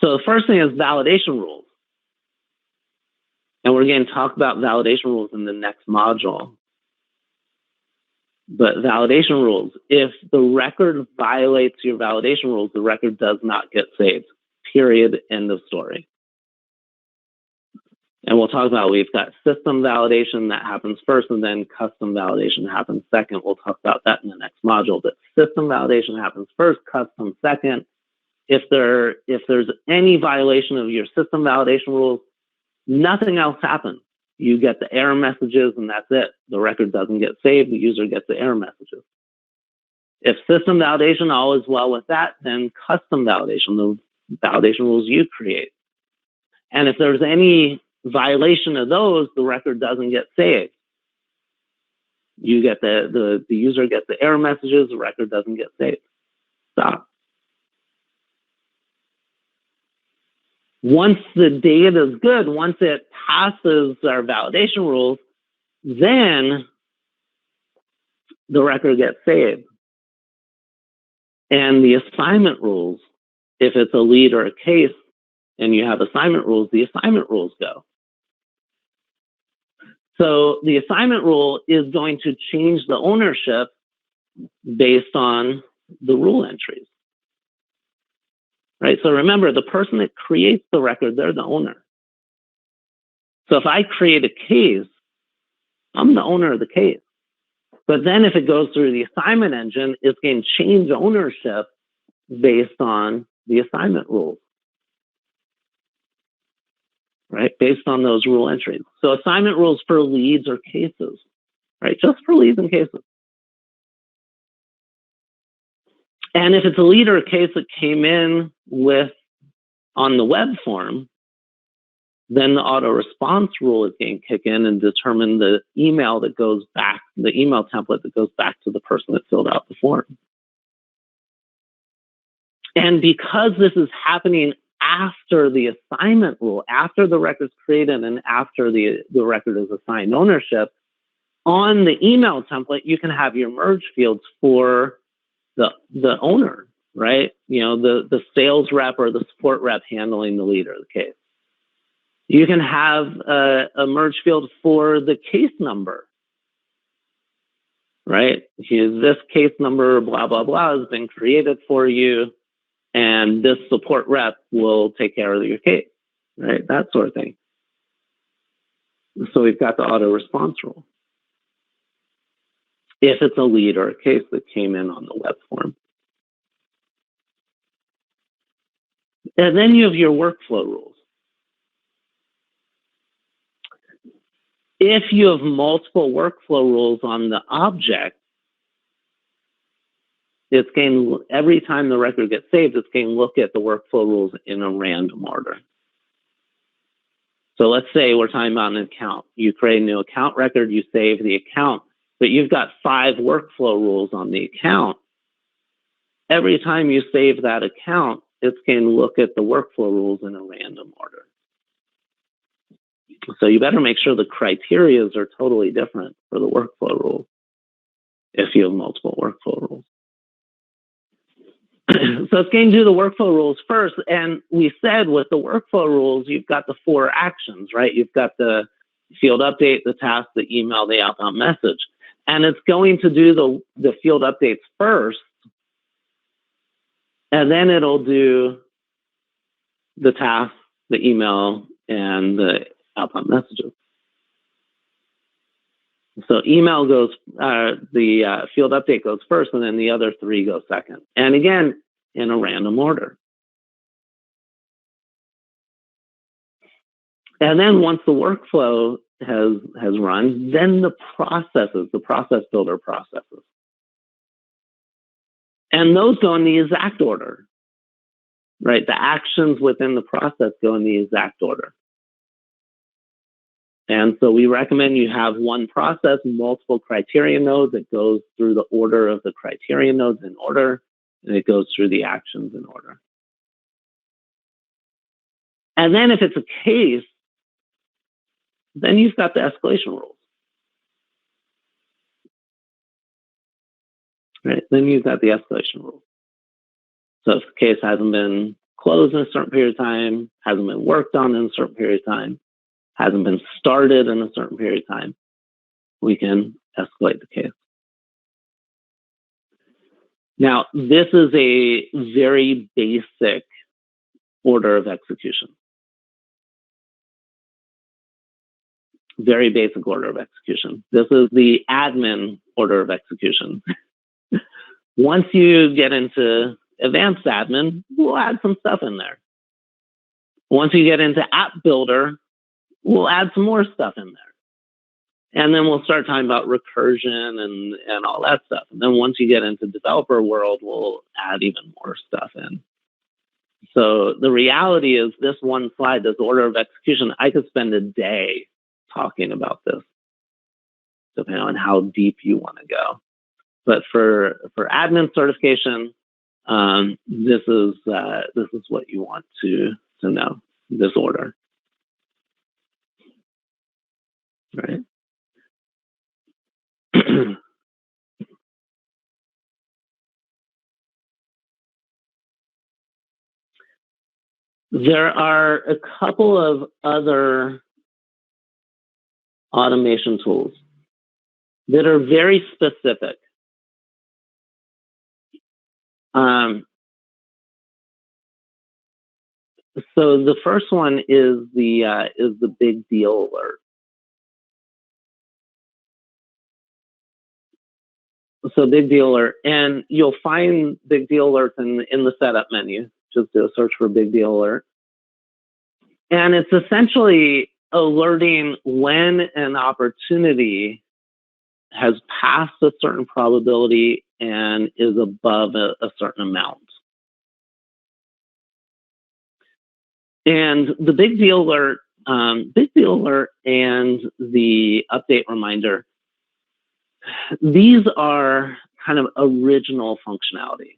So the first thing is validation rules. And we're going to talk about validation rules in the next module. But validation rules, if the record violates your validation rules, the record does not get saved. Period. End of story. And we'll talk about, we've got system validation that happens first, and then custom validation happens second. We'll talk about that in the next module. But system validation happens first, custom second. if there's any violation of your system validation rules, nothing else happens. You get the error messages and that's it. The record doesn't get saved. The user gets the error messages. If system validation, all is well with that, then custom validation, the validation rules you create. And if there's any violation of those, the record doesn't get saved. You get the user gets the error messages, the record doesn't get saved. Stop. Once the data is good, once it passes our validation rules, then the record gets saved. And the assignment rules, if it's a lead or a case and you have assignment rules, the assignment rules go. So the assignment rule is going to change the ownership based on the rule entries. Right? So remember, the person that creates the record, they're the owner. So if I create a case, I'm the owner of the case. But then if it goes through the assignment engine, it's going to change ownership based on the assignment rules. Right? Based on those rule entries. So assignment rules for leads or cases, right? Just for leads and cases. And if it's a lead or a case that came in with on the web form, then the auto response rule is going to kick in and determine the email that goes back, the email template that goes back to the person that filled out the form. And because this is happening after the assignment rule, after the record's created and after the record is assigned ownership, on the email template, you can have your merge fields for the owner, right? You know, the sales rep or the support rep handling the lead or the case. You can have a merge field for the case number, right? This case number, blah, blah, blah, has been created for you, and this support rep will take care of your case, right? That sort of thing. So we've got the auto response rule. If it's a lead or a case that came in on the web form. And then you have your workflow rules. If you have multiple workflow rules on the object, it's going, every time the record gets saved, it's going to look at the workflow rules in a random order. So let's say we're talking about an account. You create a new account record, you save the account, but you've got 5 workflow rules on the account. Every time you save that account, it's going to look at the workflow rules in a random order. So you better make sure the criteria are totally different for the workflow rules if you have multiple workflow rules. So it's going to do the workflow rules first. And we said with the workflow rules, you've got the 4 actions, right? You've got the field update, the task, the email, the outbound message. And it's going to do the field updates first. And then it'll do the task, the email, and the outbound messages. So email goes, the field update goes first, and then the other 3 go second. And again, in a random order. And then once the workflow has run, then the processes, the process builder processes. And those go in the exact order, right? The actions within the process go in the exact order. And so we recommend you have one process, multiple criteria nodes. It goes through the order of the criteria nodes in order, and it goes through the actions in order. And then if it's a case, then you've got the escalation rules. Right? Then you've got the escalation rules. So if the case hasn't been closed in a certain period of time, hasn't been worked on in a certain period of time, hasn't been started in a certain period of time, we can escalate the case. Now, this is a very basic order of execution. Very basic order of execution. This is the admin order of execution. Once you get into advanced admin, we'll add some stuff in there. Once you get into app builder, we'll add some more stuff in there. And then we'll start talking about recursion and all that stuff. And then once you get into developer world, we'll add even more stuff in. So the reality is this one slide, this order of execution, I could spend a day talking about this, depending on how deep you want to go. But for admin certification, this is what you want to know, this order. Right. There are a couple of other automation tools that are very specific. So the first one is the big deal alert. So big deal alert, and you'll find big deal alerts in the setup menu. Just do a search for big deal alert. And it's essentially alerting when an opportunity has passed a certain probability and is above a certain amount. And the big deal alert and the update reminder, these are kind of original functionality.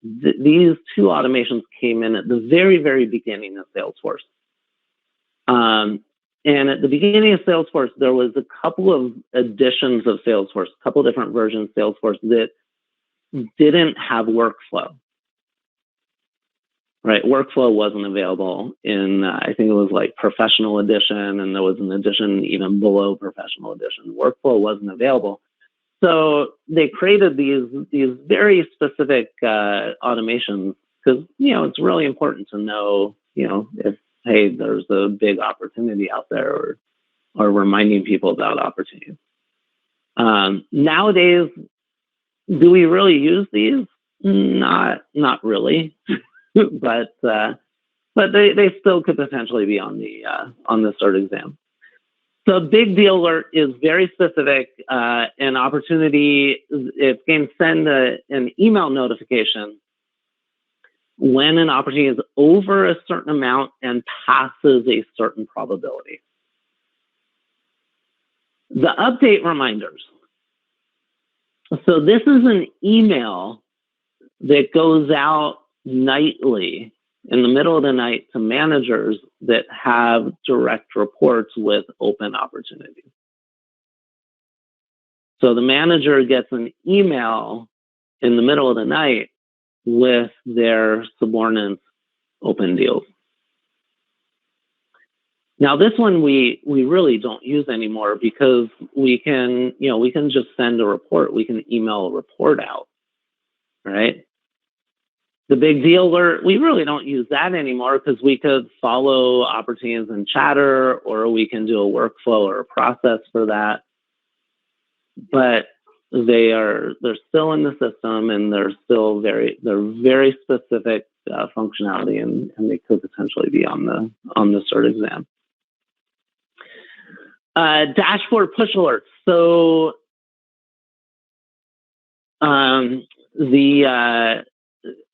These two automations came in at the very, very beginning of Salesforce. And at the beginning of Salesforce, there was a couple of editions of Salesforce, a couple of different versions of Salesforce that didn't have workflow. Right, workflow wasn't available in, I think it was like Professional Edition, and there was an edition even below Professional Edition. Workflow wasn't available. So they created these very specific automations because, it's really important to know, if, hey, there's a big opportunity out there, or reminding people about opportunities. Nowadays, do we really use these? Not really, but they still could potentially be on the cert exam. So big deal alert is very specific. An opportunity, it can send an email notification when an opportunity is over a certain amount and passes a certain probability. The update reminders. So this is an email that goes out nightly in the middle of the night to managers that have direct reports with open opportunities. So the manager gets an email in the middle of the night with their subordinates' open deals. Now this one we really don't use anymore because we can just send a report. We can email a report out, right? The big deal alert, we really don't use that anymore because we could follow opportunities in Chatter, or we can do a workflow or a process for that. But they're still in the system, and they're very specific functionality, and they could potentially be on the cert exam. Dashboard push alerts. So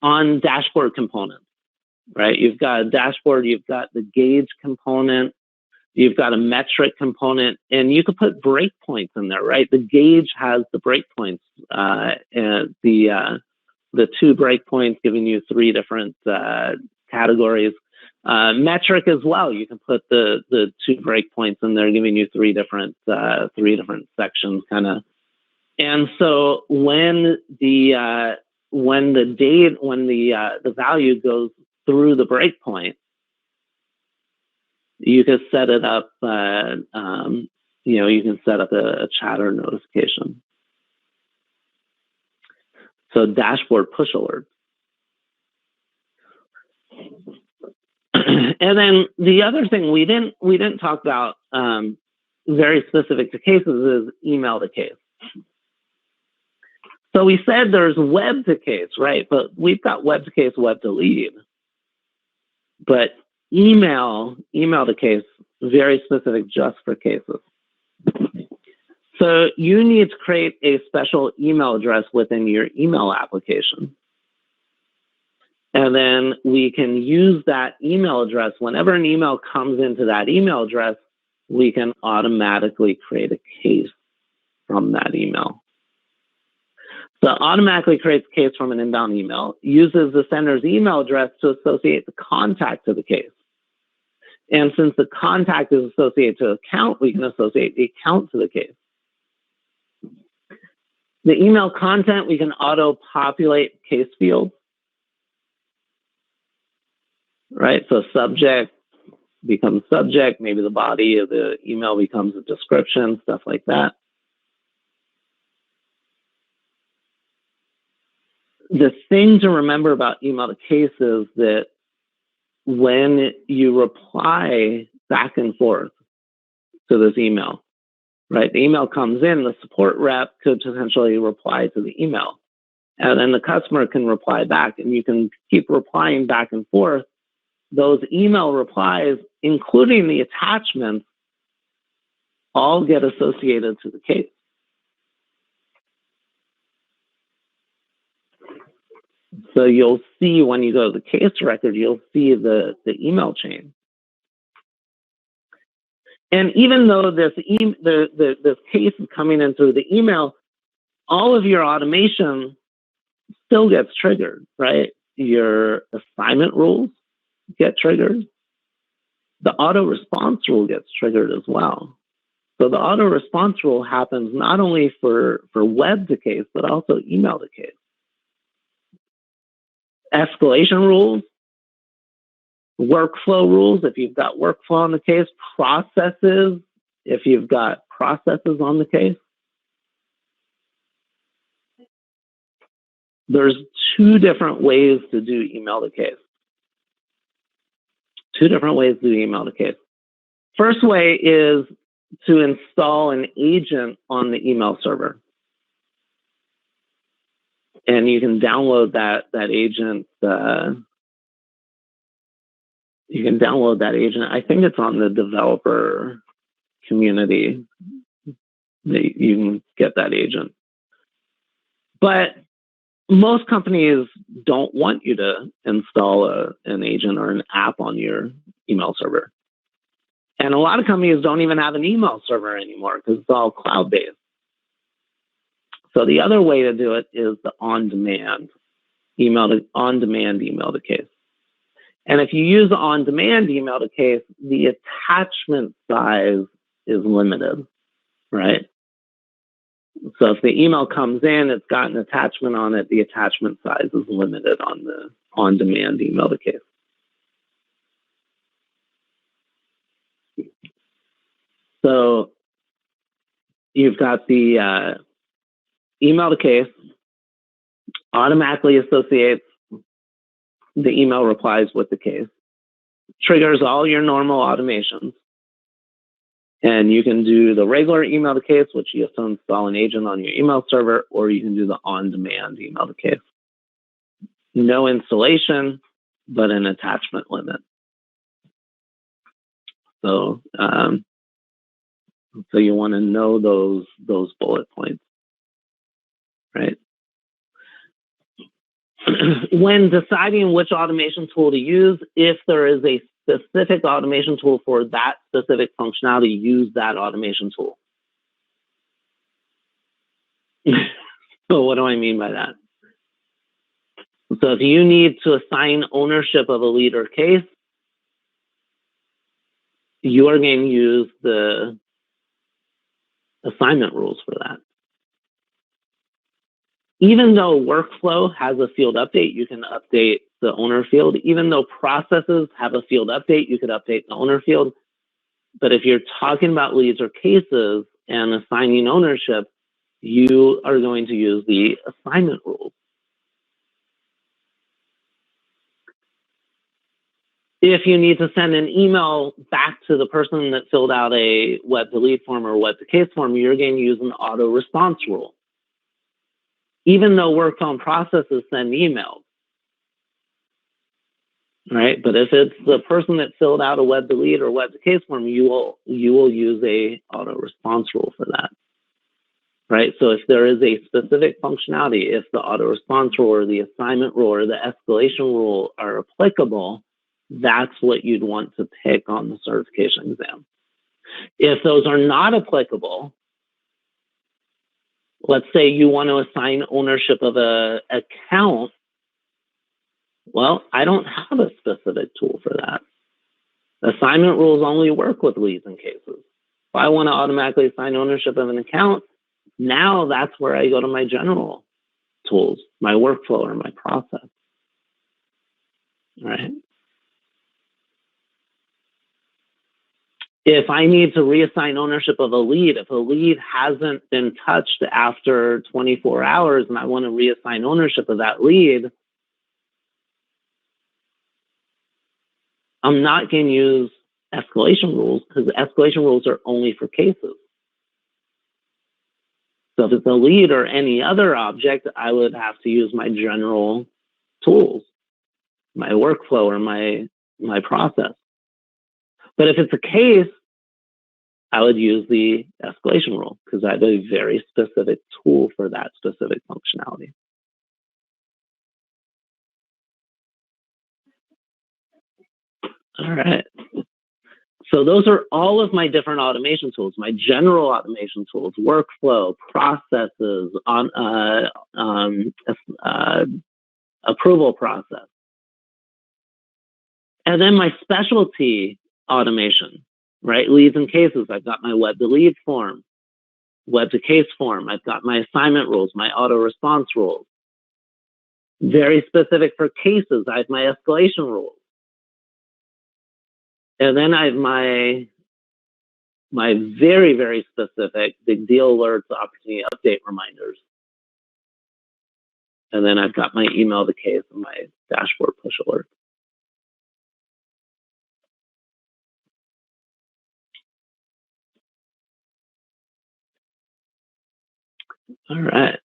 on dashboard components, right? You've got a dashboard, you've got the gauge component, you've got a metric component, and you could put breakpoints in there, right? The gauge has the breakpoints, and the 2 breakpoints giving you 3 different categories. Metric as well, you can put the 2 breakpoints in there, giving you 3 different sections, kind of. And so when the value goes through the breakpoint, you can set it up. You can set up a chatter notification. So dashboard push alerts. And then the other thing we didn't talk about, very specific to cases, is email to case. So we said there's web to case, right? But we've got web to case, web to lead. But email to case, very specific just for cases. So you need to create a special email address within your email application. And then we can use that email address. Whenever an email comes into that email address, we can automatically create a case from that email. So automatically creates a case from an inbound email, uses the sender's email address to associate the contact to the case. And since the contact is associated to account, we can associate the account to the case. The email content, we can auto-populate case fields, right? So subject becomes subject, maybe the body of the email becomes a description, stuff like that. The thing to remember about email to case is that when you reply back and forth to this email, right? The email comes in, the support rep could potentially reply to the email. And then the customer can reply back, and you can keep replying back and forth. Those email replies, including the attachments, all get associated to the case. So you'll see when you go to the case record, you'll see the email chain. And even though this case is coming in through the email, all of your automation still gets triggered, right? Your assignment rules get triggered. The auto response rule gets triggered as well. So the auto response rule happens not only for web to case, but also email to case. Escalation rules, workflow rules, if you've got workflow on the case, processes, if you've got processes on the case. There's two different ways to do email to case. Two different ways to do email to case. First way is to install an agent on the email server. And you can download that agent. You can download that agent. I think it's on the developer community that you can get that agent. But most companies don't want you to install an agent or an app on your email server. And a lot of companies don't even have an email server anymore because it's all cloud-based. So the other way to do it is the on-demand email to case. And if you use the on-demand email to case, the attachment size is limited, right? So if the email comes in, it's got an attachment on it, the attachment size is limited on the on-demand email to case. So you've got the email to case, automatically associates the email replies with the case, triggers all your normal automations. And you can do the regular email to case, which you have to install an agent on your email server, or you can do the on-demand email to case. No installation, but an attachment limit. So, so you want to know those bullet points, right? When deciding which automation tool to use, if there is a specific automation tool for that specific functionality, use that automation tool. So what do I mean by that? So if you need to assign ownership of a lead or case, you are going to use the assignment rules for that. Even though workflow has a field update, you can update the owner field. Even though processes have a field update, you could update the owner field. But if you're talking about leads or cases and assigning ownership, you are going to use the assignment rules. If you need to send an email back to the person that filled out a web to lead form or web to case form, you're going to use an auto response rule. even though work phone processes send emails, right? But if it's the person that filled out a web delete or web to case form, you will use a auto response rule for that, right? So if there is a specific functionality, if the auto response rule or the assignment rule or the escalation rule are applicable, that's what you'd want to pick on the certification exam. If those are not applicable, let's say you want to assign ownership of an account. Well, I don't have a specific tool for that. Assignment rules only work with leads and cases. If I want to automatically assign ownership of an account, now that's where I go to my general tools, my workflow or my process, right? If I need to reassign ownership of a lead, if a lead hasn't been touched after 24 hours and I want to reassign ownership of that lead, I'm not going to use escalation rules because escalation rules are only for cases. So if it's a lead or any other object, I would have to use my general tools, my workflow or my process. But if it's a case, I would use the escalation rule because I have a very specific tool for that specific functionality. All right. So those are all of my different automation tools, my general automation tools, workflow, processes, approval process. And then my specialty automation, right? Leads and cases. I've got my web to lead form, web to case form. I've got my assignment rules, my auto response rules. Very specific for cases, I have my escalation rules. And then I have my very, very specific big deal alerts, opportunity update reminders. And then I've got my email to case and my dashboard push alert. All right.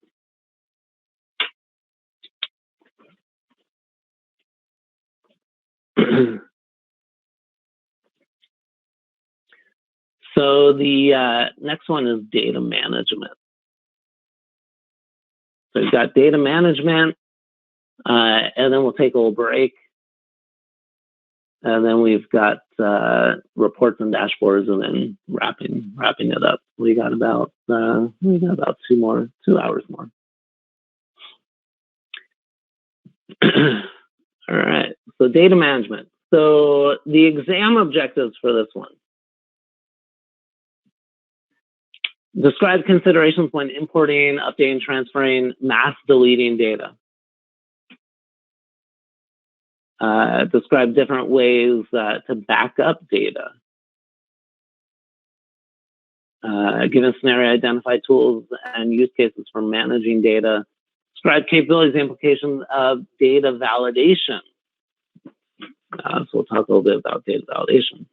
So the next one is data management. So we've got data management, and then we'll take a little break. And then we've got reports and dashboards, and then wrapping it up. We got about 2 hours more. All right. So data management. So the exam objectives for this one. Describe considerations when importing, updating, transferring, mass deleting data. Describe different ways to back up data. Given scenario, identify tools and use cases for managing data. Describe capabilities and implications of data validation. So we'll talk a little bit about data validation.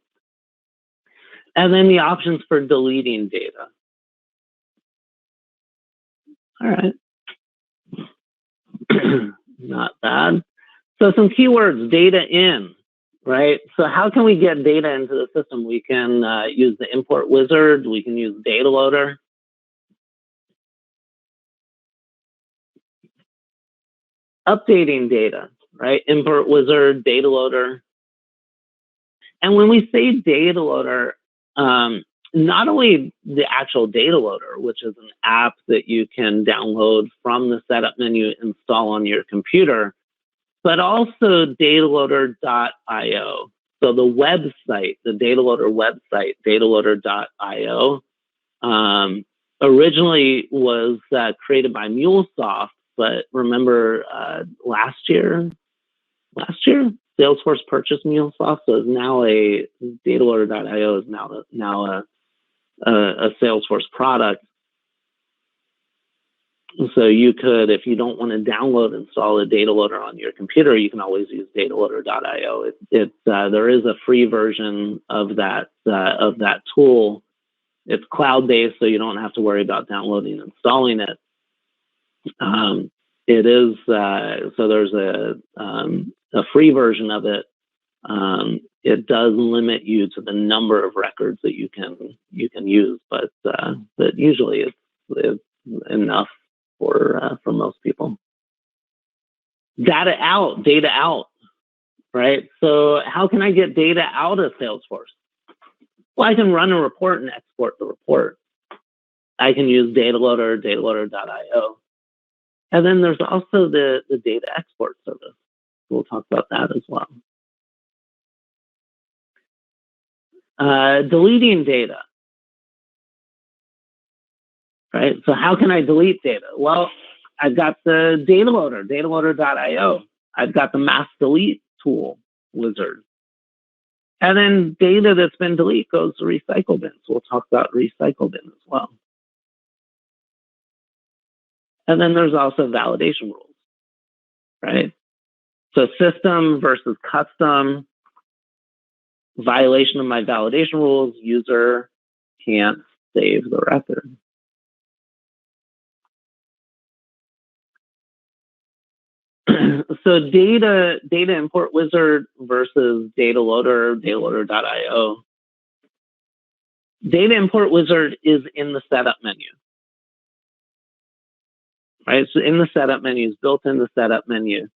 And then the options for deleting data. All right. Not bad. So some keywords, data in, right? So how can we get data into the system? We can use the import wizard. We can use data loader. Updating data, right? Import wizard, data loader. And when we say data loader, not only the actual data loader, which is an app that you can download from the setup menu, install on your computer, but also dataloader.io. So the website, the data loader website, dataloader.io, originally was created by MuleSoft, but remember last year, Salesforce purchased MuleSoft, so it's now dataloader.io is now a Salesforce product. So you could, if you don't want to download and install a data loader on your computer, you can always use dataloader.io. There is a free version of that tool. It's cloud-based, so you don't have to worry about downloading and installing it. It is so there's a free version of it. It does limit you to the number of records that you can use, but usually it's enough for most people. Data out, right? So how can I get data out of Salesforce? Well, I can run a report and export the report. I can use data loader, dataloader.io. And then there's also the data export service. We'll talk about that as well. Deleting data, right? So how can I delete data? Well, I've got the data loader, dataloader.io. I've got the mass delete tool wizard. And then data that's been deleted goes to recycle bin. So we'll talk about recycle bin as well. And then there's also validation rules, right? So system versus custom, violation of my validation rules, user can't save the record. So data import wizard versus data loader, dataloader.io. Data import wizard is in the setup menu, right? So in the setup menu, is built in the setup menu,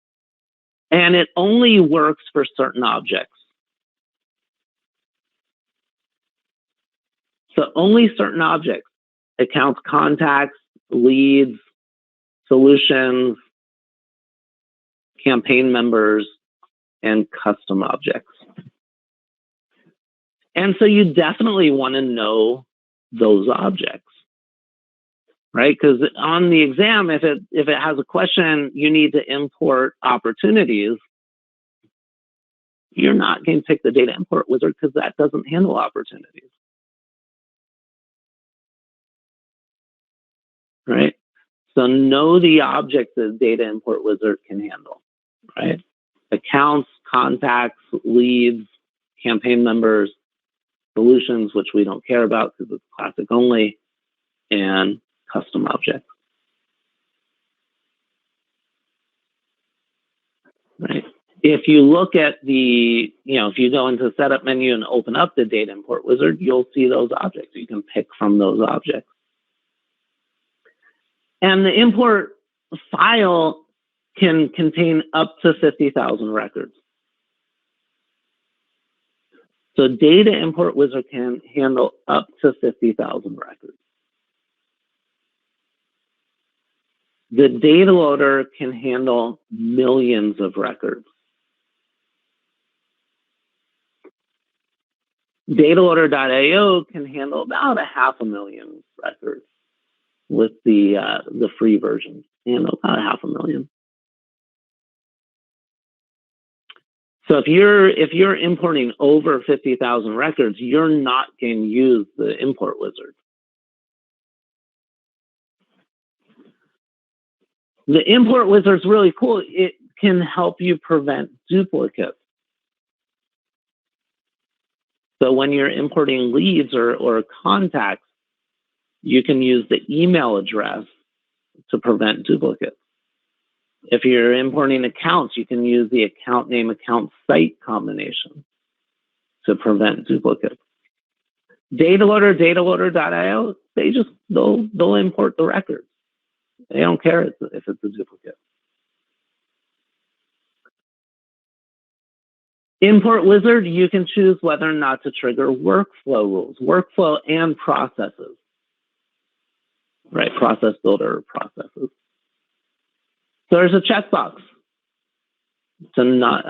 and it only works for certain objects. So only certain objects: accounts, contacts, leads, solutions, campaign members, and custom objects. And so you definitely want to know those objects, right? Because on the exam, if it has a question, you need to import opportunities, you're not going to pick the data import wizard because that doesn't handle opportunities, right? So know the objects that data import wizard can handle, right? Accounts, contacts, leads, campaign members, solutions, which we don't care about because it's classic only, and custom objects, right? If you look at the, if you go into the setup menu and open up the data import wizard, you'll see those objects. You can pick from those objects. And the import file can contain up to 50,000 records. So data import wizard can handle up to 50,000 records. The data loader can handle millions of records. Dataloader.io can handle about 500,000 records with the free version, about 500,000. So if you're importing over 50,000 records, you're not going to use the import wizard. The import wizard is really cool. It can help you prevent duplicates. So when you're importing leads or contacts, you can use the email address to prevent duplicates. If you're importing accounts, you can use the account name, account site combination to prevent duplicates. Dataloader.io, they'll import the records. They don't care if it's a duplicate. Import wizard, you can choose whether or not to trigger workflow rules, workflow and processes, right? Process builder processes. So there's a checkbox to not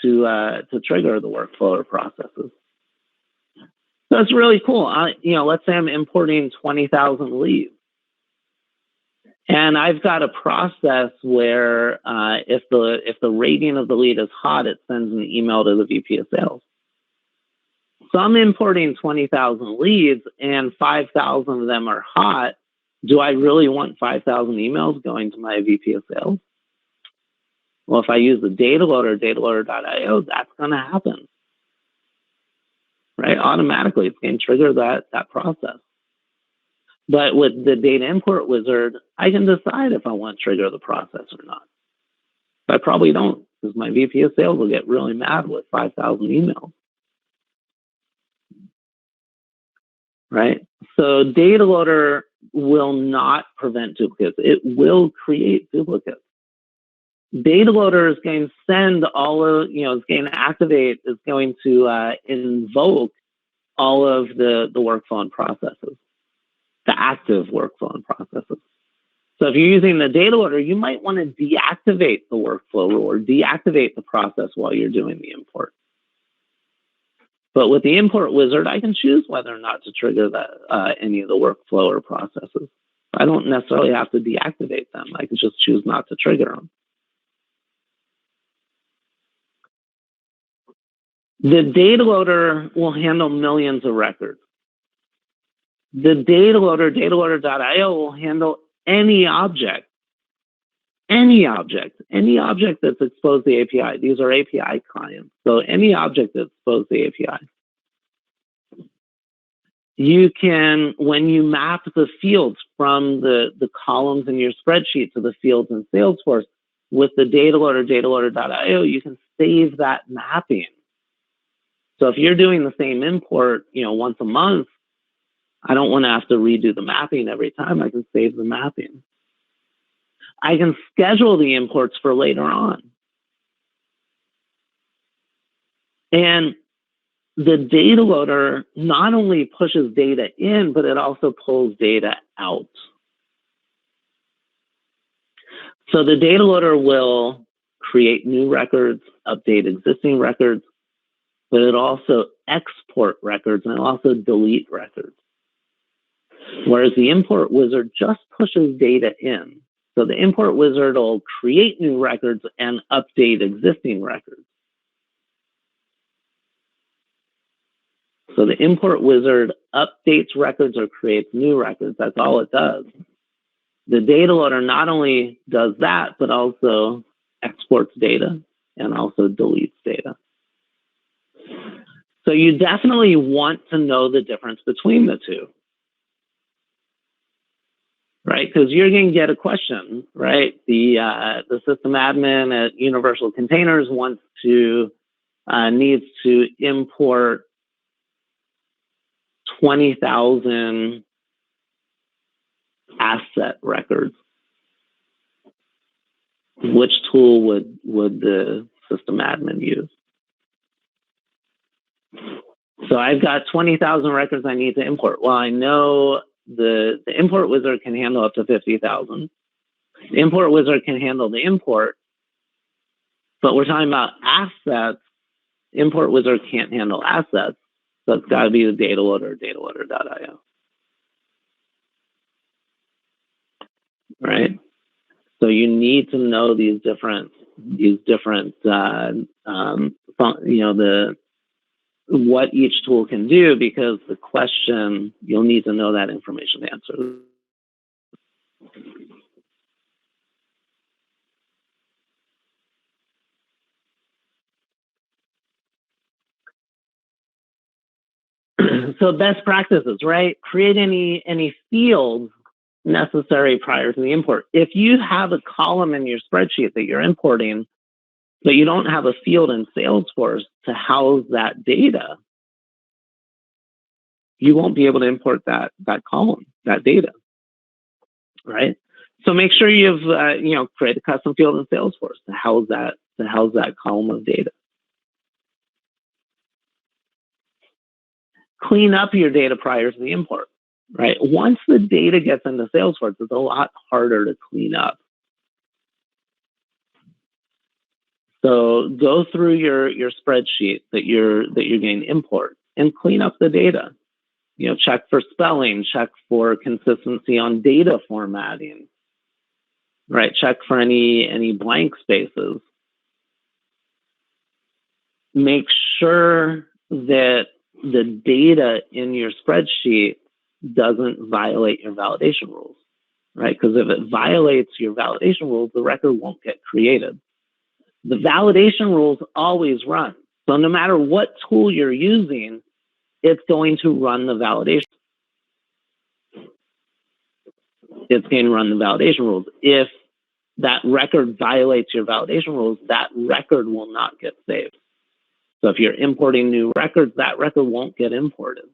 to trigger the workflow or processes. So it's really cool. Let's say I'm importing 20,000 leads, and I've got a process where if the rating of the lead is hot, it sends an email to the VP of sales. So I'm importing 20,000 leads, and 5,000 of them are hot. Do I really want 5,000 emails going to my VP of sales? Well, if I use the data loader, dataloader.io, that's going to happen, right? Automatically, it's going to trigger that process. But with the data import wizard, I can decide if I want to trigger the process or not. I probably don't, because my VP of sales will get really mad with 5,000 emails. Right? So data loader will not prevent duplicates. It will create duplicates. Data loader is going to send all of, it's going to activate, is going to invoke all of the workflow and processes, the active workflow and processes. So if you're using the data loader, you might want to deactivate the workflow rule or deactivate the process while you're doing the import. But with the import wizard, I can choose whether or not to trigger any of the workflow or processes. I don't necessarily have to deactivate them. I can just choose not to trigger them. The data loader will handle millions of records. The data loader, dataloader.io, will handle any object that's exposed to the API. These are API clients. So any object that's exposed to the API. You can, when you map the fields from the columns in your spreadsheet to the fields in Salesforce, with the data loader, dataloader.io, you can save that mapping. So if you're doing the same import, once a month, I don't want to have to redo the mapping every time. I can save the mapping. I can schedule the imports for later on. And the data loader not only pushes data in, but it also pulls data out. So the data loader will create new records, update existing records, but it also export records and it'll also delete records. Whereas the import wizard just pushes data in. So the import wizard will create new records and update existing records. So the import wizard updates records or creates new records. That's all it does. The data loader not only does that, but also exports data and also deletes data. So you definitely want to know the difference between the two, right? Because you're going to get a question, right? The system admin at Universal Containers needs to import 20,000 asset records. Which tool would the system admin use? So I've got 20,000 records I need to import. Well, I know the import wizard can handle up to 50,000. The import wizard can handle the import, but we're talking about assets. Import wizard can't handle assets, so it's got to be the data loader, dataloader.io. Right? So you need to know these different what each tool can do, because the question, you'll need to know that information to answer. So best practices, right? Create any fields necessary prior to the import. If you have a column in your spreadsheet that you're importing, but you don't have a field in Salesforce to house that data, you won't be able to import that column, that data, right? So make sure you've create a custom field in Salesforce to house that column of data. Clean up your data prior to the import, right? Once the data gets into Salesforce, it's a lot harder to clean up. So go through your spreadsheet that you're going to import and clean up the data. Check for spelling, check for consistency on data formatting, right? Check for any blank spaces. Make sure that the data in your spreadsheet doesn't violate your validation rules, right? Because if it violates your validation rules, the record won't get created. The validation rules always run. So no matter what tool you're using, it's going to run the validation. it's going to run the validation rules. If that record violates your validation rules, that record will not get saved. So if you're importing new records, that record won't get imported.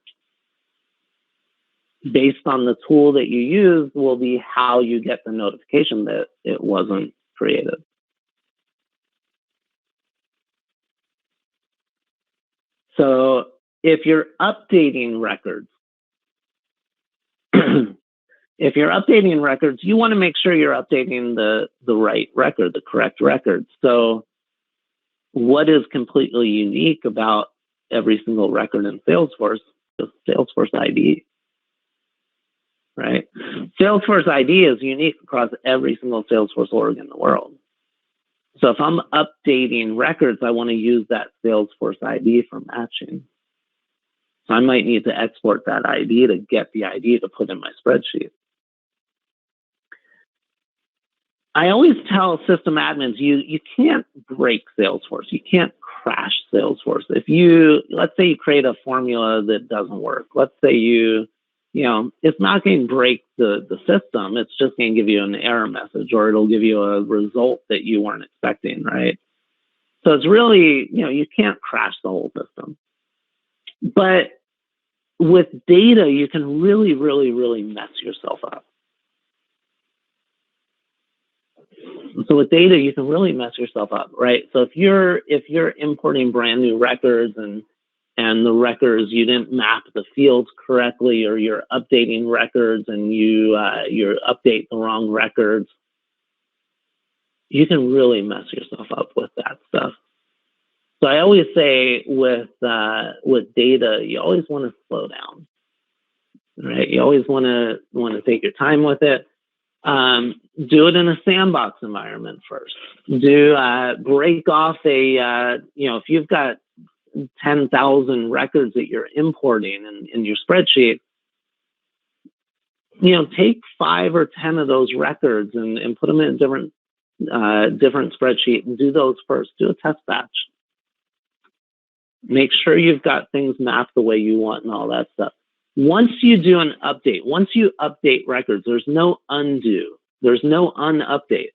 Based on the tool that you use will be how you get the notification that it wasn't created. So if you're updating records, you want to make sure you're updating the right record, the correct record. So what is completely unique about every single record in Salesforce is Salesforce ID, right? Salesforce ID is unique across every single Salesforce org in the world. So if I'm updating records, I want to use that Salesforce ID for matching. So I might need to export that ID to get the ID to put in my spreadsheet. I always tell system admins, you can't break Salesforce. You can't crash Salesforce. If let's say you create a formula that doesn't work. Let's say it's not going to break the system. It's just going to give you an error message, or it'll give you a result that you weren't expecting, right? So it's really, you can't crash the whole system. But with data, you can really, really, really mess yourself up. So with data, you can really mess yourself up, right? So if you're importing brand new records and the records, you didn't map the fields correctly, or you're updating records and you update the wrong records, you can really mess yourself up with that stuff. So I always say with data, you always want to slow down, right? You always want to take your time with it. Do it in a sandbox environment first. Break off if you've got 10,000 records that you're importing in your spreadsheet, take 5 or 10 of those records and put them in a different spreadsheet and do those first. Do a test batch. Make sure you've got things mapped the way you want and all that stuff. Once you do an update, once you update records, there's no undo. There's no unupdate.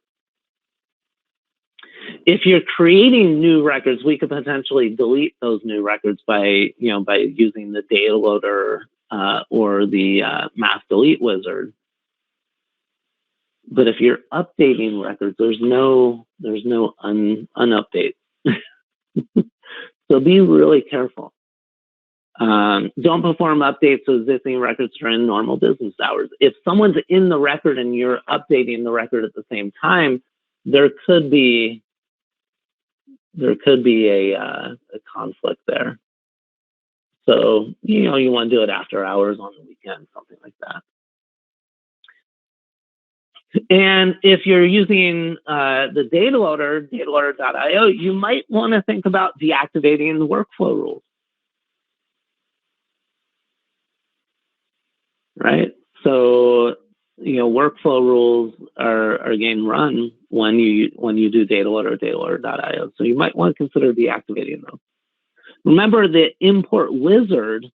If you're creating new records, we could potentially delete those new records by using the data loader or the mass delete wizard. But if you're updating records, there's no unupdate. So be really careful. Don't perform updates to existing records during normal business hours. If someone's in the record and you're updating the record at the same time, there could be a conflict there. So you want to do it after hours, on the weekend, something like that. And if you're using the data loader, dataloader.io, you might want to think about deactivating the workflow rules. Right? So, workflow rules are getting run when you do data loader, dataloader.io. So you might want to consider deactivating them. Remember the import wizard,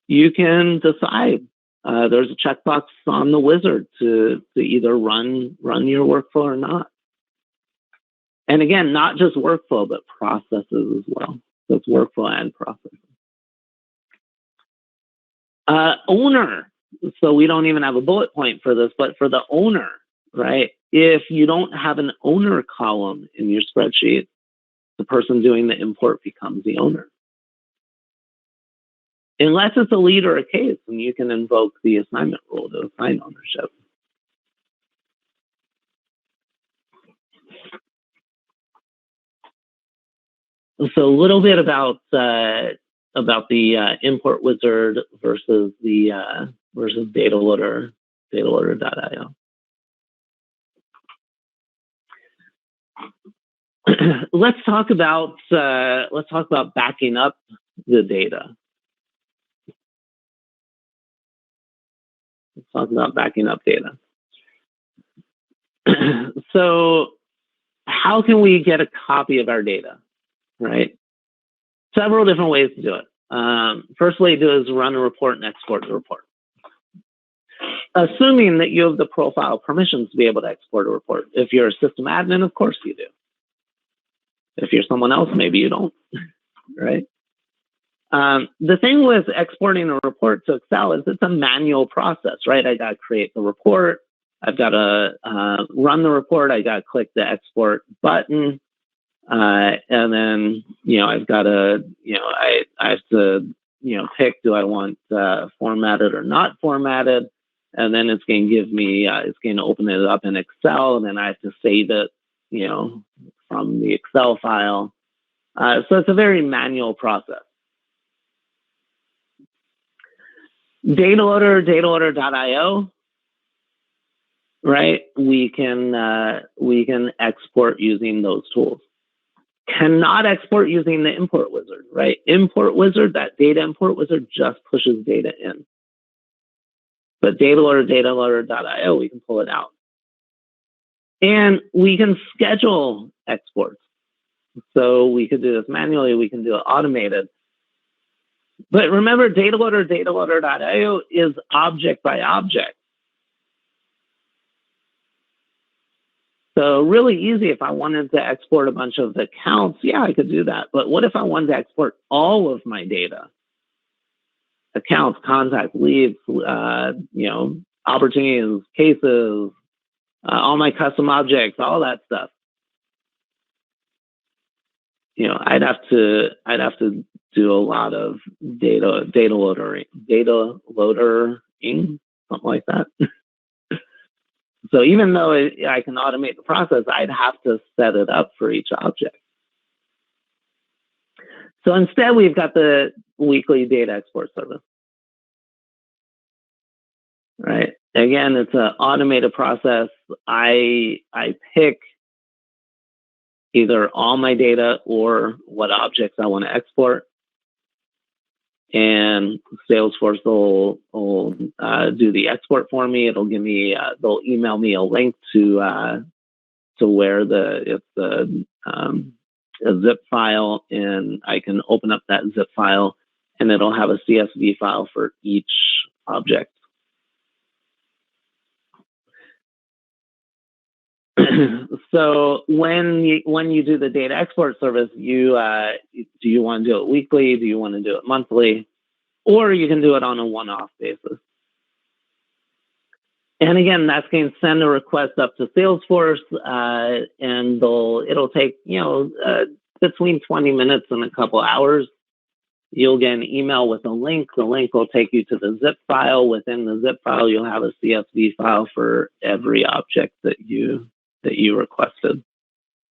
you can decide. There's a checkbox on the wizard to either run your workflow or not. And again, not just workflow, but processes as well. So it's workflow and processes. Owner. So we don't even have a bullet point for this, but for the owner, right? If you don't have an owner column in your spreadsheet, the person doing the import becomes the owner. Unless it's a lead or a case, and you can invoke the assignment rule to assign ownership. So a little bit about the import wizard versus the data loader, dataloader.io. Let's talk about backing up the data. Let's talk about backing up data. So how can we get a copy of our data, right? Several different ways to do it. First way to do it is run a report and export the report. assuming that you have the profile permissions to be able to export a report. If you're a system admin, of course you do. If you're someone else, maybe you don't, right? The thing with exporting a report to Excel is it's a manual process, right? I got to create the report. I've got to run the report. I got to click the export button. And then, I've got to, I have to, pick, do I want formatted or not formatted? And then it's going to give me, it's going to open it up in Excel, and then I have to save it, from the Excel file. So it's a very manual process. Data loader, dataloader.io, right? We can export using those tools. Cannot export using the import wizard, right? Import wizard, that data import wizard just pushes data in. But dataloader.io, we can pull it out. And we can schedule exports. So we could do this manually, we can do it automated. But remember, dataloader.io is object by object. So really easy. If I wanted to export a bunch of accounts, yeah, I could do that. But what if I wanted to export all of my data? Accounts, contacts, leads, opportunities, cases, all my custom objects, all that stuff. I'd have to do a lot of data loadering, something like that. So even though I can automate the process, I'd have to set it up for each object. So instead, we've got the weekly data export service, right? Again, it's an automated process. I pick either all my data or what objects I want to export. And Salesforce will do the export for me. It'll give me, they'll email me a link to where it's a zip file, and I can open up that zip file, and it'll have a CSV file for each object. So when you do the data export service, do you want to do it weekly? Do you want to do it monthly? Or you can do it on a one-off basis. And again, that's going to send a request up to Salesforce, and it'll take between 20 minutes and a couple hours. You'll get an email with a link. The link will take you to the zip file. Within the zip file, you'll have a CSV file for every object that you requested.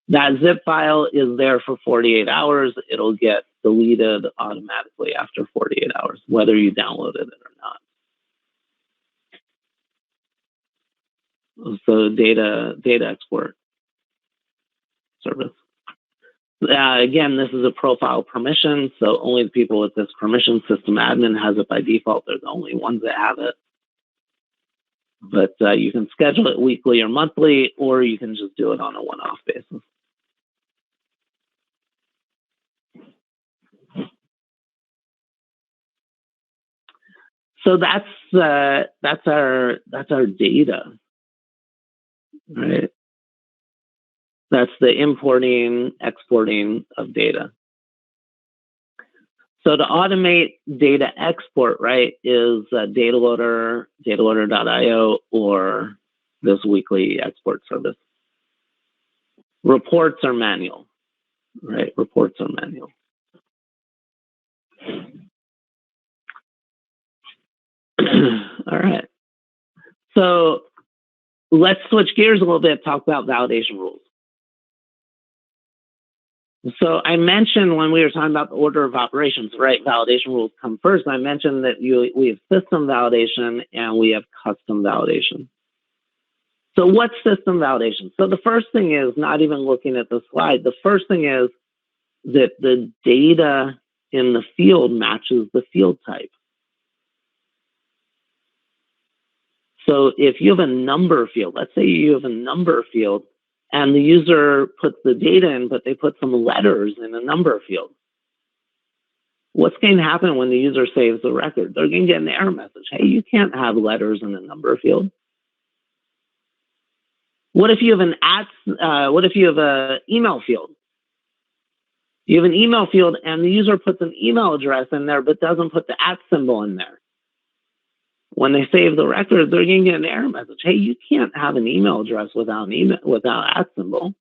That zip file is there for 48 hours. It'll get deleted automatically after 48 hours, whether you downloaded it or not. So data export service. Again, this is a profile permission, so only the people with this permission, system admin has it by default. They're the only ones that have it. But you can schedule it weekly or monthly, or you can just do it on a one-off basis. So that's our data, right? That's the importing, exporting of data. So to automate data export, right, is dataloader.io, or this weekly export service. Reports are manual, right? Reports are manual. All right. So let's switch gears a little bit, talk about validation rules. So I mentioned when we were talking about the order of operations, right? Validation rules come first. I mentioned that we have system validation and we have custom validation. So what's system validation? So the first thing is, not even looking at the slide, the first thing is that the data in the field matches the field type. So if you have a number field, let's say you have a number field, and the user puts the data in, but they put some letters in a number field. what's going to happen when the user saves the record? They're going to get an error message. Hey, you can't have letters in the number field. What if you have an email field? You have an email field and the user puts an email address in there but doesn't put the @ symbol in there. When they save the record, they're going to get an error message. Hey, you can't have an email address without an @ symbol.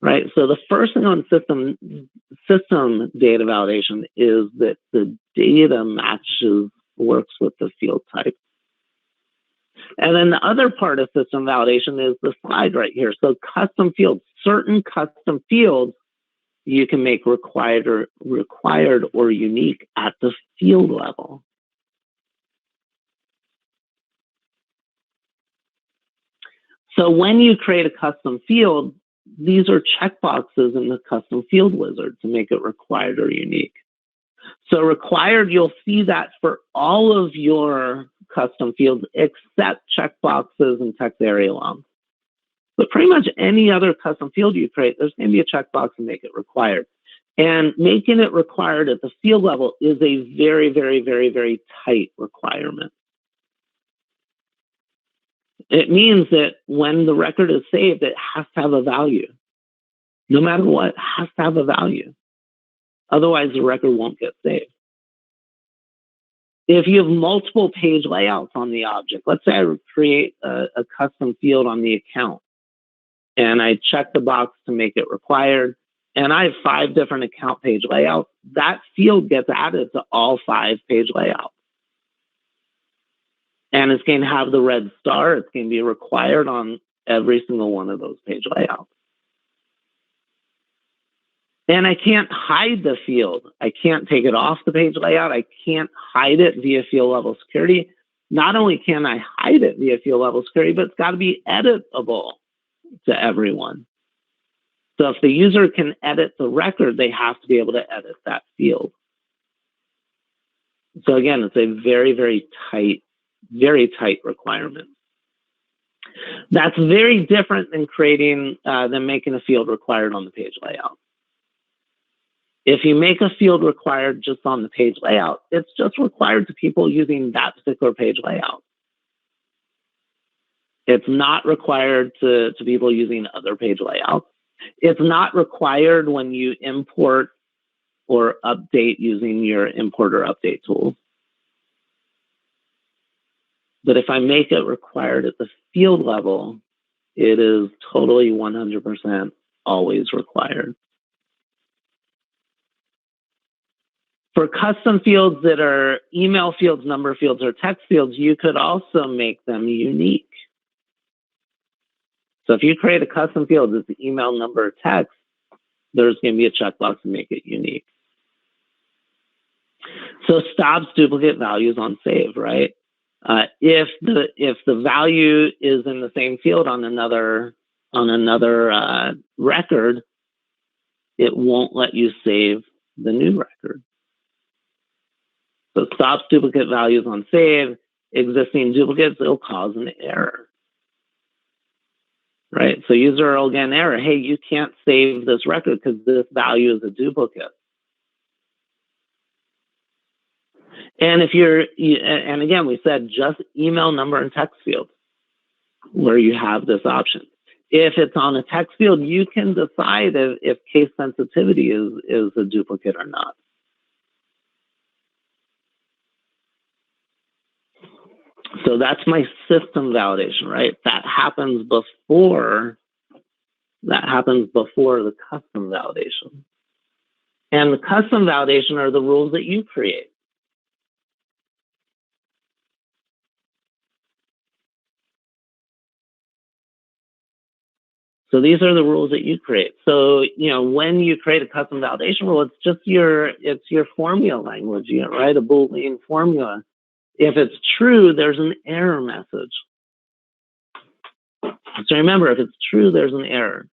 Right? So the first thing on system data validation is that the data works with the field type. And then the other part of system validation is the slide right here. So custom fields, certain custom fields you can make required or unique at the field level. So when you create a custom field, these are checkboxes in the custom field wizard to make it required or unique. So required, you'll see that for all of your custom fields except checkboxes and text area long. But pretty much any other custom field you create, there's going to be a checkbox to make it required. And making it required at the field level is a very, very, very, very tight requirement. It means that when the record is saved, it has to have a value. No matter what, it has to have a value. Otherwise, the record won't get saved. If you have multiple page layouts on the object, let's say I create a custom field on the account, and I check the box to make it required, and I have 5 different account page layouts, that field gets added to all 5 page layouts. And it's going to have the red star. It's going to be required on every single one of those page layouts. And I can't hide the field. I can't take it off the page layout. I can't hide it via field level security. Not only can I hide it via field level security, but it's got to be editable to everyone. So if the user can edit the record, they have to be able to edit that field. So again, it's a very, very tight requirement. That's very different than than making a field required on the page layout. If you make a field required just on the page layout, it's just required to people using that particular page layout. It's not required to people using other page layouts. It's not required when you import or update using your import or update tools. But if I make it required at the field level, it is totally 100% always required. For custom fields that are email fields, number fields, or text fields, you could also make them unique. So if you create a custom field that's the email, number, or text, there's going to be a checkbox to make it unique. So stops duplicate values on save, right? If the value is in the same field on another record, it won't let you save the new record. So stops duplicate values on save. Existing duplicates, it'll cause an error. Right? So user will get an error. Hey, you can't save this record because this value is a duplicate. And and again, we said just email, number, and text fields where you have this option. If it's on a text field, you can decide if case sensitivity is a duplicate or not. So that's my system validation, right? That happens before the custom validation. And the custom validation are the rules that you create. So these are the rules that you create. So, when you create a custom validation rule, it's just your formula language. You write a Boolean formula. If it's true, there's an error message. So remember, if it's true, there's an error.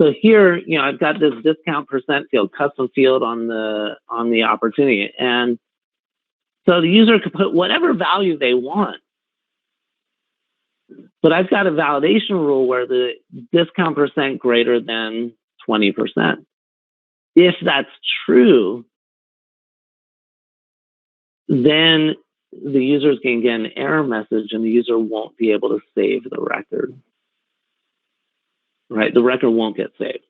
So here, I've got this discount percent field, custom field on the opportunity. And so the user could put whatever value they want. But I've got a validation rule where the discount percent greater than 20%. If that's true, then the user's going to get an error message and the user won't be able to save the record. Right? The record won't get saved.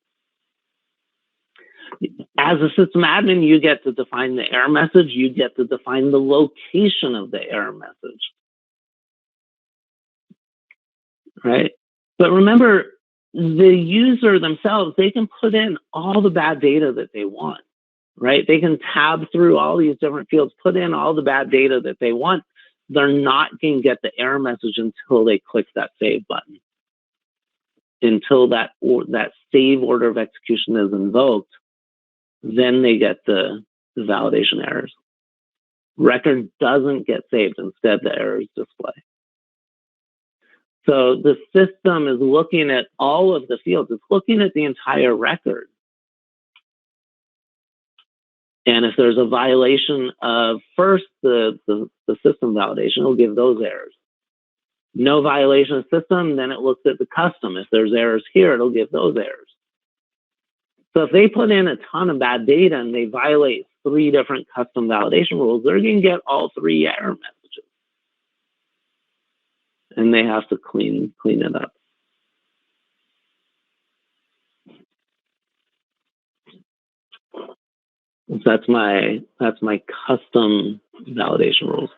As a system admin, you get to define the error message. You get to define the location of the error message. Right? But remember, the user themselves, they can put in all the bad data that they want. Right? They can tab through all these different fields, put in all the bad data that they want. They're not going to get the error message until they click that save button. Until that save order of execution is invoked, then they get the validation errors. Record doesn't get saved. Instead, the errors display. So the system is looking at all of the fields. It's looking at the entire record. And if there's a violation of first the system validation, it'll give those errors. No violation of system, then it looks at the custom. If there's errors here, it'll give those errors. So if they put in a ton of bad data and they violate 3 different custom validation rules, they're going to get all 3 error messages. And they have to clean it up. That's my custom validation rules.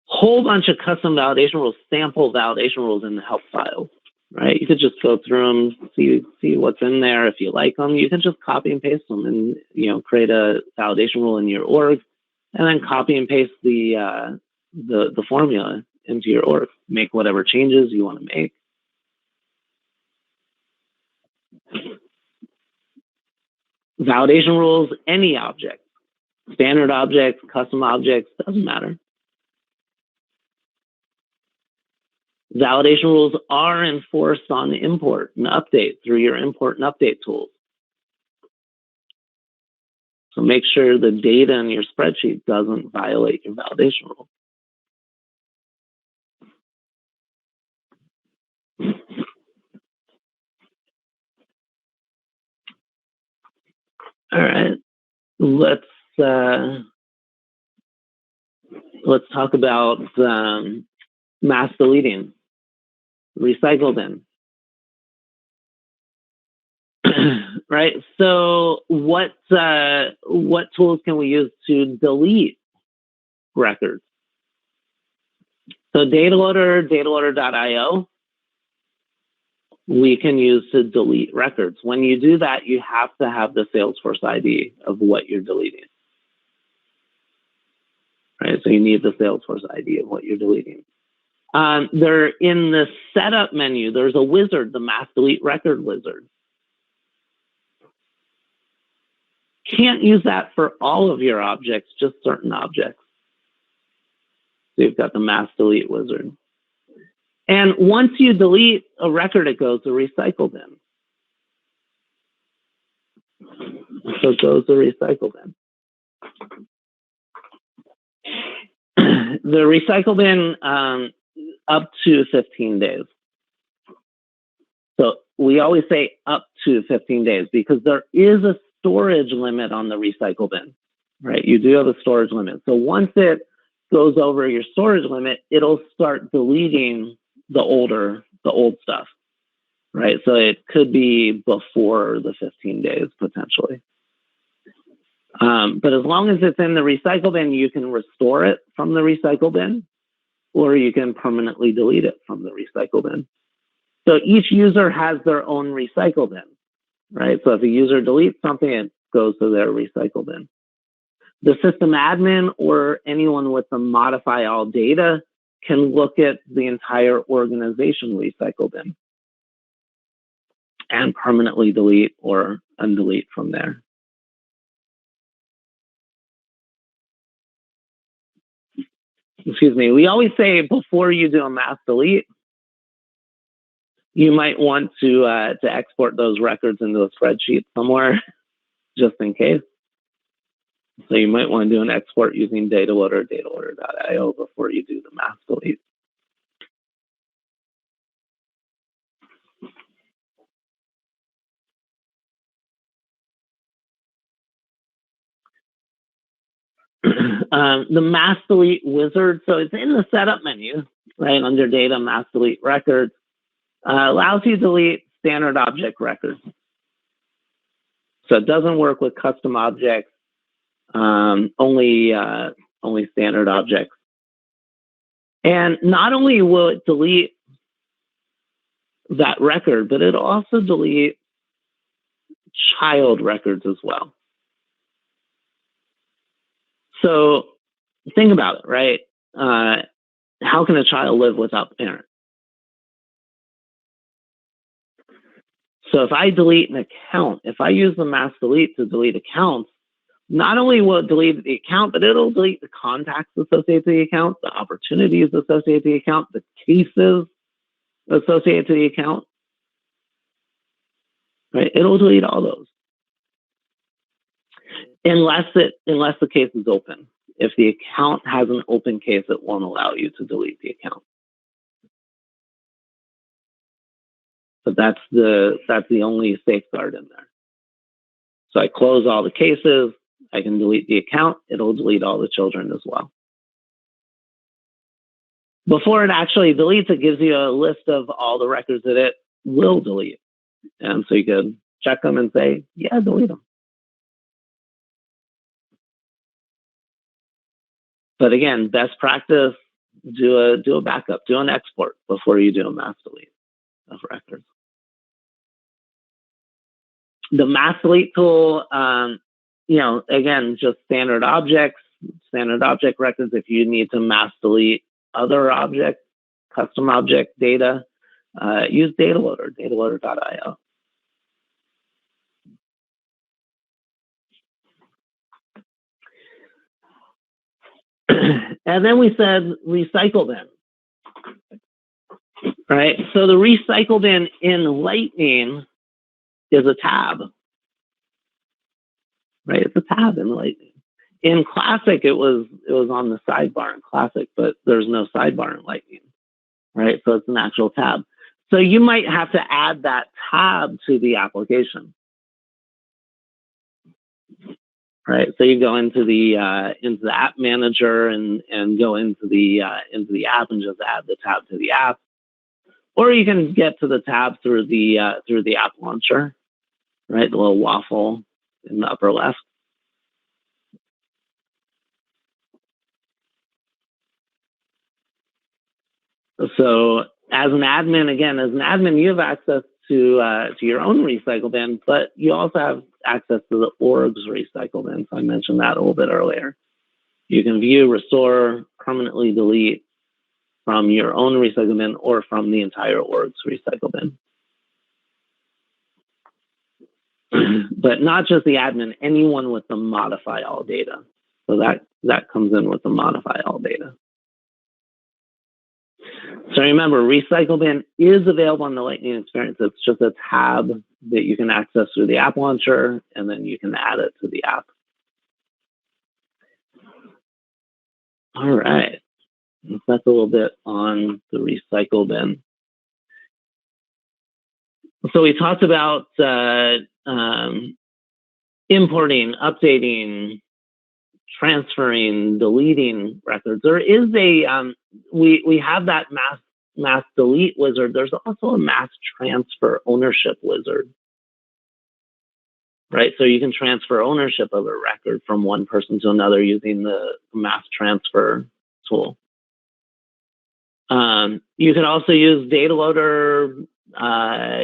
Whole bunch of custom validation rules, sample validation rules in the help files, right? You could just go through them, see what's in there. If you like them, you can just copy and paste them and create a validation rule in your org, and then copy and paste the formula into your org. Make whatever changes you want to make. Validation rules, any object, standard objects, custom objects, doesn't matter. Validation rules are enforced on import and update through your import and update tools. So make sure the data in your spreadsheet doesn't violate your validation rule. All right, let's talk about mass deleting, recycle bin. Right. So what tools can we use to delete records? So dataloader.io, we can use to delete records. When you do that, you have to have the Salesforce ID of what you're deleting. Right. So you need the Salesforce ID of what you're deleting. There in the setup menu, there's a wizard, the mass delete record wizard. Can't use that for all of your objects, just certain objects. So you've got the mass delete wizard. And once you delete a record, it goes to recycle bin. So it goes to recycle bin. The recycle bin up to 15 days. So we always say up to 15 days because there is a storage limit on the recycle bin, right? You do have a storage limit. So once it goes over your storage limit, it'll start deleting the old stuff, right? So it could be before the 15 days potentially. But as long as it's in the recycle bin, you can restore it from the recycle bin, or you can permanently delete it from the recycle bin. So each user has their own recycle bin, right? So if a user deletes something, it goes to their recycle bin. The system admin or anyone with the modify all data can look at the entire organization recycle bin and permanently delete or undelete from there. Excuse me, we always say before you do a mass delete, you might want to export those records into a spreadsheet somewhere, just in case. So you might want to do an export using dataloader.io before you do the mass delete. The mass delete wizard, so it's in the setup menu, right, under data, mass delete records, allows you to delete standard object records. So it doesn't work with custom objects, only standard objects. And not only will it delete that record, but it also delete child records as well. So think about it, right? How can a child live without parents? So if I delete an account, if I use the mass delete to delete accounts, not only will it delete the account, but it'll delete the contacts associated to the account, the opportunities associated to the account, the cases associated to the account, right? It'll delete all those. Unless the case is open. If the account has an open case, it won't allow you to delete the account. But that's the only safeguard in there. So I close all the cases, I can delete the account, it'll delete all the children as well. Before it actually deletes, it gives you a list of all the records that it will delete. And so you could check them and say, yeah, delete them. But again, best practice, do a backup, do an export before you do a mass delete of records. The mass delete tool, again, just standard object records. If you need to mass delete other objects, custom object data, use DataLoader, dataloader.io. And then we said recycle bin, right? So the recycle bin in Lightning is a tab, right? It's a tab in Lightning. In Classic, it was on the sidebar in Classic, but there's no sidebar in Lightning, right? So it's an actual tab. So you might have to add that tab to the application, right? So you go into the app manager and go into the app and just add the tab to the app, or you can get to the tab through the app launcher, right? The little waffle in the upper left. So as an admin, you have access to your own recycle bin, but you also have access to the org's recycle bin. So I mentioned that a little bit earlier. You can view, restore, permanently delete from your own recycle bin or from the entire org's recycle bin. But not just the admin, anyone with the modify all data. So that comes in with the modify all data. So remember, recycle bin is available on the Lightning experience. It's just a tab that you can access through the app launcher, and then you can add it to the app. All right, that's a little bit on the recycle bin. So we talked about importing, updating, transferring, deleting records. There is a we have that mass delete wizard. There's also a mass transfer ownership wizard, right? So you can transfer ownership of a record from one person to another using the mass transfer tool. You can also use DataLoader.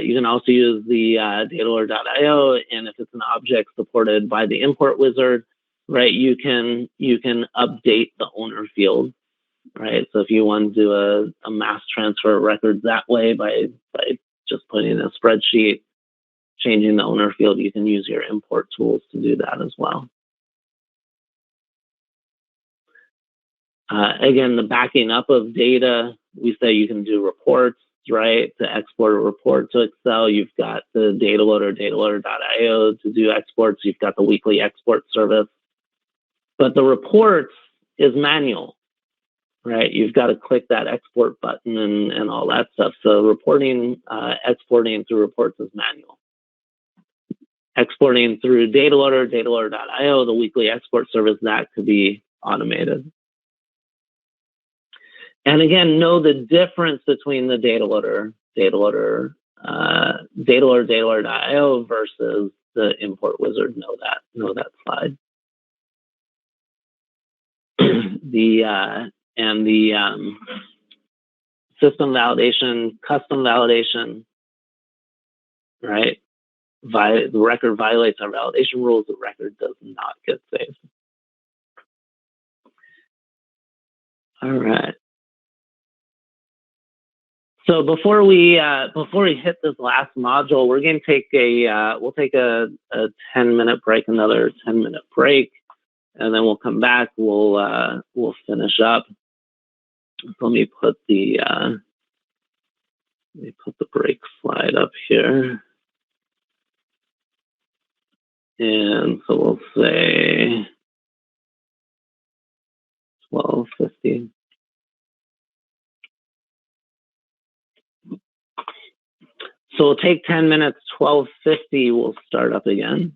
You can also use the dataloader.io, and if it's an object supported by the import wizard, right, you can update the owner field, right? So if you want to do a mass transfer of records that way by just putting in a spreadsheet, changing the owner field, you can use your import tools to do that as well. Again, the backing up of data, we say you can do reports, right? To export a report to Excel, you've got the DataLoader, dataloader.io to do exports. You've got the weekly export service. But the reports is manual, right? You've got to click that export button and all that stuff. So reporting, exporting through reports is manual. Exporting through DataLoader, dataloader.io, the weekly export service, that could be automated. And again, know the difference between the data loader, data.io versus the import wizard. Know that slide. The system validation, custom validation, right? The record violates our validation rules. The record does not get saved. All right. So before we hit this last module, we're going to take we'll take a 10-minute break, another 10-minute break, and then we'll come back. We'll finish up. So let me put the break slide up here, and so we'll say 12:50. So we'll take 10 minutes, 12:50, we'll start up again.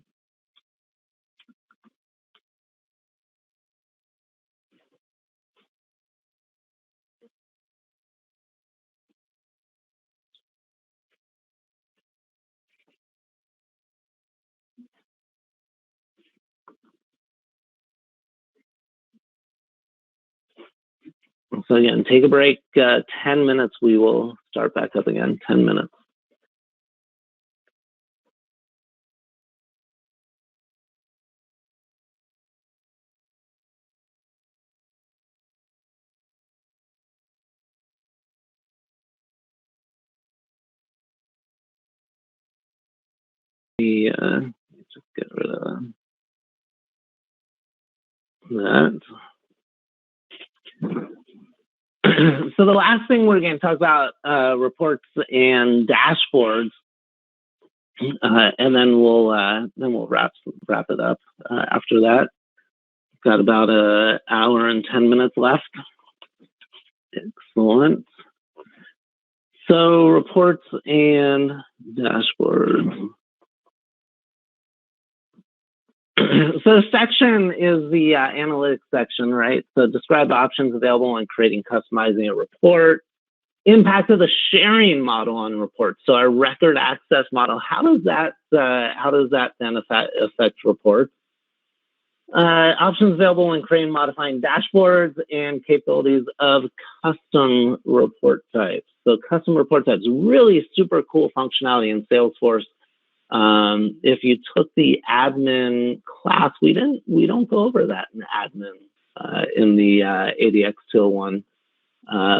So again, take a break, 10 minutes, we will start back up again, 10 minutes. Just get rid of that. So the last thing we're going to talk about, reports and dashboards, and then we'll wrap it up after that. Got about an hour and 10 minutes left. Excellent. So reports and dashboards. So the section is the analytics section, right? So describe options available when creating, customizing a report. Impact of the sharing model on reports. So our record access model, how does that then affect reports? Options available when creating, modifying dashboards, and capabilities of custom report types. So custom report types, really super cool functionality in Salesforce. If you took the admin class, we don't go over that in admin in the ADX 201.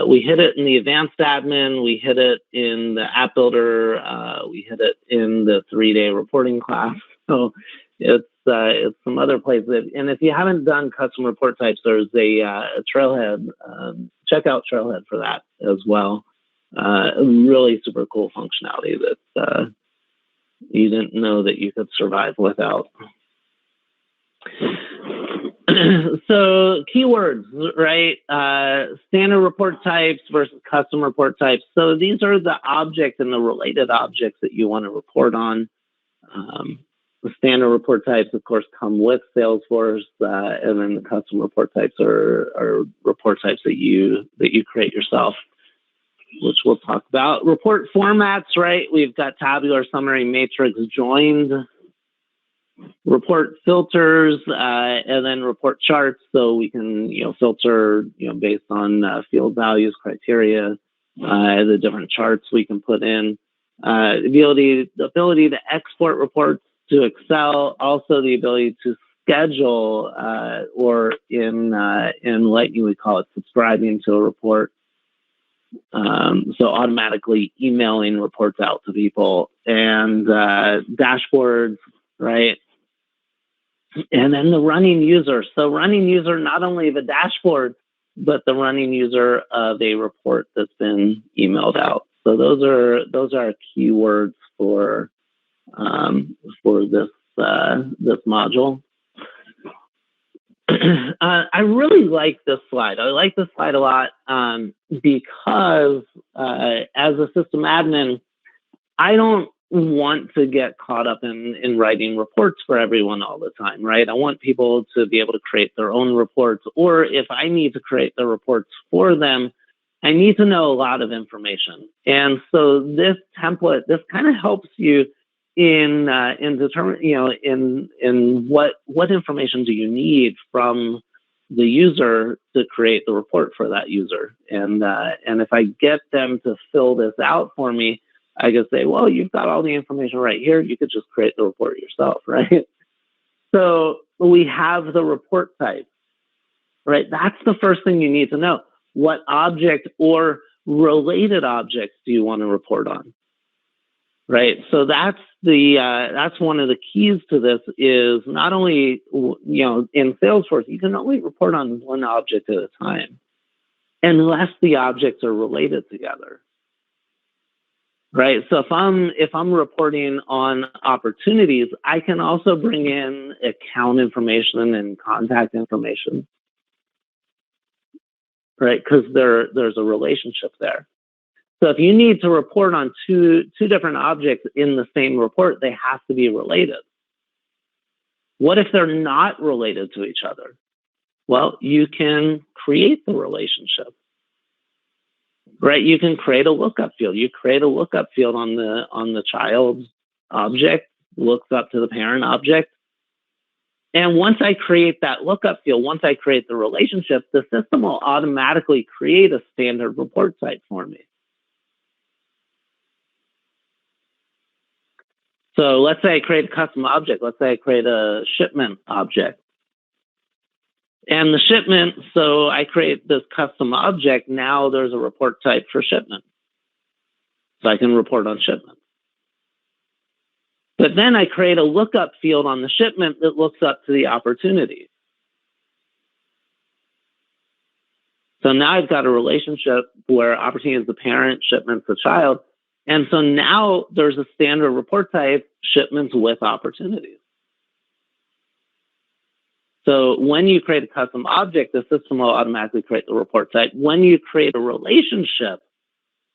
We hit it in the advanced admin, we hit it in the app builder, we hit it in the 3-day reporting class. So it's some other places. And if you haven't done custom report types, there's a Trailhead. Check out Trailhead for that as well. Really super cool functionality that you didn't know that you could survive without. So keywords, right? Standard report types versus custom report types. So these are the objects and the related objects that you want to report on. The standard report types, of course, come with Salesforce, and then the custom report types are report types that you create yourself, which we'll talk about. Report formats, right? We've got tabular, summary, matrix, joined. Report filters, and then report charts, so we can filter based on field values, criteria, the different charts we can put in. The ability to export reports to Excel, also the ability to schedule, or in Lightning we call it subscribing to a report. So automatically emailing reports out to people, and dashboards, right? And then the running user. So running user, not only the dashboard, but the running user of a report that's been emailed out. So those are keywords for this module. I really like this slide. I like this slide a lot because as a system admin, I don't want to get caught up in writing reports for everyone all the time, right? I want people to be able to create their own reports, or if I need to create the reports for them, I need to know a lot of information. And so this template, this kind of helps you in determining, in what information do you need from the user to create the report for that user. And if I get them to fill this out for me, I can say, well, you've got all the information right here. You could just create the report yourself, right? So we have the report type, right? That's the first thing you need to know. What object or related objects do you want to report on? Right. So that's one of the keys to this is not only, in Salesforce, you can only report on one object at a time unless the objects are related together. Right. So if I'm reporting on opportunities, I can also bring in account information and contact information. Right. Because there's a relationship there. So if you need to report on two different objects in the same report, they have to be related. What if they're not related to each other? Well, you can create the relationship, right? You can create a lookup field. You create a lookup field on the child's object, looks up to the parent object. And once I create that lookup field, once I create the relationship, the system will automatically create a standard report type for me. So let's say I create a custom object. Let's say I create a shipment object. And the shipment, so I create this custom object. Now there's a report type for shipment. So I can report on shipment. But then I create a lookup field on the shipment that looks up to the opportunity. So now I've got a relationship where opportunity is the parent, shipment's the child. And so now there's a standard report type, shipments with opportunities. So when you create a custom object, the system will automatically create the report type. When you create a relationship,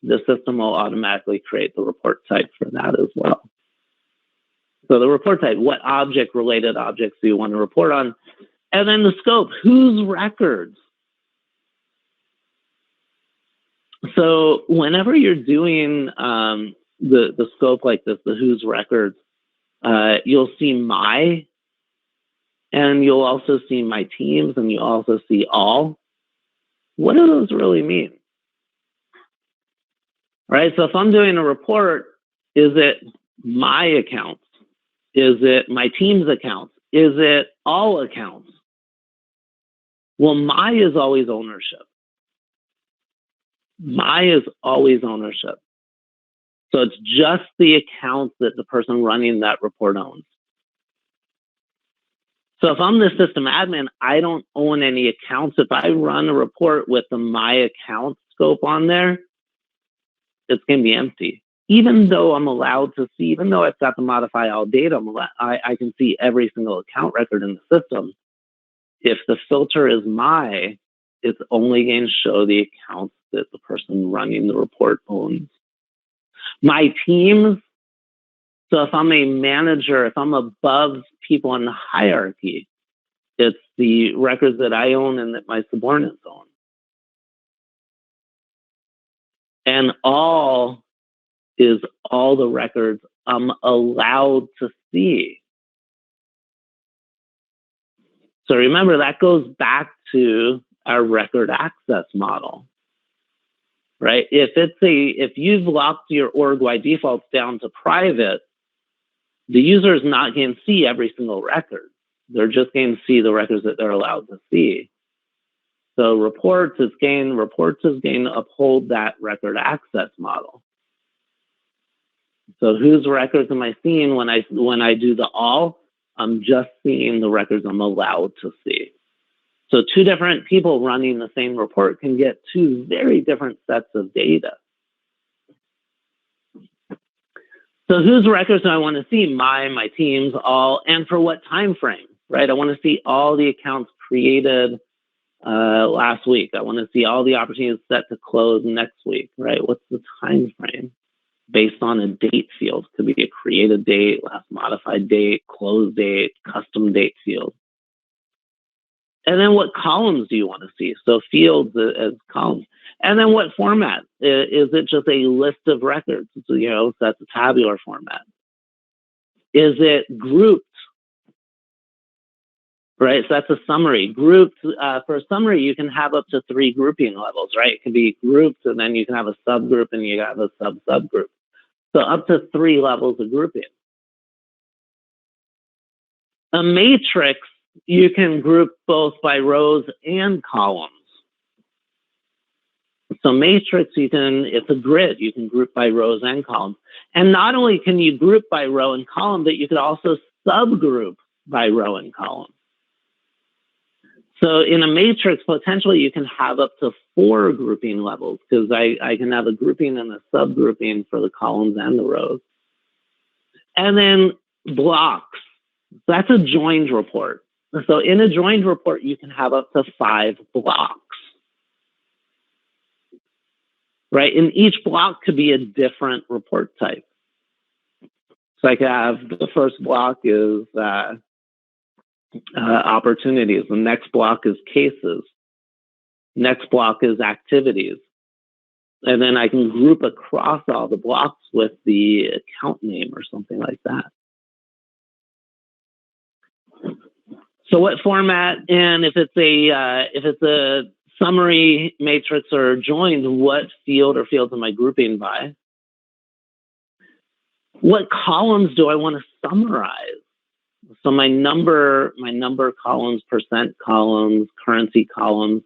the system will automatically create the report type for that as well. So the report type, what object-related objects do you want to report on? And then the scope, whose records? So whenever you're doing the scope like this, the whose records, you'll see my, and you'll also see my teams, and you'll also see all. What do those really mean? Right? So if I'm doing a report, is it my accounts? Is it my team's accounts? Is it all accounts? Well, my is always ownership. My is always ownership. So it's just the accounts that the person running that report owns. So if I'm the system admin, I don't own any accounts. If I run a report with the my account scope on there, it's going to be empty. Even though I'm allowed to see, even though I've got to modify all data, I can see every single account record in the system. If the filter is my, it's only going to show the accounts that the person running the report owns. My teams, so if I'm a manager, if I'm above people in the hierarchy, it's the records that I own and that my subordinates own. And all is all the records I'm allowed to see. So remember, that goes back to our record access model, right? If you've locked your org-wide defaults down to private, the user is not going to see every single record. They're just going to see the records that they're allowed to see. So reports is going to uphold that record access model. So whose records am I seeing when I do the all? I'm just seeing the records I'm allowed to see. So two different people running the same report can get two very different sets of data. So whose records do I want to see? My teams, all, and for what time frame, right? I want to see all the accounts created last week. I want to see all the opportunities set to close next week, right? What's the time frame? based on a date field. It could be a created date, last modified date, close date, custom date field. And then what columns do you want to see? So fields as columns. And then what format? Is it just a list of records? So, so that's a tabular format. Is it grouped? Right, so that's a summary. Grouped, for a summary, you can have up to 3 grouping levels, right? It can be grouped, and then you can have a subgroup, and you have a subgroup. So up to 3 levels of grouping. A matrix, you can group both by rows and columns. So matrix, it's a grid. You can group by rows and columns. And not only can you group by row and column, but you could also subgroup by row and column. So in a matrix, potentially you can have up to 4 grouping levels, because I can have a grouping and a subgrouping for the columns and the rows. And then blocks. That's a joined report. So in a joined report, you can have up to 5 blocks. Right? And each block could be a different report type. So I could have the first block is opportunities. The next block is cases. Next block is activities. And then I can group across all the blocks with the account name or something like that. So what format, and if it's a summary matrix or joined, what field or fields am I grouping by? What columns do I want to summarize? So my number columns, percent columns, currency columns.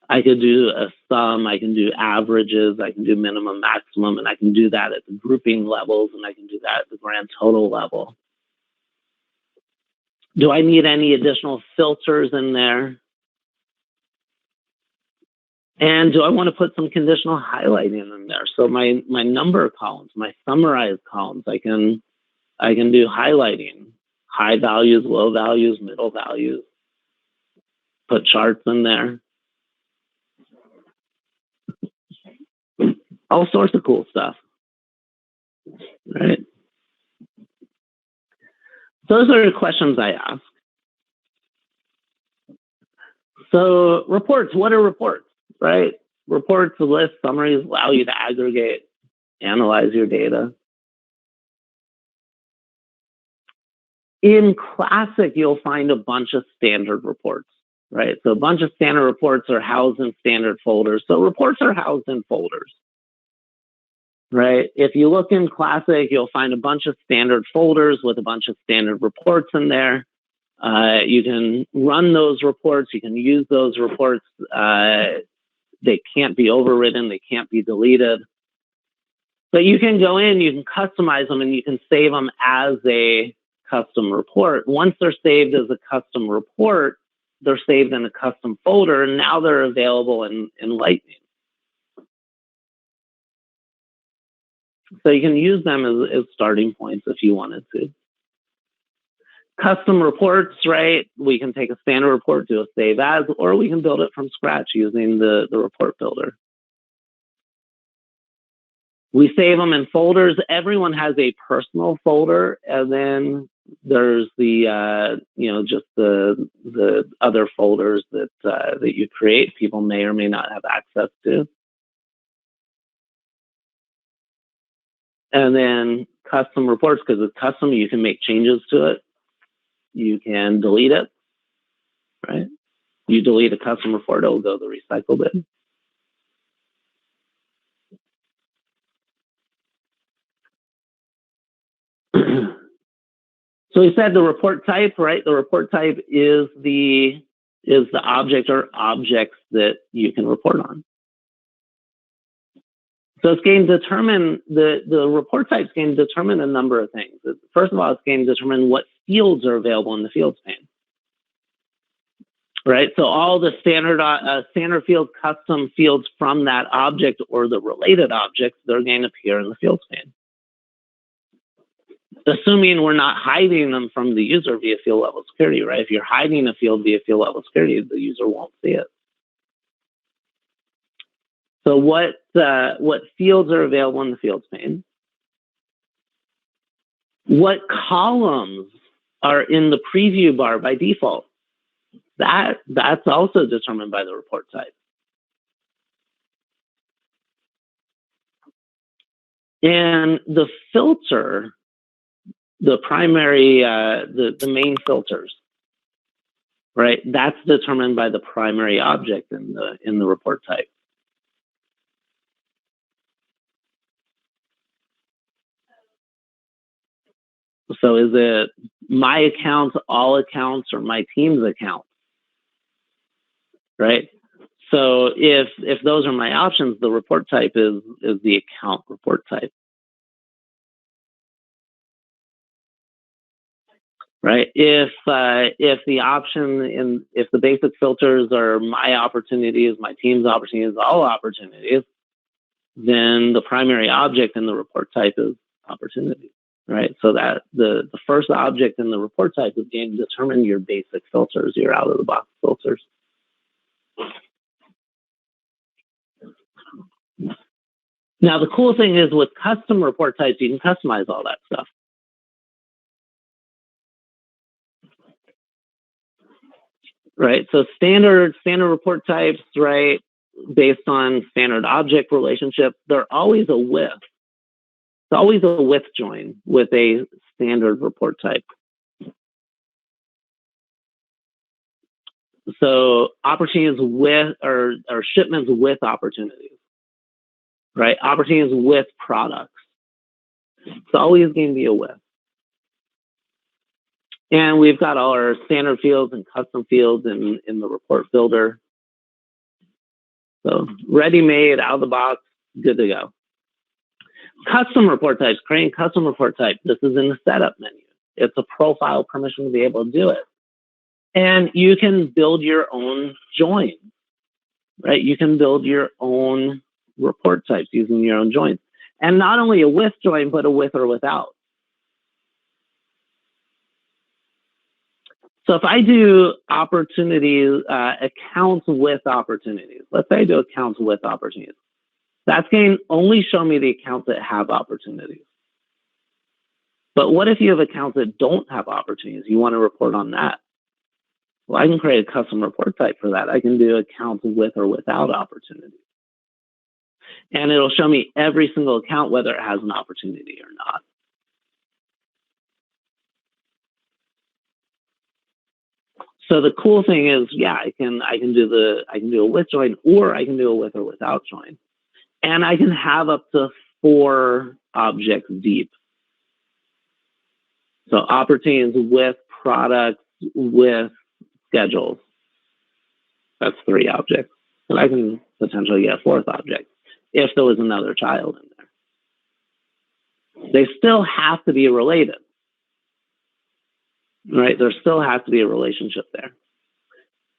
I could do a sum, I can do averages, I can do minimum, maximum, and I can do that at the grouping levels, and I can do that at the grand total level. Do I need any additional filters in there? And do I want to put some conditional highlighting in there? So my number columns, my summarized columns, I can do highlighting, high values, low values, middle values, put charts in there. All sorts of cool stuff, right? Those are the questions I ask. So reports, what are reports, right? Reports, lists, summaries allow you to aggregate, analyze your data. In Classic, you'll find a bunch of standard reports, right? So a bunch of standard reports are housed in standard folders. So reports are housed in folders, right? If you look in Classic, you'll find a bunch of standard folders with a bunch of standard reports in there. You can run those reports. You can use those reports. They can't be overridden. They can't be deleted. But you can go in, you can customize them, and you can save them as a custom report. Once they're saved as a custom report, they're saved in a custom folder, and now they're available in Lightning. So you can use them as starting points if you wanted to. Custom reports, right? We can take a standard report, do a save as, or we can build it from scratch using the report builder. We save them in folders. Everyone has a personal folder, and then there's the just the other folders that you create. People may or may not have access to. And then custom reports, because it's custom, you can make changes to it. You can delete it, right? You delete a custom report, it'll go to the recycle bin. So we said the report type, right? The report type is the object or objects that you can report on. So it's going to determine, the report type is going to determine a number of things. First of all, it's going to determine what fields are available in the fields pane. Right, so all the standard field custom fields from that object or the related objects, they're going to appear in the fields pane. Assuming we're not hiding them from the user via field level security, right? If you're hiding a field via field level security, the user won't see it. So what fields are available in the fields pane? What columns are in the preview bar by default? That's also determined by the report type. And the filter, the primary, the main filters, right? That's determined by the primary object in the report type. So is it my accounts, all accounts, or my team's account? Right? So if those are my options, the report type is the account report type. Right? If the option if the basic filters are my opportunities, my team's opportunities, all opportunities, then the primary object in the report type is opportunity. Right? So that the first object in the report type is going to determine your basic filters, your out of the box filters. Now, the cool thing is with custom report types, you can customize all that stuff. Right? So standard report types, right, based on standard object relationship, they're always a with. It's always a with join with a standard report type. So opportunities with or shipments with opportunities, right? Opportunities with products. It's always going to be a with. And we've got all our standard fields and custom fields in the report builder. So ready-made, out of the box, good to go. Custom report types, creating custom report type. This is in the setup menu. It's a profile permission to be able to do it. And you can build your own join, right? You can build your own report types using your own joins. And not only a with join, but a with or without. So if I do opportunities, accounts with opportunities, let's say I do accounts with opportunities, that's going to only show me the accounts that have opportunities. But what if you have accounts that don't have opportunities? You want to report on that. Well, I can create a custom report type for that. I can do accounts with or without opportunities. And it'll show me every single account, whether it has an opportunity or not. So the cool thing is, yeah, I can do a with join, or I can do a with or without join. And I can have up to 4 objects deep. So opportunities with products with schedules. That's 3 objects. And I can potentially get a 4th object if there was another child in there. They still have to be related. Right? There still has to be a relationship there.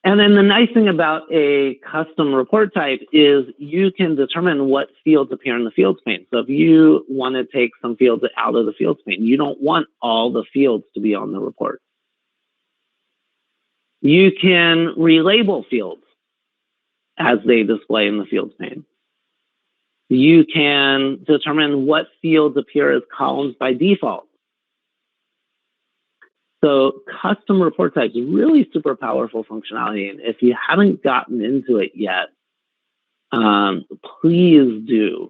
And then the nice thing about a custom report type is you can determine what fields appear in the fields pane. So if you want to take some fields out of the fields pane, you don't want all the fields to be on the report. You can relabel fields as they display in the fields pane. You can determine what fields appear as columns by default. So custom report types is really super powerful functionality. And if you haven't gotten into it yet, please do.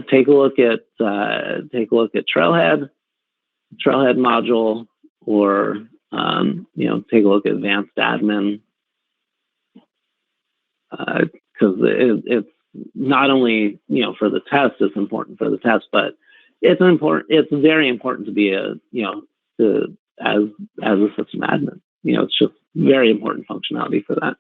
Take a look at Trailhead module, or take a look at Advanced Admin, because it's not only for the test, it's important for the test, but it's very important to be as a system admin. It's just very important functionality for that.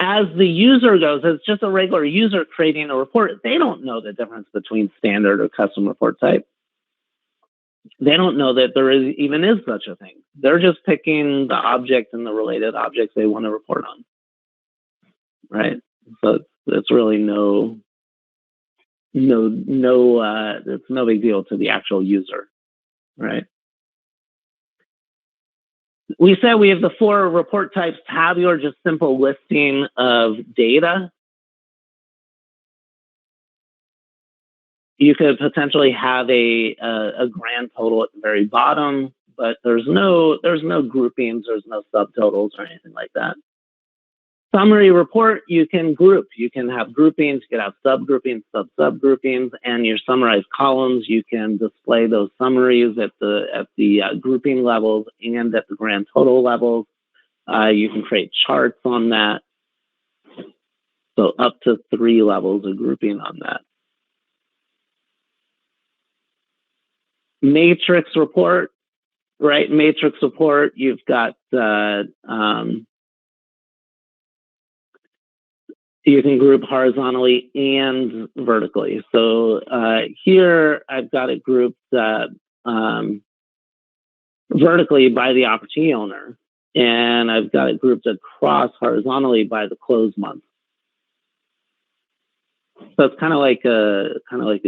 As the user goes, it's just a regular user creating a report. They don't know the difference between standard or custom report type. They don't know that there even is such a thing. They're just picking the object and the related objects they want to report on. Right? So it's really it's no big deal to the actual user, right? We said we have the 4 report types: tabular, just simple listing of data; You could potentially have a grand total at the very bottom, but there's no groupings, there's no subtotals or anything like that. Summary report, you can group. You can have groupings, you can have subgroupings, sub-subgroupings, and your summarized columns, you can display those summaries at the grouping levels and at the grand total levels. You can create charts on that. So up to 3 levels of grouping on that. Matrix report, right? Matrix report, you've got you can group horizontally and vertically. So here I've got it grouped vertically by the opportunity owner, and I've got it grouped across horizontally by the close month. So it's kind of like a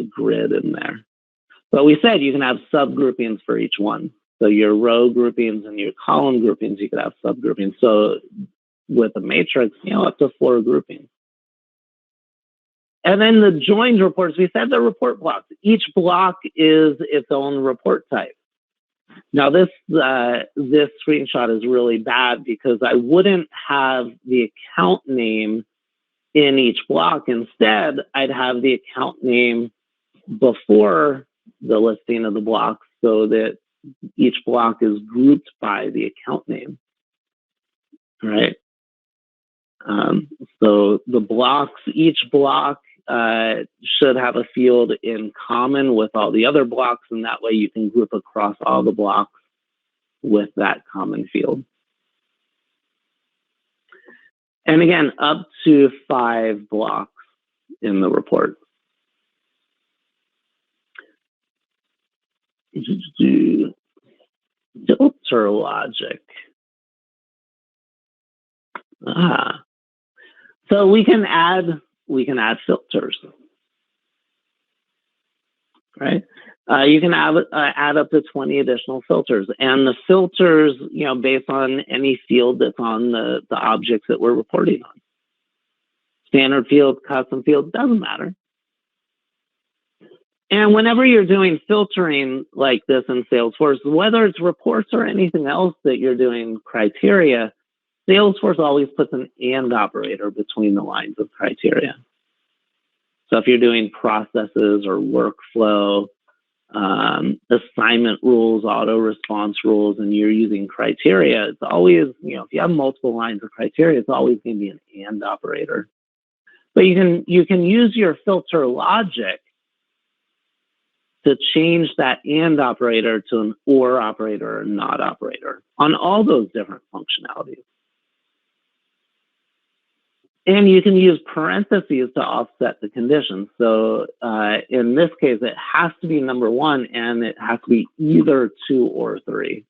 grid in there. But we said you can have subgroupings for each one. So your row groupings and your column groupings, you could have subgroupings. So with a matrix, up to 4 groupings. And then the joined reports, we said they're report blocks. Each block is its own report type. Now this screenshot is really bad because I wouldn't have the account name in each block. Instead, I'd have the account name before the listing of the blocks so that each block is grouped by the account name, right? So the blocks, each block should have a field in common with all the other blocks, and that way you can group across all the blocks with that common field. And again, up to 5 blocks in the report. Filter logic. So we can add filters, right? You can add up to 20 additional filters, and the filters, based on any field that's on the objects that we're reporting on. Standard field, custom field, doesn't matter. And whenever you're doing filtering like this in Salesforce, whether it's reports or anything else that you're doing criteria, Salesforce always puts an and operator between the lines of criteria. So if you're doing processes or workflow, assignment rules, auto response rules, and you're using criteria, it's always, if you have multiple lines of criteria, it's always going to be an and operator. But you can use your filter logic to change that and operator to an or operator or not operator on all those different functionalities. And you can use parentheses to offset the conditions. So in this case, it has to be number 1, and it has to be either 2 or 3.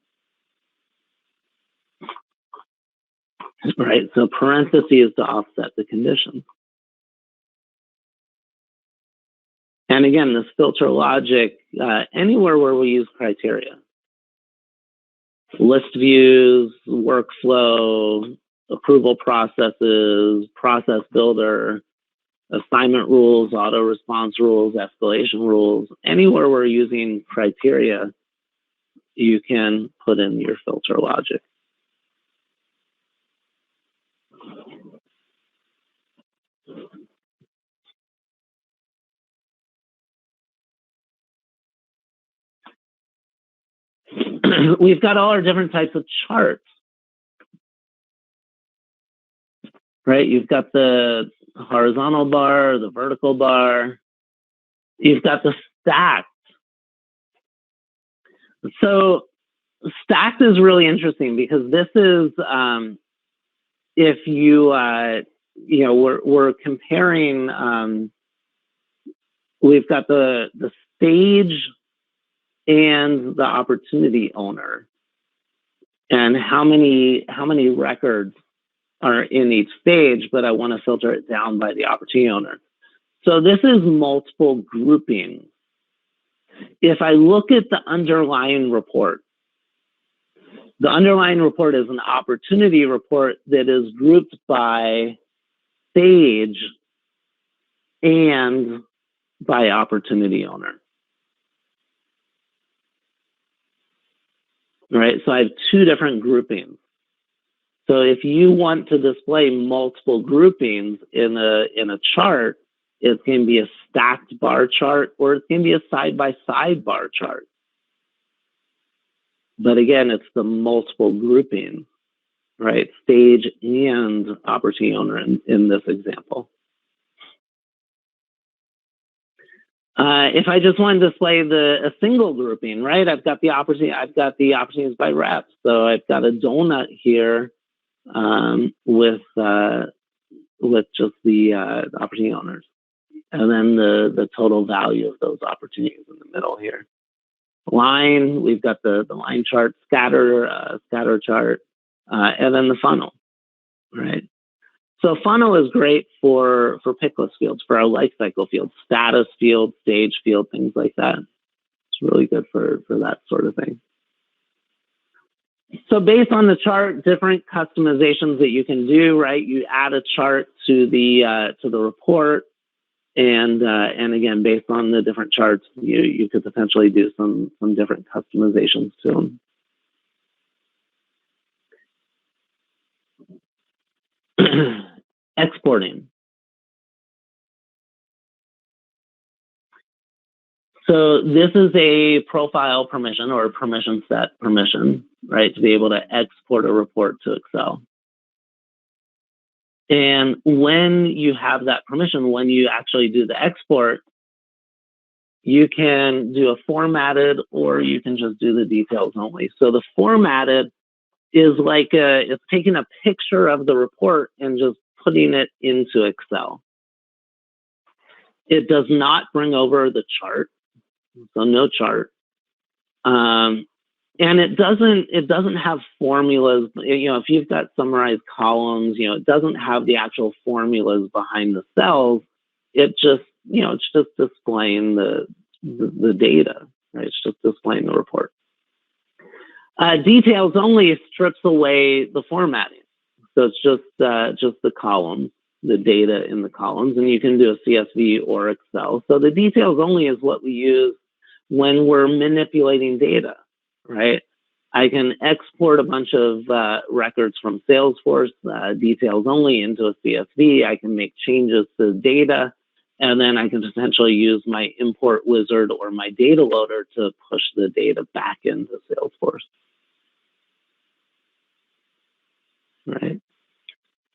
Right, so parentheses to offset the conditions. And again, this filter logic, anywhere where we use criteria. List views, workflow, approval processes, process builder, assignment rules, auto response rules, escalation rules, anywhere we're using criteria, you can put in your filter logic. We've got all our different types of charts, right? You've got the horizontal bar, the vertical bar. You've got the stacked. So stacked is really interesting because this is, if you, we're comparing, we've got the stage and the opportunity owner, and how many records are in each stage, but I want to filter it down by the opportunity owner. So this is multiple groupings. If I look at the underlying report, the underlying report is an opportunity report that is grouped by stage and by opportunity owner. All right, so I have two different groupings. So if you want to display multiple groupings in a chart, it can be a stacked bar chart or it can be a side-by-side bar chart. But again, it's the multiple grouping, right? Stage and opportunity owner in this example. If I just want to display a single grouping, right? I've got the opportunities by reps. So I've got a donut here with just the opportunity owners, and then the total value of those opportunities in the middle here. Line, we've got the line chart, scatter chart, and then the funnel, right? So funnel is great for picklist fields, for our life cycle fields, status field, stage field, things like that. It's really good for that sort of thing. So based on the chart, different customizations that you can do, right? You add a chart to the report, and again, based on the different charts, you could potentially do some different customizations to them. Exporting. So this is a profile permission or a permission set permission, right, to be able to export a report to Excel. And when you have that permission, when you actually do the export, you can do a formatted or you can just do the details only. So the formatted is like it's taking a picture of the report and just putting it into Excel. It does not bring over the chart, so no chart. And it doesn't have formulas. If you've got summarized columns, it doesn't have the actual formulas behind the cells. It just, it's just displaying the data, right? It's just displaying the report. Details only strips away the formatting. So it's just the columns, the data in the columns, and you can do a CSV or Excel. So the details only is what we use when we're manipulating data, right? I can export a bunch of records from Salesforce, details only, into a CSV. I can make changes to the data, and then I can potentially use my import wizard or my data loader to push the data back into Salesforce. Right.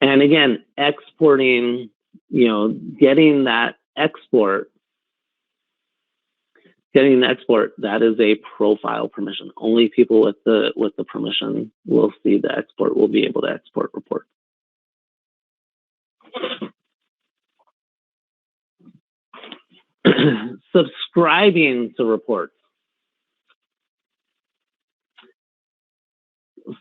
And again, exporting, getting the export, that is a profile permission. Only people with the permission will see the export, will be able to export reports. Subscribing to reports.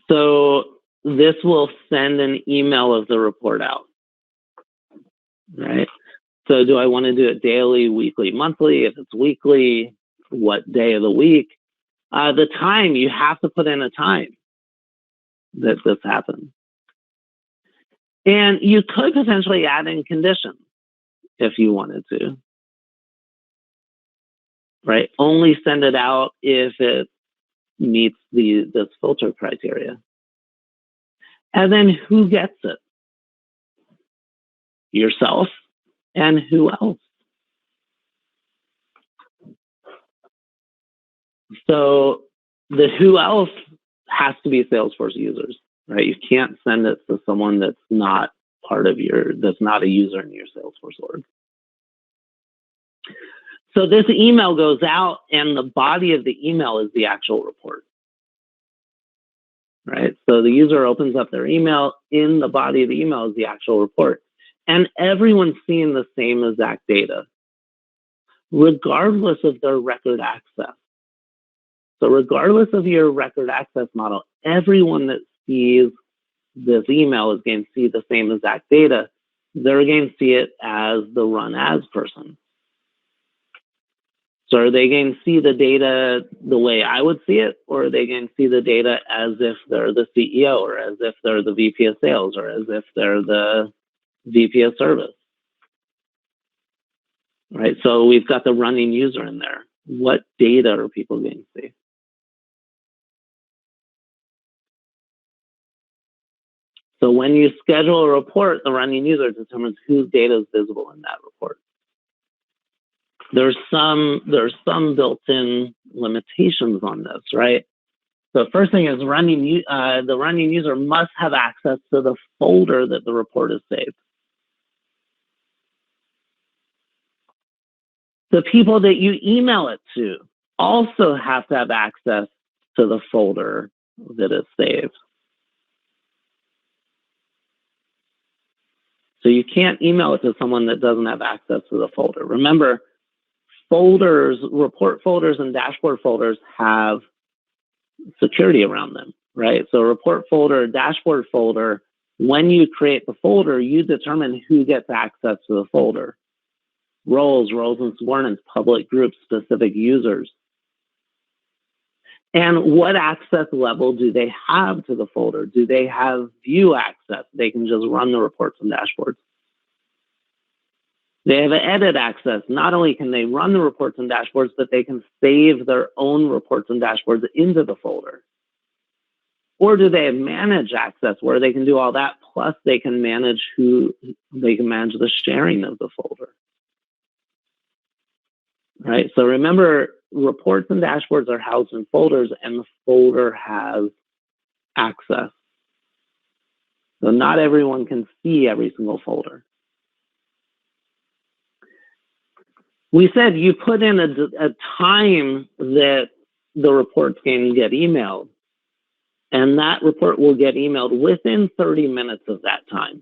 So this will send an email of the report out, right? So do I want to do it daily, weekly, monthly? If it's weekly, what day of the week? The time, you have to put in a time that this happens. And you could potentially add in conditions if you wanted to, right? Only send it out if it meets this filter criteria. And then who gets it? Yourself, and who else? So the who else has to be Salesforce users, right? You can't send it to someone that's not that's not a user in your Salesforce org. So this email goes out, and the body of the email is the actual report, right? So the user opens up their email. In the body of the email is the actual report. And everyone's seeing the same exact data, regardless of their record access. So regardless of your record access model, everyone that sees this email is going to see the same exact data. They're going to see it as the run as person. So are they going to see the data the way I would see it, or are they going to see the data as if they're the CEO, or as if they're the VP of sales, or as if they're the VP of service? right? So we've got the running user in there. What data are people going to see? So when you schedule a report, the running user determines whose data is visible in that report. There's some built-in limitations on this, right? So the first thing is the running user must have access to the folder that the report is saved. The people that you email it to also have to have access to the folder that is saved. So you can't email it to someone that doesn't have access to the folder. Remember, folders, report folders and dashboard folders have security around them, right? So report folder, dashboard folder, when you create the folder, you determine who gets access to the folder. Roles and subordinates, public groups, specific users. And what access level do they have to the folder? Do they have view access? They can just run the reports and dashboards. They have edit access. Not only can they run the reports and dashboards, but they can save their own reports and dashboards into the folder. Or do they have manage access where they can do all that, plus they can manage the sharing of the folder. Right? So remember, reports and dashboards are housed in folders, and the folder has access. So not everyone can see every single folder. We said you put in a time that the reports can get emailed, and that report will get emailed within 30 minutes of that time.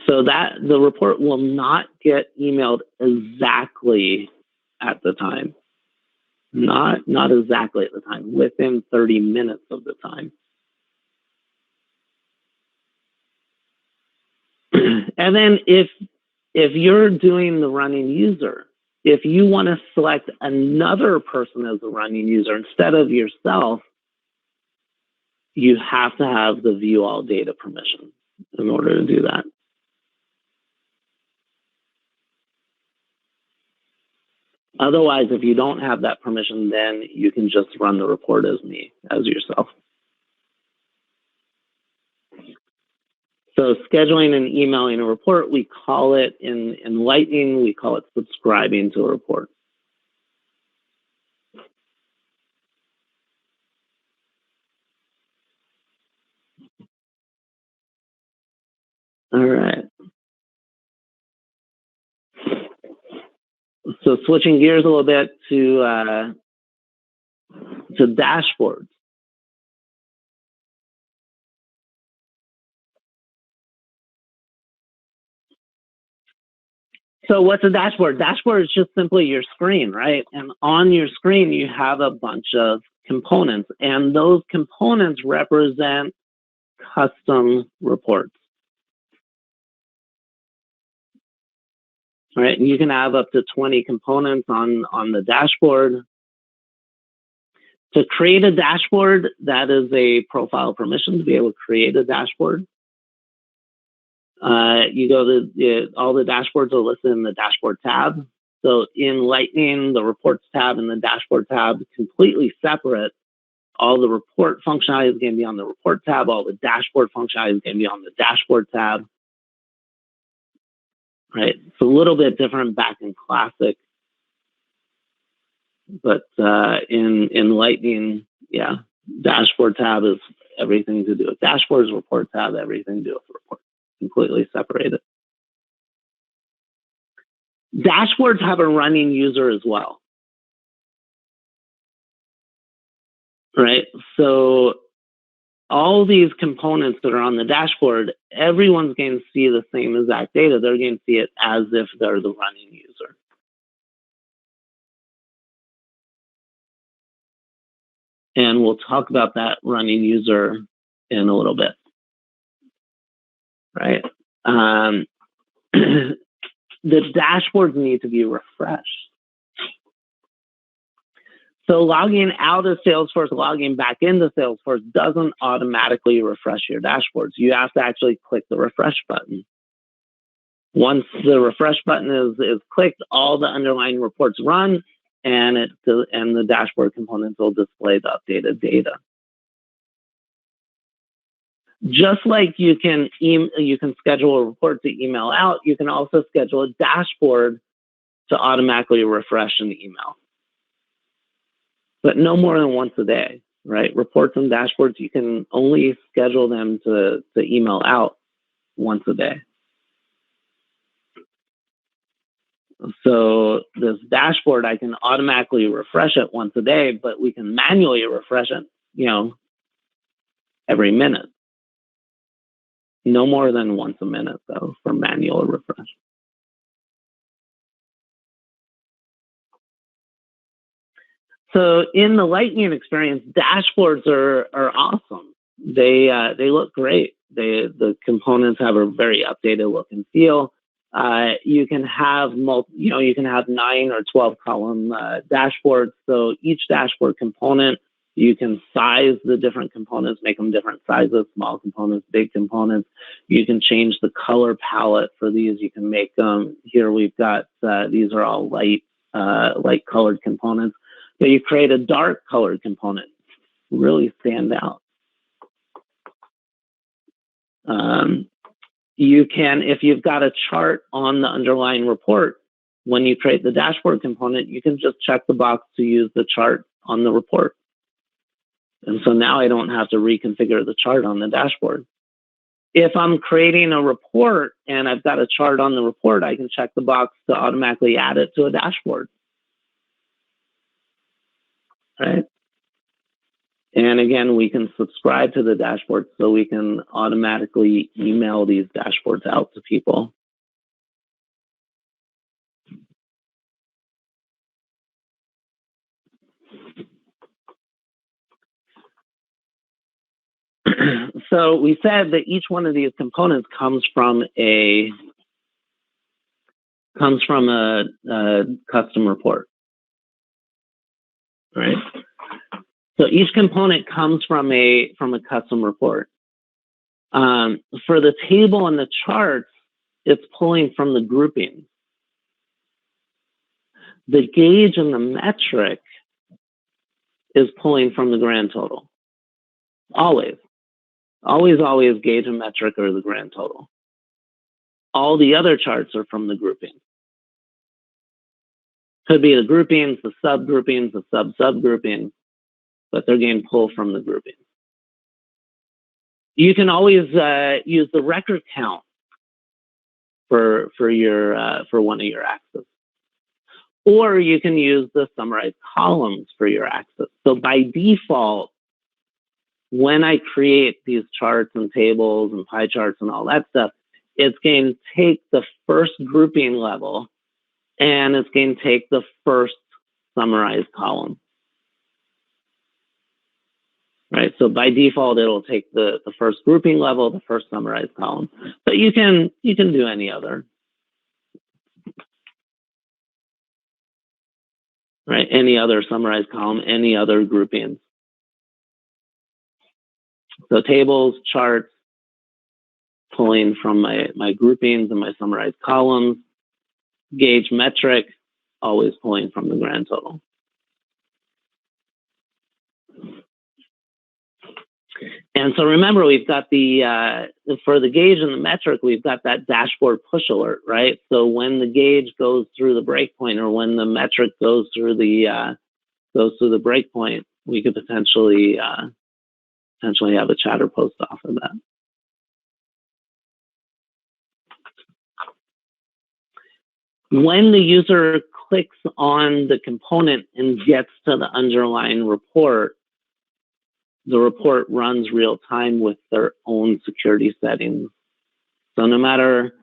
So that the report will not get emailed exactly at the time. Not exactly at the time, within 30 minutes of the time. And then if you're doing the running user, if you want to select another person as a running user instead of yourself, you have to have the view all data permission in order to do that. Otherwise, if you don't have that permission, then you can just run the report as yourself. So scheduling and emailing a report, we call it in Lightning, we call it subscribing to a report. All right. So switching gears a little bit to dashboards. So what's a dashboard? Dashboard is just simply your screen, right? And on your screen, you have a bunch of components, and those components represent custom reports. All right, and you can have up to 20 components on the dashboard. To create a dashboard, that is a profile permission to be able to create a dashboard. You go to all the dashboards are listed in the dashboard tab. So in Lightning, the reports tab and the dashboard tab completely separate. All the report functionality is going to be on the report tab. All the dashboard functionality is going to be on the dashboard tab. Right? It's a little bit different back in Classic, but in Lightning, yeah, dashboard tab is everything to do with dashboards. Report tab, everything to do with reports. Completely separated. Dashboards have a running user as well. Right? So all these components that are on the dashboard, everyone's going to see the same exact data. They're going to see it as if they're the running user. And we'll talk about that running user in a little bit. Right? The dashboards need to be refreshed. So logging out of Salesforce, logging back into Salesforce doesn't automatically refresh your dashboards. You have to actually click the refresh button. Once the refresh button is clicked, all the underlying reports run, and the dashboard components will display the updated data. Just like you can schedule a report to email out, you can also schedule a dashboard to automatically refresh an email. But no more than once a day, right? Reports and dashboards, you can only schedule them to email out once a day. So this dashboard, I can automatically refresh it once a day, but we can manually refresh it, every minute. No more than once a minute, though, for manual refresh. So in the Lightning experience, dashboards are awesome. They look great. The components have a very updated look and feel. You can have 9 or 12 column dashboards. So each dashboard component, you can size the different components, make them different sizes, small components, big components. You can change the color palette for these. You can make them, here we've got, these are all light colored components. So you create a dark colored component, really stand out. You can, if you've got a chart on the underlying report, when you create the dashboard component, you can just check the box to use the chart on the report. And so now I don't have to reconfigure the chart on the dashboard. If I'm creating a report and I've got a chart on the report, I can check the box to automatically add it to a dashboard. Right? And again, we can subscribe to the dashboard so we can automatically email these dashboards out to people. So we said that each one of these components comes from a custom report, right? So each component comes from a custom report. For the table and the charts, it's pulling from the groupings. The gauge and the metric is pulling from the grand total. Always. Always gauge and metric or the grand total. All the other charts are from the groupings. Could be the groupings, the subgroupings, the sub-subgroupings, but they're getting pulled from the groupings. You can always use the record count for one of your axes. Or you can use the summarized columns for your axis. So by default, when I create these charts and tables and pie charts and all that stuff, it's going to take the first grouping level and it's going to take the first summarized column. Right, so by default, it'll take the first grouping level, the first summarized column. But you can do any other. Right, any other summarized column, any other groupings. So tables, charts, pulling from my groupings and my summarized columns. Gauge metric, always pulling from the grand total. And so remember, we've got for the gauge and the metric, we've got that dashboard push alert, right? So when the gauge goes through the breakpoint or when the metric goes through the breakpoint, we could potentially have a chatter post off of that. When the user clicks on the component and gets to the underlying report, the report runs real time with their own security settings. So no matter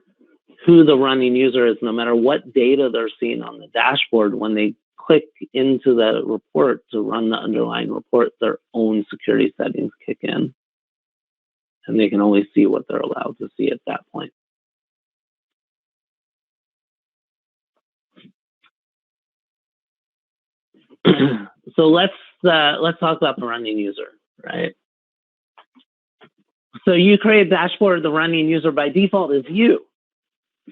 who the running user is, no matter what data they're seeing on the dashboard, when they click into the report to run the underlying report, their own security settings kick in. And they can only see what they're allowed to see at that point. So let's talk about the running user, right? So you create a dashboard, the running user by default is you.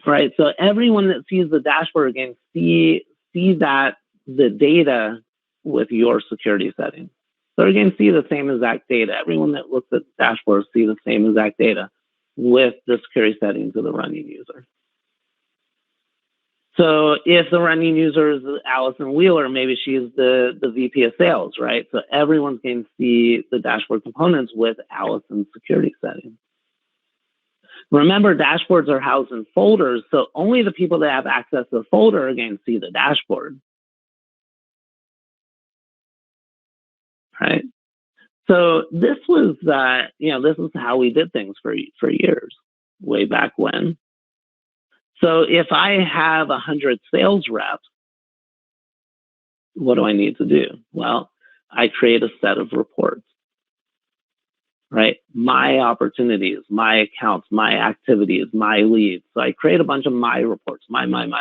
right? So everyone that sees the dashboard can see that the data with your security settings. So they're going to see the same exact data. Everyone that looks at the dashboard see the same exact data with the security settings of the running user. So if the running user is Allison Wheeler, maybe she's the VP of sales, right? So everyone's going to see the dashboard components with Allison's security settings. Remember, dashboards are housed in folders, so only the people that have access to the folder are going to see the dashboard, right? So this was, this is how we did things for years, way back when. So if I have 100 sales reps, what do I need to do? Well, I create a set of reports, right? My opportunities, my accounts, my activities, my leads. So I create a bunch of my reports, my. And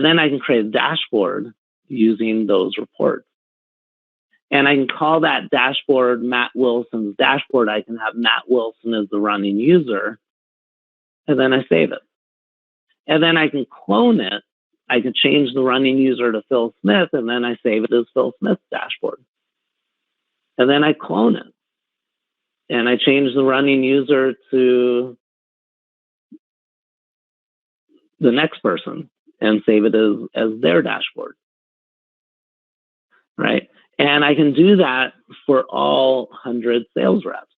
then I can create a dashboard using those reports. And I can call that dashboard Matt Wilson's dashboard. I can have Matt Wilson as the running user, and then I save it. And then I can clone it. I can change the running user to Phil Smith, and then I save it as Phil Smith's dashboard. And then I clone it. And I change the running user to the next person and save it as their dashboard, right? And I can do that for all 100 sales reps,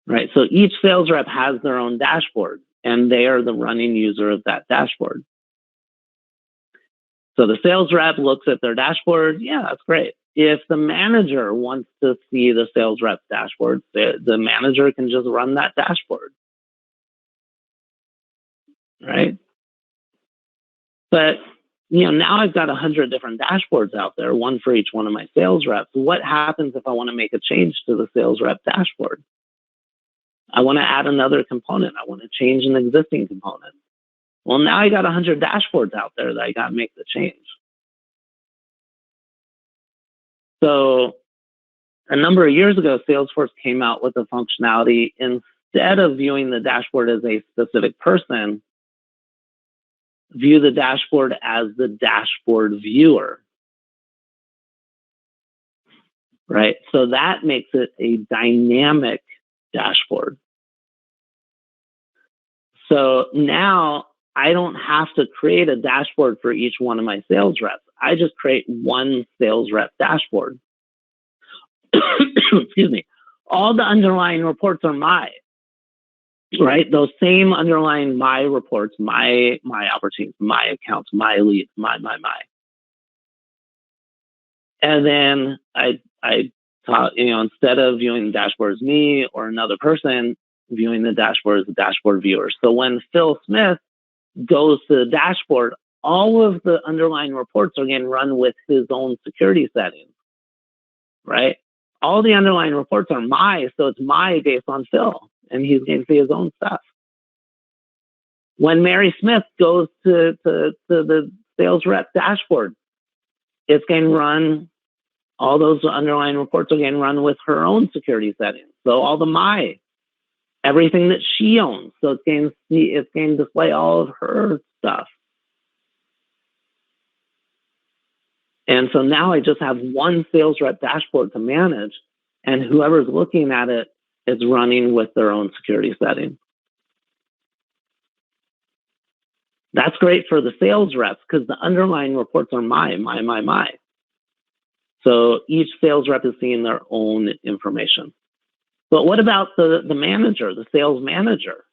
right? So each sales rep has their own dashboard, and they are the running user of that dashboard. So the sales rep looks at their dashboard. Yeah, that's great. If the manager wants to see the sales rep's dashboard, the manager can just run that dashboard, right? But now I've got 100 different dashboards out there, one for each one of my sales reps. What happens if I want to make a change to the sales rep dashboard? I want to add another component. I want to change an existing component. Well, now I got 100 dashboards out there that I got to make the change. So a number of years ago, Salesforce came out with a functionality. Instead of viewing the dashboard as a specific person, view the dashboard as the dashboard viewer, right? So that makes it a dynamic dashboard. So now I don't have to create a dashboard for each one of my sales reps. I just create one sales rep dashboard. Excuse me. All the underlying reports are my, right? Those same underlying my reports, my opportunities, my accounts, my leads, my. And then I taught, instead of viewing the dashboard as me or another person, viewing the dashboard as the dashboard viewer. So when Phil Smith goes to the dashboard, all of the underlying reports are getting run with his own security settings, right? All the underlying reports are my, so it's my based on Phil, and he's going to see his own stuff. When Mary Smith goes to the sales rep dashboard, it's going to run, all those underlying reports are going to run with her own security settings. So all the my, everything that she owns. So it's going to display all of her stuff. And so now I just have one sales rep dashboard to manage, and whoever's looking at it is running with their own security setting. That's great for the sales reps because the underlying reports are my. So each sales rep is seeing their own information. But what about the manager, the sales manager?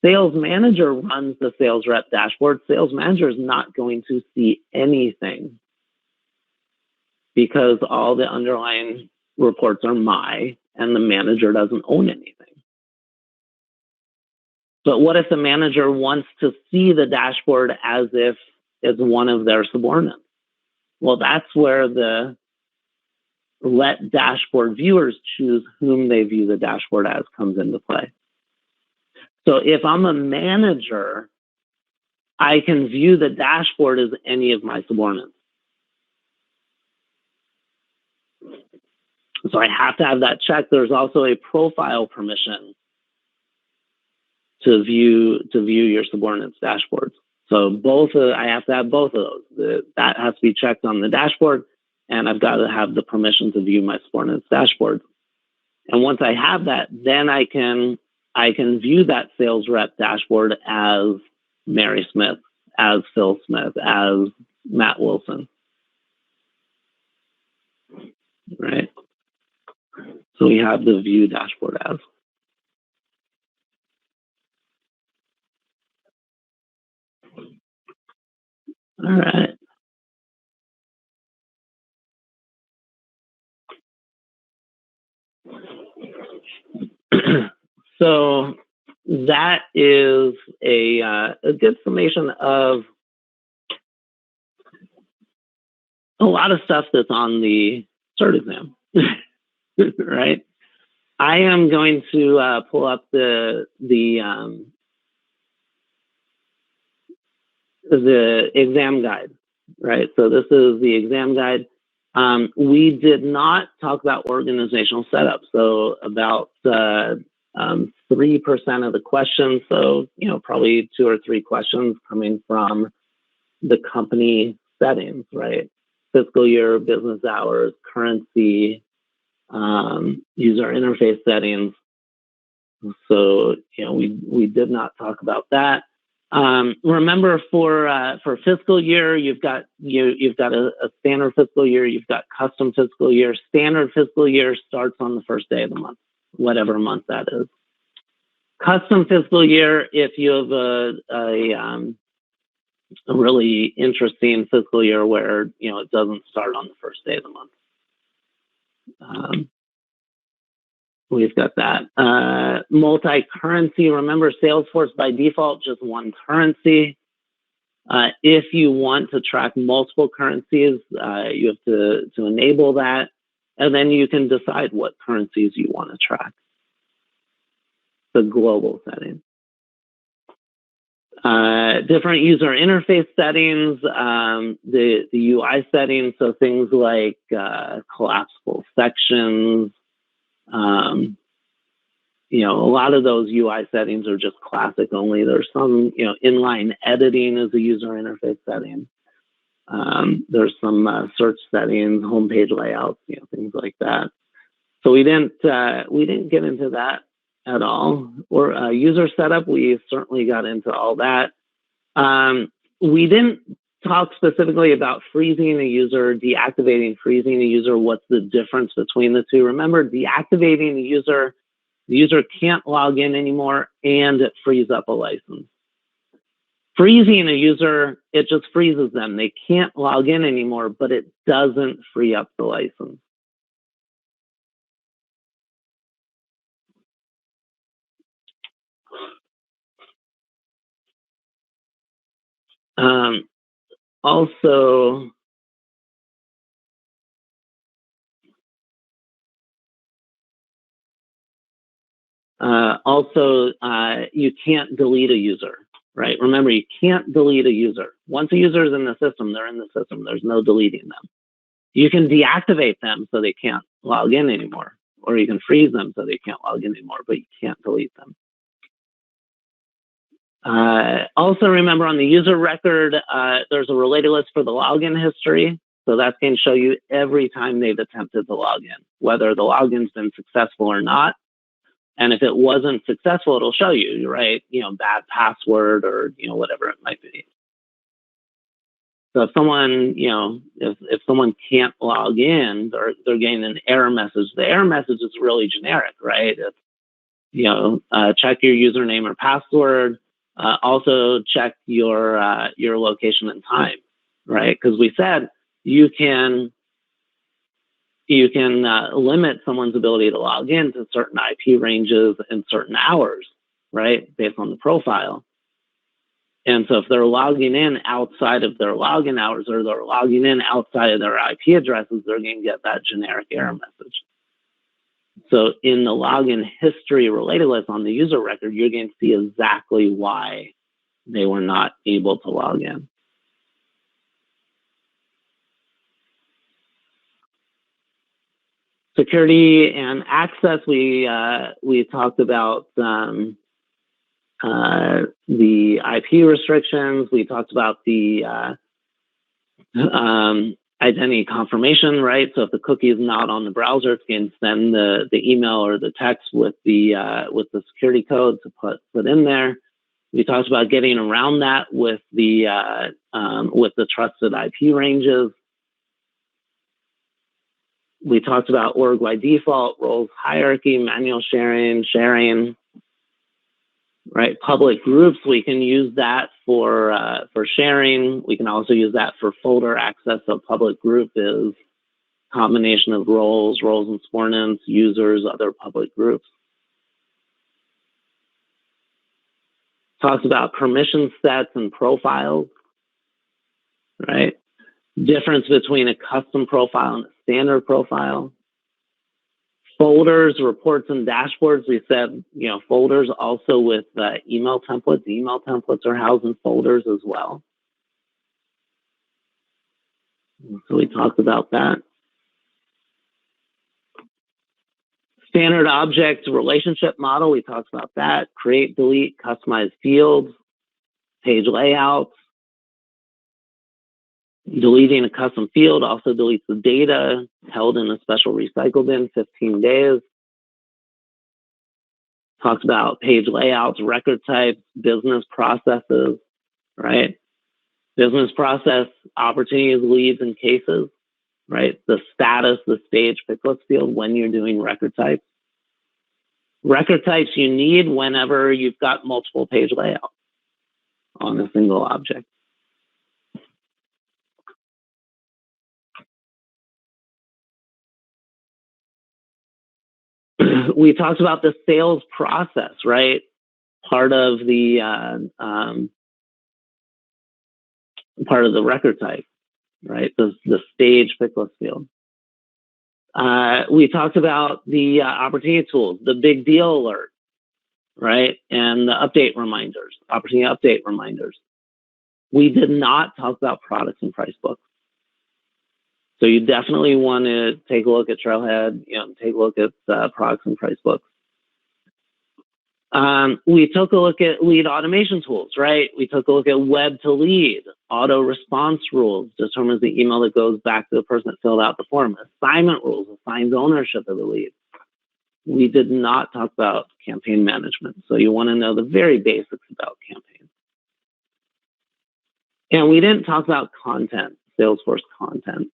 Sales manager runs the sales rep dashboard. Sales manager is not going to see anything because all the underlying reports are my, and the manager doesn't own anything. But what if the manager wants to see the dashboard as if it's one of their subordinates? Well, that's where the let dashboard viewers choose whom they view the dashboard as comes into play. So if I'm a manager, I can view the dashboard as any of my subordinates. So I have to have that checked. There's also a profile permission to view your subordinates' dashboards. So I have to have both of those. That has to be checked on the dashboard, and I've got to have the permission to view my subordinates' dashboards. And once I have that, then I can view that sales rep dashboard as Mary Smith, as Phil Smith, as Matt Wilson, right? So we have the view dashboard as. All right. So that is a good summation of a lot of stuff that's on the cert exam, right? I am going to pull up the exam guide, right? So this is the exam guide. We did not talk about organizational setup. So about 3% of the questions, so probably 2 or 3 questions coming from the company settings, right? Fiscal year, business hours, currency, user interface settings. So we did not talk about that. Remember, for fiscal year, you've got a standard fiscal year, you've got custom fiscal year. Standard fiscal year starts on the first day of the month, whatever month that is. Custom fiscal year, if you have a really interesting fiscal year where it doesn't start on the first day of the month. We've got that. Multi-currency, remember Salesforce by default, just one currency. If you want to track multiple currencies, you have to enable that. And then you can decide what currencies you want to track. The global setting. Different user interface settings, the UI settings, so things like collapsible sections. A lot of those UI settings are just classic only. There's some, inline editing is a user interface setting. There's some search settings, homepage layouts, things like that. So we didn't get into that at all. Or user setup, we certainly got into all that. We didn't talk specifically about freezing a user, deactivating, freezing a user. What's the difference between the two? Remember, deactivating the user can't log in anymore, and it frees up a license. Freezing a user, it just freezes them. They can't log in anymore, but it doesn't free up the license. Also, you can't delete a user, right? Remember, you can't delete a user. Once a user is in the system, they're in the system. There's no deleting them. You can deactivate them so they can't log in anymore, or you can freeze them so they can't log in anymore, but you can't delete them. Also, remember on the user record, there's a related list for the login history. So that's going to show you every time they've attempted to log in, whether the login's been successful or not. And if it wasn't successful, it'll show you, right? Bad password or, whatever it might be. So if someone, if someone can't log in, they're getting an error message. The error message is really generic, right? It's, check your username or password. Also check your location and time, right? Because we said you can limit someone's ability to log in to certain IP ranges and certain hours, right? Based on the profile. And so if they're logging in outside of their login hours, or they're logging in outside of their IP addresses, they're going to get that generic error message. So in the login history related list on the user record, you're going to see exactly why they were not able to log in. security and access, we talked about the IP restrictions. We talked about the identity confirmation, right? So if the cookie is not on the browser, it can send the email or the text with the security code to put in there. We talked about getting around that with the trusted IP ranges. We talked about org-wide default, roles hierarchy, manual sharing, right? Public groups, we can use that for sharing. We can also use that for folder access. So public group is a combination of roles and sworn-ins, users, other public groups. Talks about permission sets and profiles, right? Difference between a custom profile and a standard profile. Folders, reports, and dashboards. We said, folders also with email templates. Email templates are housed in folders as well. So we talked about that. Standard object relationship model. We talked about that. Create, delete, customize fields, page layouts. Deleting a custom field also deletes the data held in a special recycle bin, 15 days. Talks about page layouts, record types, business processes, right? Business process, opportunities, leads, and cases, right? The status, the stage, picklist field when you're doing record types. Record types you need whenever you've got multiple page layouts on a single object. We talked about the sales process, right? Part of the record type, right? The stage picklist field. We talked about the opportunity tools, the big deal alert, right? And the update reminders, opportunity update reminders. We did not talk about products and price books. So you definitely want to take a look at Trailhead, take a look at products and price books. We took a look at lead automation tools, right? We took a look at web to lead, auto response rules, determines the email that goes back to the person that filled out the form, assignment rules, assigns ownership of the lead. We did not talk about campaign management. So you want to know the very basics about campaigns. And we didn't talk about content, Salesforce content.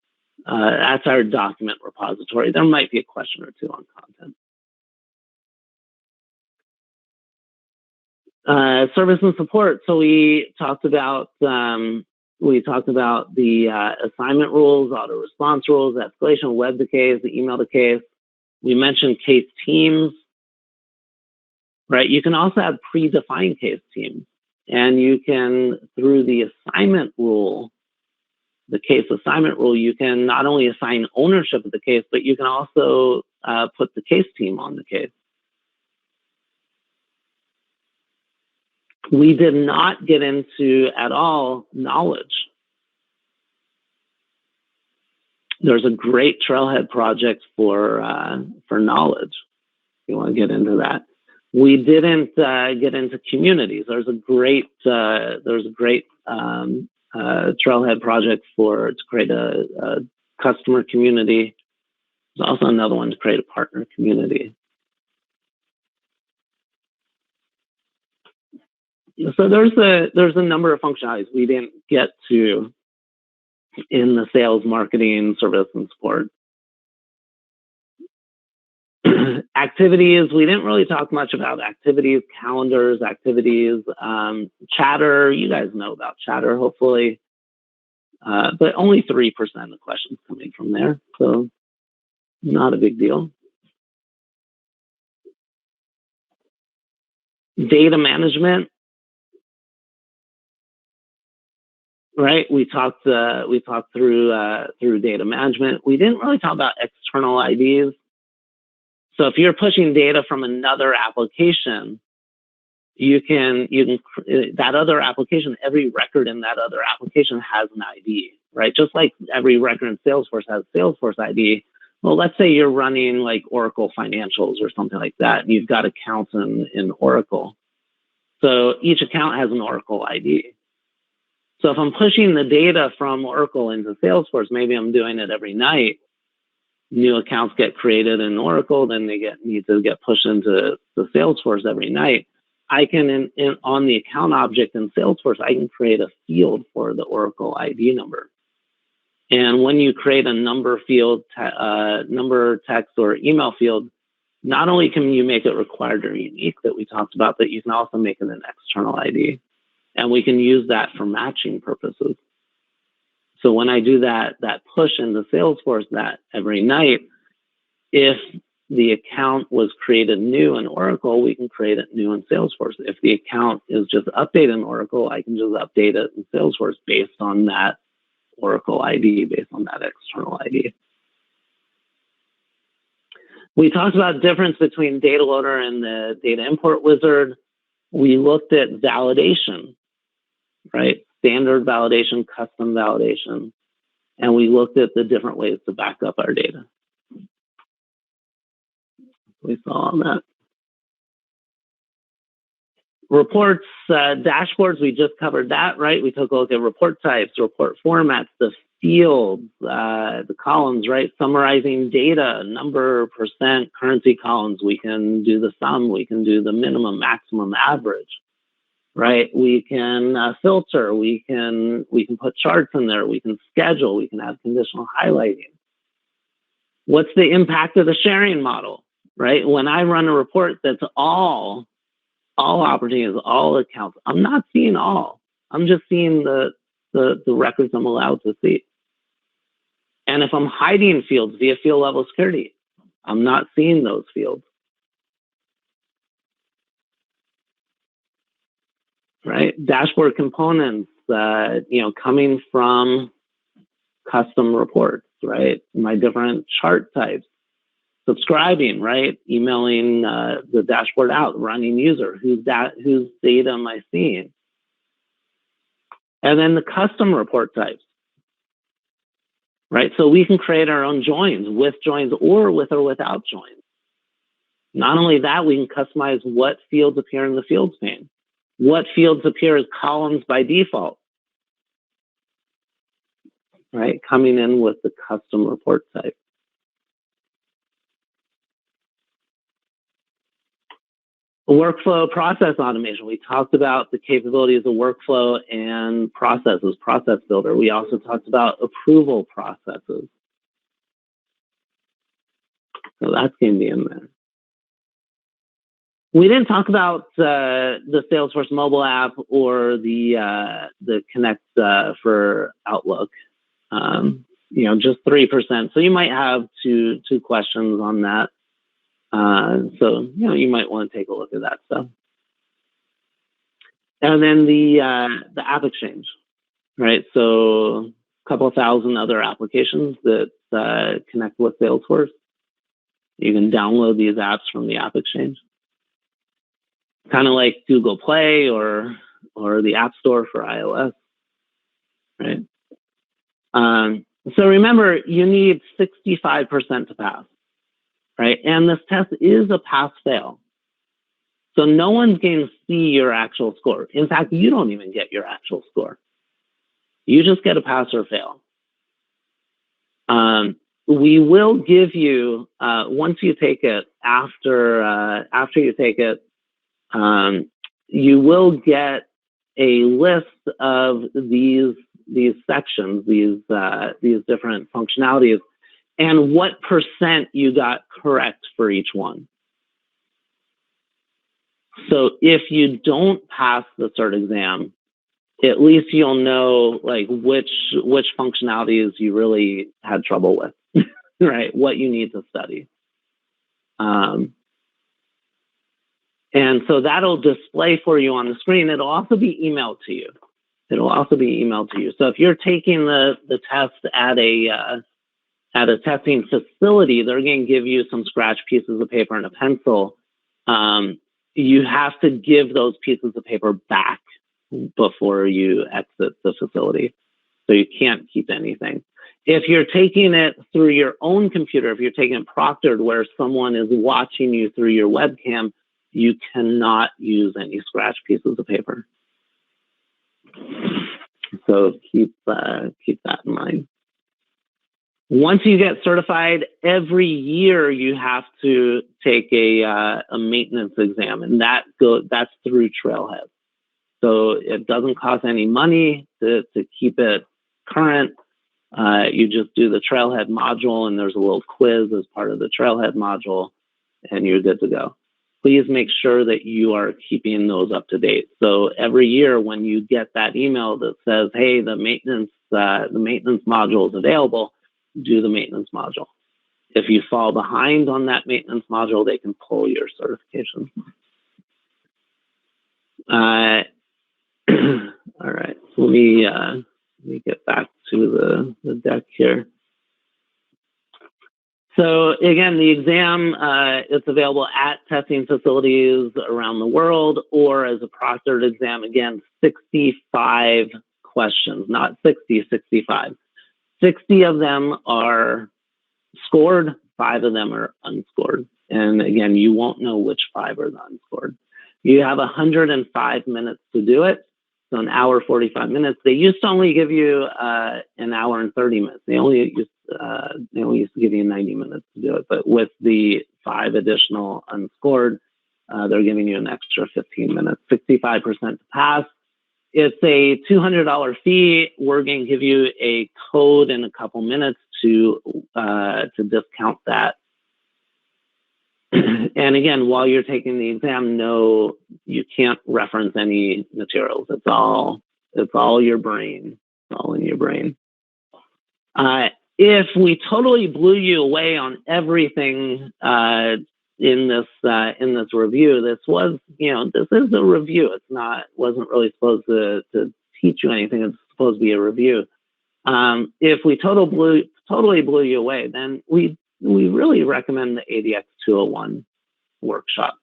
That's our document repository. There might be a question or two on content. Service and support. So we talked about the assignment rules, auto response rules, escalation, web to case, the email to case. We mentioned case teams, right? You can also have predefined case teams, and you can, through the assignment rule, the case assignment rule, you can not only assign ownership of the case, but you can also put the case team on the case. We did not get into at all knowledge. There's a great Trailhead project for knowledge. If you want to get into that. We didn't get into communities. There's a great Trailhead project to create a customer community. There's also another one to create a partner community. So there's a number of functionalities we didn't get to in the sales, marketing, service, and support. Activities, we didn't really talk much about activities, calendars, activities, chatter. You guys know about chatter, hopefully. But only 3% of the questions coming from there. So not a big deal. Data management. Right, we talked through data management. We didn't really talk about external IDs. So if you're pushing data from another application, you can that other application, every record in that other application has an ID, right? Just like every record in Salesforce has Salesforce ID, well, let's say you're running like Oracle financials or something like that, and you've got accounts in Oracle. So each account has an Oracle ID. So if I'm pushing the data from Oracle into Salesforce, maybe I'm doing it every night. New accounts get created in Oracle, then they need to get pushed into the Salesforce every night. I can, on the account object in Salesforce, I can create a field for the Oracle ID number. And when you create a number field, number, text, or email field, not only can you make it required or unique that we talked about, but you can also make it an external ID. And we can use that for matching purposes. So when I do that push into Salesforce that every night, if the account was created new in Oracle, we can create it new in Salesforce. If the account is just updated in Oracle, I can just update it in Salesforce based on that Oracle ID, based on that external ID. We talked about the difference between data loader and the data import wizard. We looked at validation, right? Standard validation, custom validation. And we looked at the different ways to back up our data. We saw on that. Reports, dashboards, we just covered that, right? We took a look at report types, report formats, the fields, the columns, right? Summarizing data, number, percent, currency columns. We can do the sum, we can do the minimum, maximum, average, right? We can filter, we can put charts in there, we can schedule, we can have conditional highlighting. What's the impact of the sharing model, right? When I run a report that's all opportunities, all accounts, I'm not seeing all. I'm just seeing the records I'm allowed to see. And if I'm hiding fields via field level security, I'm not seeing those fields. Right? Dashboard components, coming from custom reports, right? My different chart types. Subscribing, right? Emailing the dashboard out, running user, whose data am I seeing? And then the custom report types, right? So we can create our own joins, with joins or without joins. Not only that, we can customize what fields appear in the fields pane, what fields appear as columns by default, right? Coming in with the custom report type. Workflow process automation. We talked about the capabilities of workflow and processes, process builder. We also talked about approval processes. So that's going to be in there. We didn't talk about the Salesforce mobile app or the Connect for Outlook. Just 3%. So you might have two questions on that. So you might want to take a look at that stuff. And then the App Exchange, right? So a couple of thousand other applications that connect with Salesforce. You can download these apps from the App Exchange, kind of like Google Play or the App Store for iOS, right? So remember, you need 65% to pass. Right? And this test is a pass-fail. So no one's going to see your actual score. In fact, you don't even get your actual score. You just get a pass or fail. We will give you, once you take it, after you take it, you will get a list of these sections, these different functionalities, and what percent you got correct for each one. So if you don't pass the CERT exam, at least you'll know like which functionalities you really had trouble with, right? What you need to study. And so that'll display for you on the screen. It'll also be emailed to you. So if you're taking the test at a testing facility, they're going to give you some scratch pieces of paper and a pencil. You have to give those pieces of paper back before you exit the facility. So you can't keep anything. If you're taking it through your own computer, if you're taking it proctored where someone is watching you through your webcam, you cannot use any scratch pieces of paper. So keep that in mind. Once you get certified, every year you have to take a maintenance exam, and that's through Trailhead. So it doesn't cost any money to keep it current. You just do the Trailhead module, and there's a little quiz as part of the Trailhead module, and you're good to go. Please make sure that you are keeping those up to date. So every year when you get that email that says, hey, the maintenance module is available, do the maintenance module. If you fall behind on that maintenance module, they can pull your certification. All right, so let me get back to the deck here. So again, the exam, it's available at testing facilities around the world or as a proctored exam. Again, 65 questions, not 60, 65. 60 of them are scored, 5 of them are unscored. And again, you won't know which 5 are the unscored. You have 105 minutes to do it. So an hour, 45 minutes. They used to only give you an hour and 30 minutes. They only used to give you 90 minutes to do it. But with the 5 additional unscored, they're giving you an extra 15 minutes, 65% to pass. It's a $200 fee. We're going to give you a code in a couple minutes to discount that. And again, while you're taking the exam, no, you can't reference any materials. It's all your brain. It's all in your brain. If we totally blew you away on everything in this review, this is a review. Wasn't really supposed to teach you anything. It's supposed to be a review. If we totally blew you away, then we really recommend the ADX 201 workshop.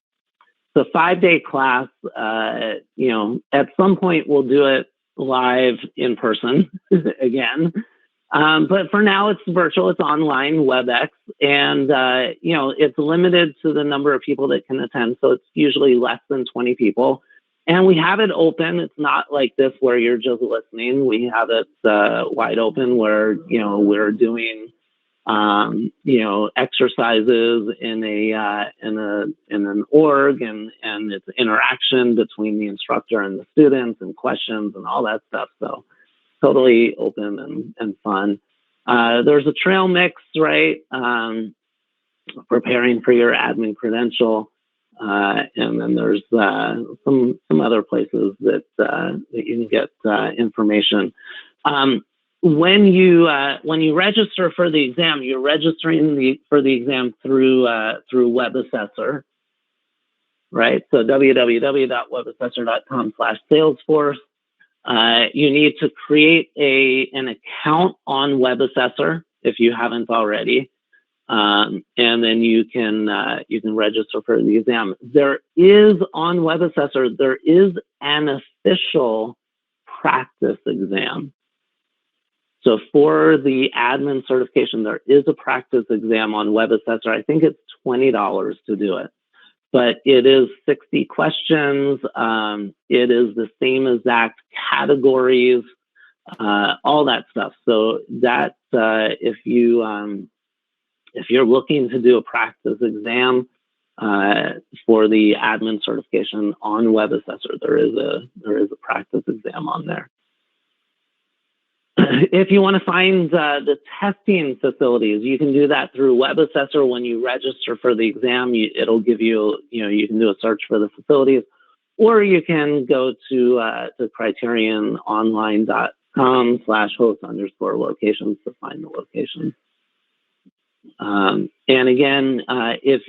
It's a 5-day class. At some point we'll do it live in person again. But for now it's virtual, it's online, WebEx, and it's limited to the number of people that can attend. So it's usually less than 20 people. And we have it open. It's not like this where you're just listening. We have it wide open where, we're doing exercises in an org, and it's interaction between the instructor and the students and questions and all that stuff. So totally open and fun. There's a trail mix, right? Preparing for your admin credential. And then there's some other places that you can get information. When you register for the exam, you're registering for the exam through WebAssessor, right? So www.webassessor.com/Salesforce. You need to create an account on WebAssessor if you haven't already, and then you can register for the exam. There is on WebAssessor an official practice exam. So for the admin certification, there is a practice exam on WebAssessor. I think it's $20 to do it, but it is 60 questions. It is the same exact categories, all that stuff. So that if you're looking to do a practice exam for the admin certification on WebAssessor, there is a practice exam on there. If you want to find the testing facilities, you can do that through WebAssessor. When you register for the exam, it'll give you, you can do a search for the facilities, or you can go to criteriononline.com/host_locations to find the locations. And again, if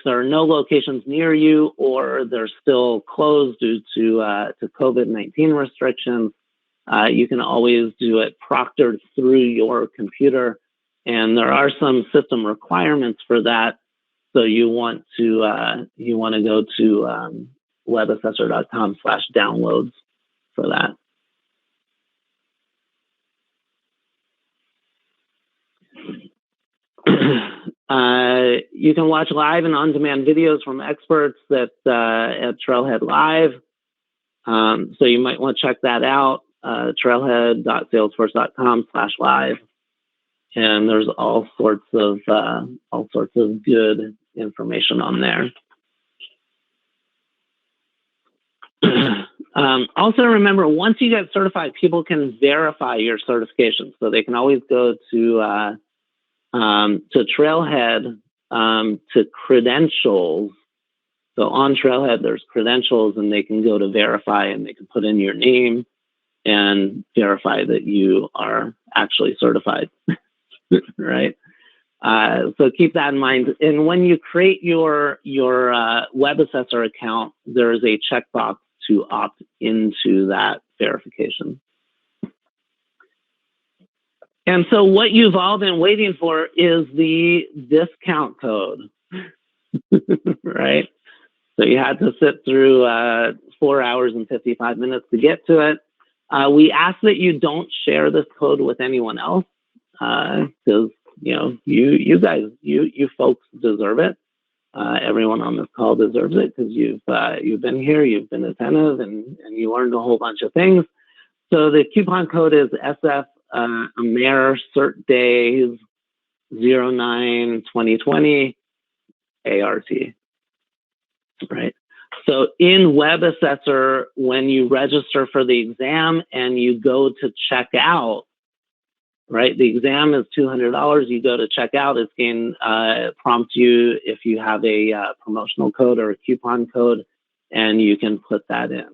there are no locations near you or they're still closed due to COVID-19 restrictions, you can always do it proctored through your computer, and there are some system requirements for that. So you want to go to webassessor.com/downloads for that. You can watch live and on-demand videos from experts at Trailhead Live. So you might want to check that out, trailhead.salesforce.com/live. And there's all sorts of good information on there. Also remember, once you get certified, people can verify your certification. So they can always go to Trailhead to credentials. So on Trailhead, there's credentials, and they can go to verify, and they can put in your name and verify that you are actually certified, right? So keep that in mind. And when you create your web assessor account, there is a checkbox to opt into that verification. And so what you've all been waiting for is the discount code, right? So you had to sit through 4 hours and 55 minutes to get to it. We ask that you don't share this code with anyone else, because you guys, you folks deserve it. Everyone on this call deserves it, because you've been here, you've been attentive, and you learned a whole bunch of things. So the coupon code is SF AMER Cert Days 09-2020 ART. Right. So in Web Assessor, when you register for the exam and you go to check out, right? The exam is $200. You go to check out, it's going to prompt you if you have a promotional code or a coupon code, and you can put that in,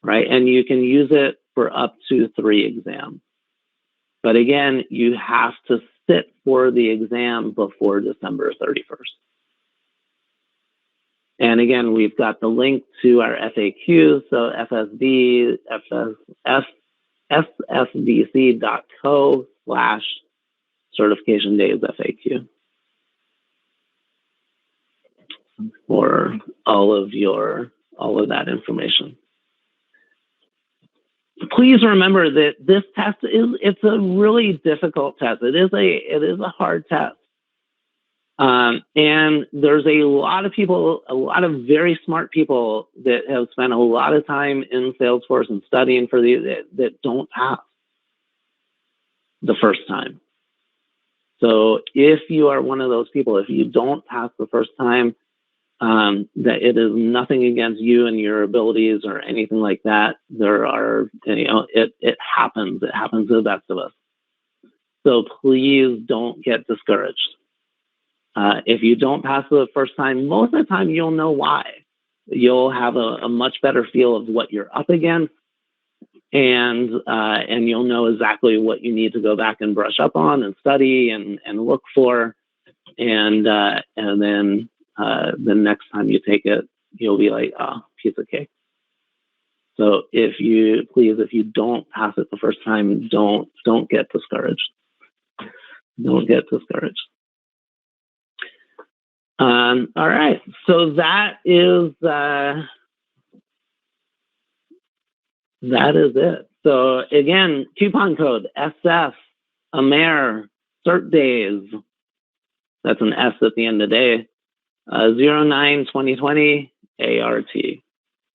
right? And you can use it for up to 3 exams. But again, you have to sit for the exam before December 31st. And again, we've got the link to our FAQ, so ssbc.co/certification days FAQ for all of that information. Please remember that this test it's a really difficult test. It is a hard test. And there's a lot of people, a lot of very smart people that have spent a lot of time in Salesforce and studying for that don't pass the first time. So if you are one of those people, if you don't pass the first time, that it is nothing against you and your abilities or anything like that. There are, it happens. It happens to the best of us. So please don't get discouraged. If you don't pass the first time, most of the time you'll know why. You'll have a much better feel of what you're up against, and you'll know exactly what you need to go back and brush up on and study and look for, and then the next time you take it, you'll be like, oh, piece of cake. So if you don't pass it the first time, don't get discouraged. Don't get discouraged. All right, so that is it. So again, coupon code SF AMER Cert Days. That's an S at the end of the day. 09-2020 ART.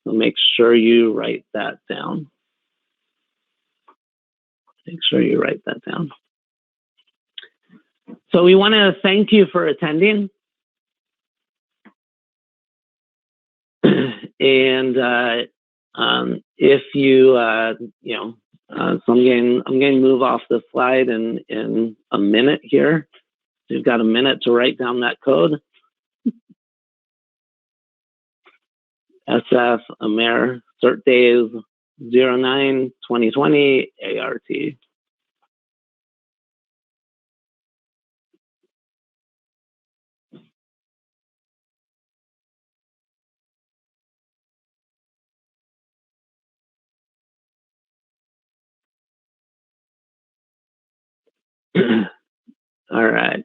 So make sure you write that down. Make sure you write that down. So we want to thank you for attending. And if you, so I'm going to move off the slide in a minute here. So you've got a minute to write down that code. SF AMER Cert Days 09-2020 ART. All right.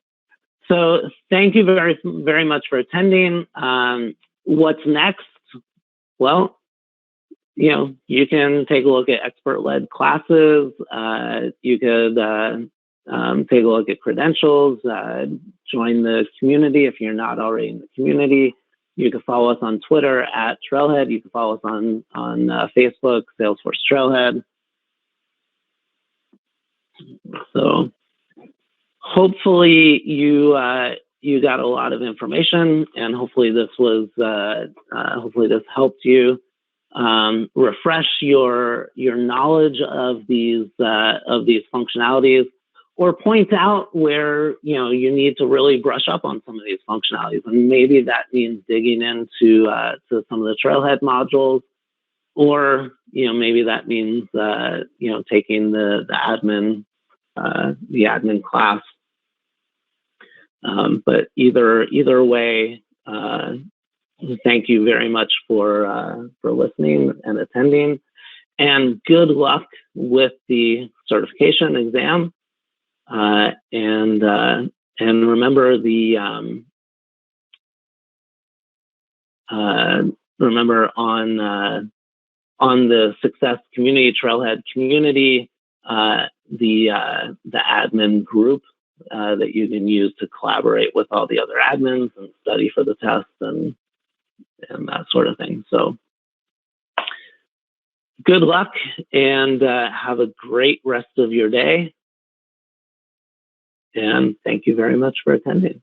So thank you very, very much for attending. What's next? Well, you can take a look at expert-led classes. You could take a look at credentials, join the community if you're not already in the community. You can follow us on Twitter at Trailhead. You can follow us on Facebook, Salesforce Trailhead. So hopefully you got a lot of information, and hopefully this was hopefully this helped you refresh your knowledge of these functionalities, or point out where you need to really brush up on some of these functionalities, and maybe that means digging into to some of the Trailhead modules, or maybe that means taking the admin class. But either way, thank you very much for listening and attending, and good luck with the certification exam. And remember on the Success Community, Trailhead Community, the admin group that you can use to collaborate with all the other admins and study for the test and that sort of thing. So good luck, and have a great rest of your day. And thank you very much for attending.